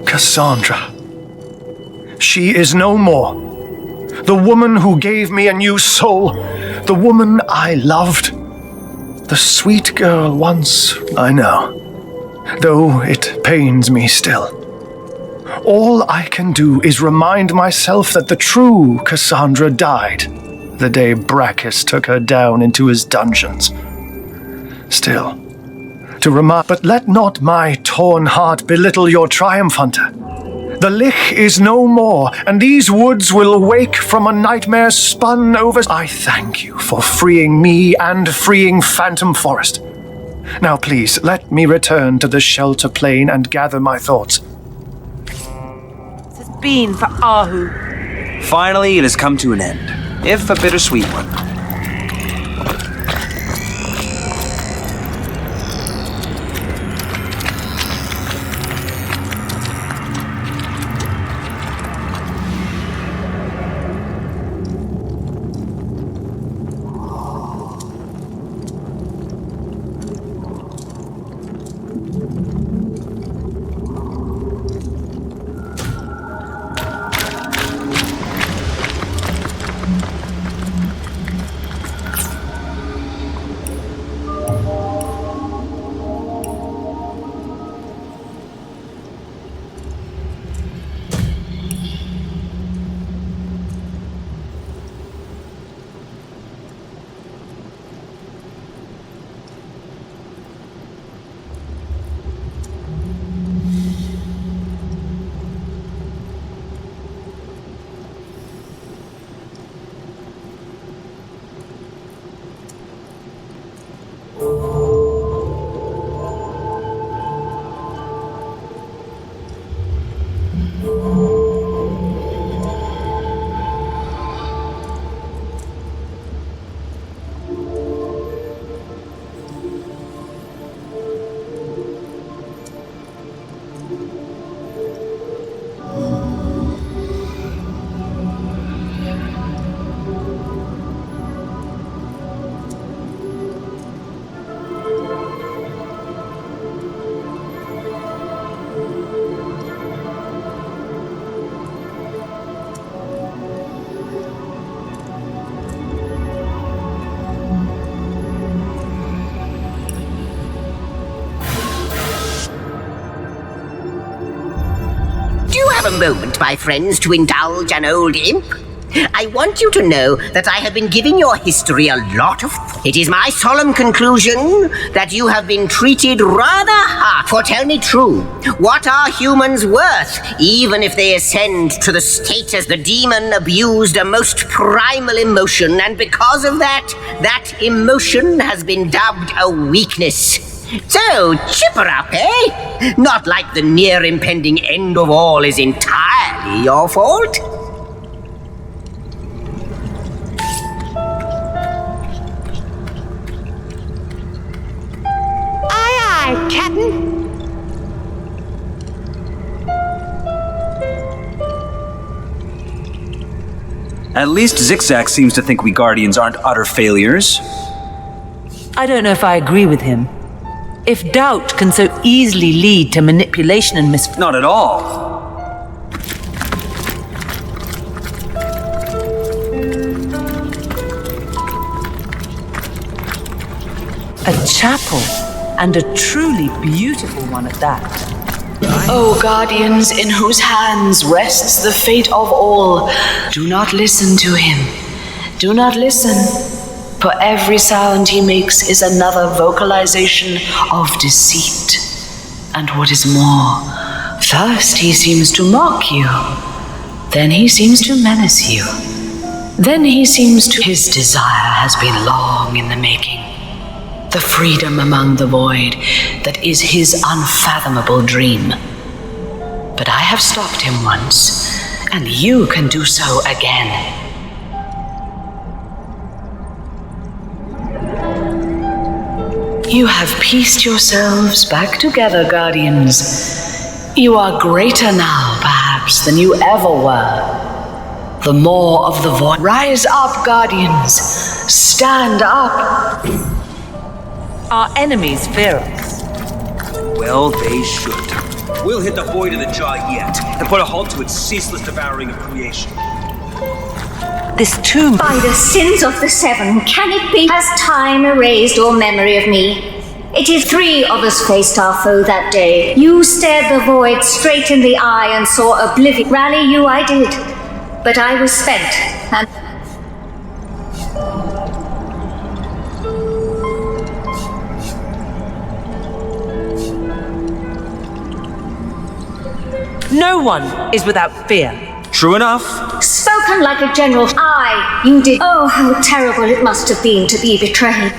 R: Cassandra. She is no more. The woman who gave me a new soul. The woman I loved. The sweet girl once, I know. Though it pains me still. All I can do is remind myself that the true Cassandra died the day Brachus took her down into his dungeons. Still, to remind, but let not my torn heart belittle your triumph, Hunter. The Lich is no more, and these woods will wake from a nightmare spun over. I thank you for freeing me and freeing Phantom Forest. Now please, let me return to the shelter plane and gather my thoughts.
B: This has been for Ahu.
A: Finally, it has come to an end, if a bittersweet one.
L: have a moment, my friends, to indulge an old imp? I want you to know that I have been giving your history a lot of thought. It is my solemn conclusion that you have been treated rather hard. For tell me true, what are humans worth, even if they ascend to the status? The demon abused a most primal emotion, and because of that, that emotion has been dubbed a weakness. So, chipper up, eh? Not like the near impending end of all is entirely your fault.
N: Aye, Captain.
A: At least Zigzag seems to think we Guardians aren't utter failures.
B: I don't know if I agree with him. If doubt can so easily lead to manipulation and
A: Not at all.
B: A chapel, and a truly beautiful one at that.
D: O Guardians, in whose hands rests the fate of all, do not listen to him. Do not listen, for every sound he makes is another vocalization of deceit. And what is more, first he seems to mock you, then he seems to menace you, then he seems to... His desire has been long in the making. The freedom among the void that is his unfathomable dream. But I have stopped him once, and you can do so again. You have pieced yourselves back together, Guardians. You are greater now, perhaps, than you ever were. The more of the void. Rise up, Guardians. Stand up.
B: Our enemies fear us.
A: Well, they should. We'll hit the void of the jaw yet, and put a halt to its ceaseless devouring of creation.
B: This tomb...
C: By the sins of the seven, can it be? Has time erased all memory of me? It is 3 of us faced our foe that day. You stared the void straight in the eye and saw oblivion. Rally you I did, but I was spent, and...
B: No one is without fear.
A: True enough.
C: Spoken like a general. Aye, you did. Oh, how terrible it must have been to be betrayed.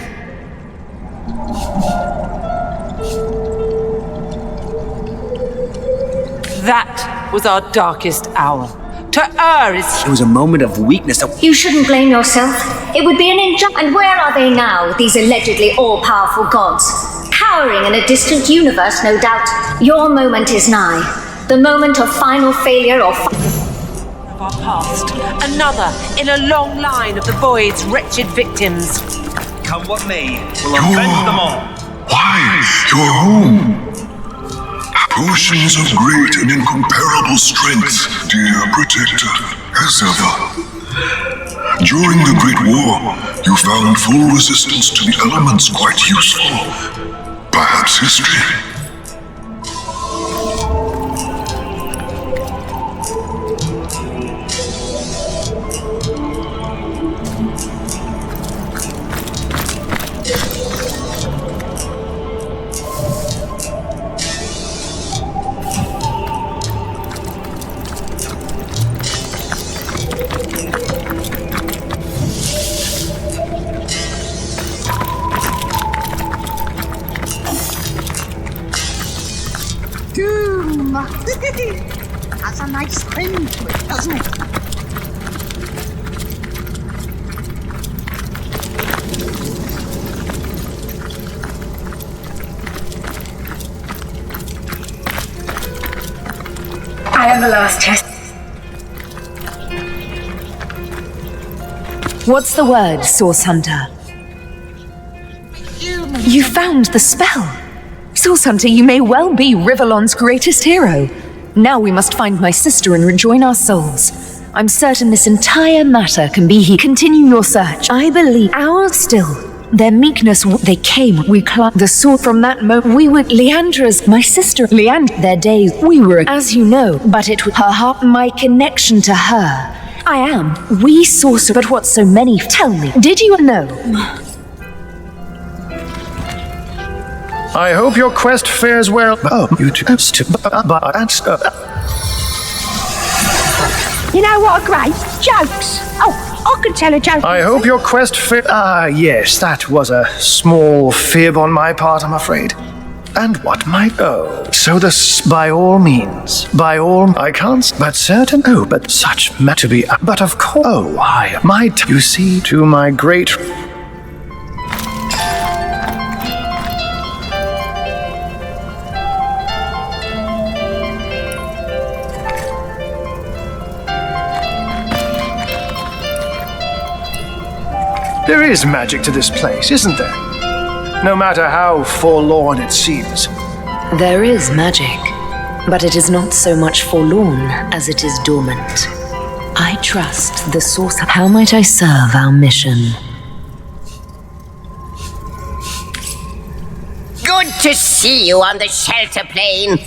B: That was our darkest hour. To err is...
A: It was a moment of weakness that...
C: You shouldn't blame yourself. It would be an injustice. And where are they now, these allegedly all-powerful gods? Cowering in a distant universe, no doubt. Your moment is nigh. The moment of final failure or...
B: Of our past. Another in a long line of the void's wretched victims.
A: Come what may, we'll avenge them all.
G: Why, you're home. Potions of great and incomparable strength, dear protector, as ever. During the Great War, you found full resistance to the elements quite useful. Perhaps history.
N: Has a nice ring to it, doesn't it?
H: I am the last test.
M: What's the word, Source Hunter? You found the spell. Source Hunter, you may well be Rivellon's greatest hero. Now we must find my sister and rejoin our souls. I'm certain this entire matter can be here. Continue your search. I believe ours still. Their meekness, they came, we climbed the sword from that moment. We were Leandra's, my sister, Leandra. Their days, we were, as you know, but it was her heart, my connection to her. I am. We sorcerer, but what so many? Tell me, did you know?
R: I hope your quest fares well. Oh, you two.
N: You know what are great? Jokes. Oh, I can tell a joke.
R: I hope your quest yes, that was a small fib on my part, I'm afraid. And what might... Oh, so by all means, I can't... But certain... Oh, but such to be... But of course... Oh, I might... You see, to my great... There is magic to this place, isn't there? No matter how forlorn it seems.
M: There is magic, but it is not so much forlorn as it is dormant. I trust the source. How might I serve our mission?
L: Good to see you on the shelter plane.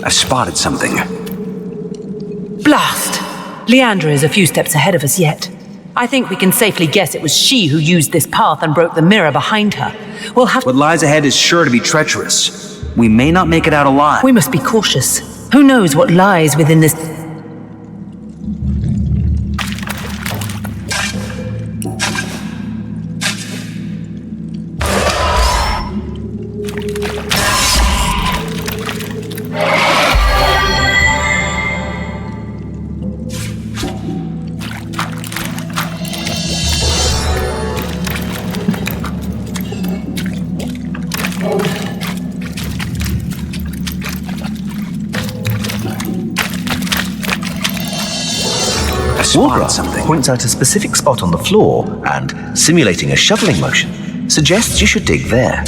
A: I've spotted something.
B: Blast! Leandra is a few steps ahead of us yet. I think we can safely guess it was she who used this path and broke the mirror behind her. We'll have...
A: What lies ahead is sure to be treacherous. We may not make it out alive.
B: We must be cautious. Who knows what lies within this...
I: Wolgraff points out a specific spot on the floor and, simulating a shoveling motion, suggests you should dig there.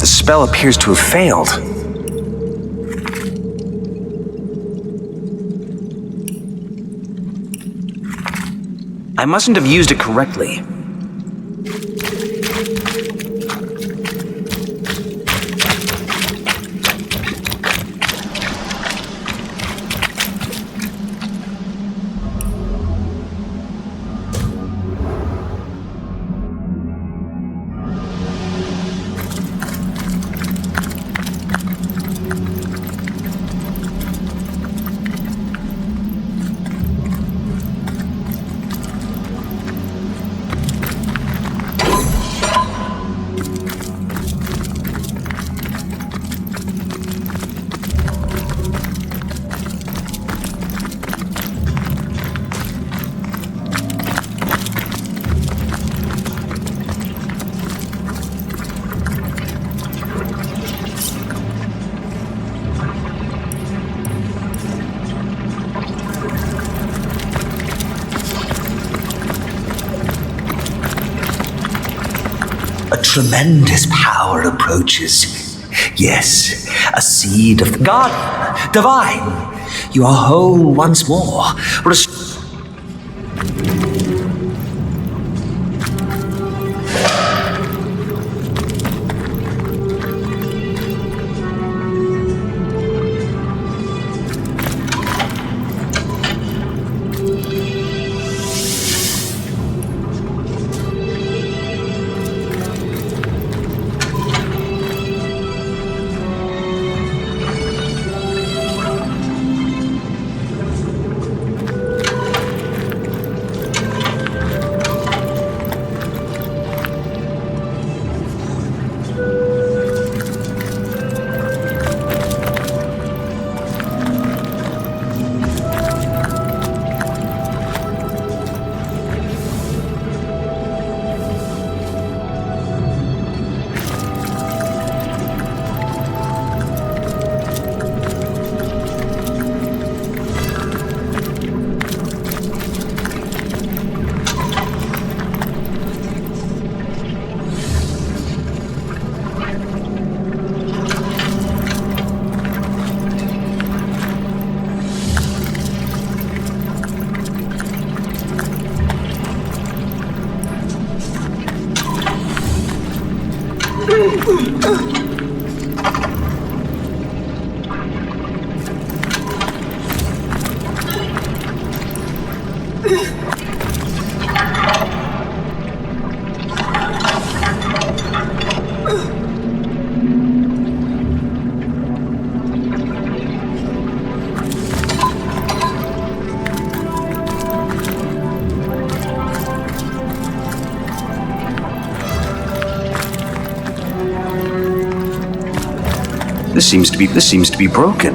A: The spell appears to have failed. I mustn't have used it correctly.
O: A tremendous power approaches. Yes, a seed of the garden, divine. You are whole once more.
A: This seems to be broken.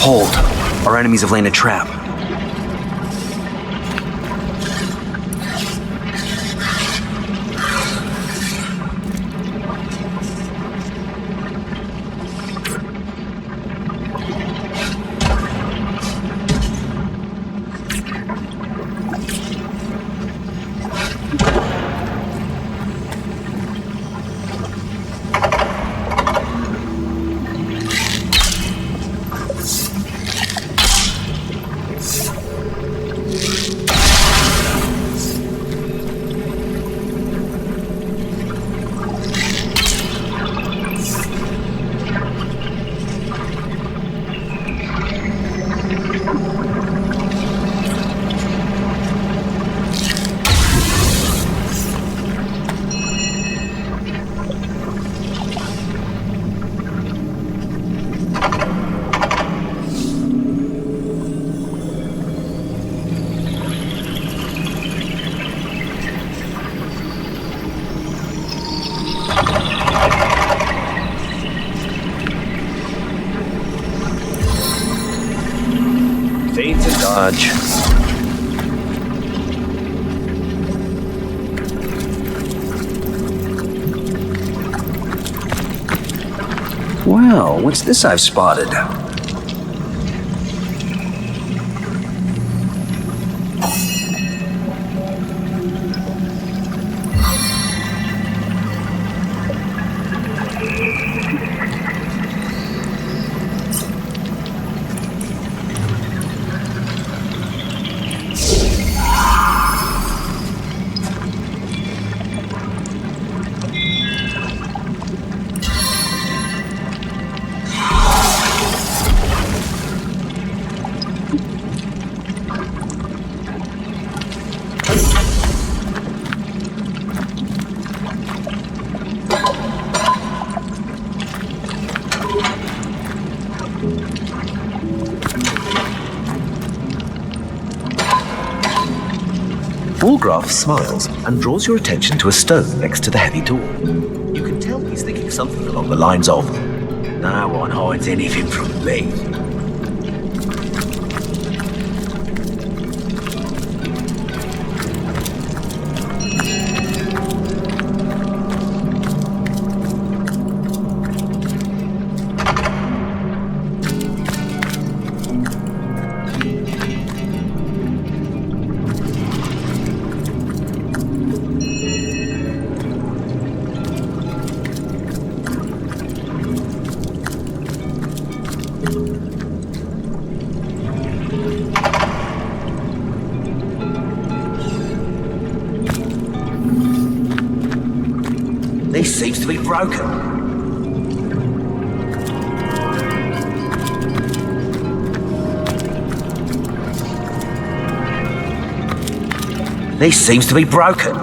A: Hold. Our enemies have laid a trap. Feint and dodge. Well, what's this I've spotted?
I: Woolgraf smiles and draws your attention to a stone next to the heavy door. You can tell he's thinking something along the lines of, "No one hides anything from me." This seems to be broken. This seems to be broken.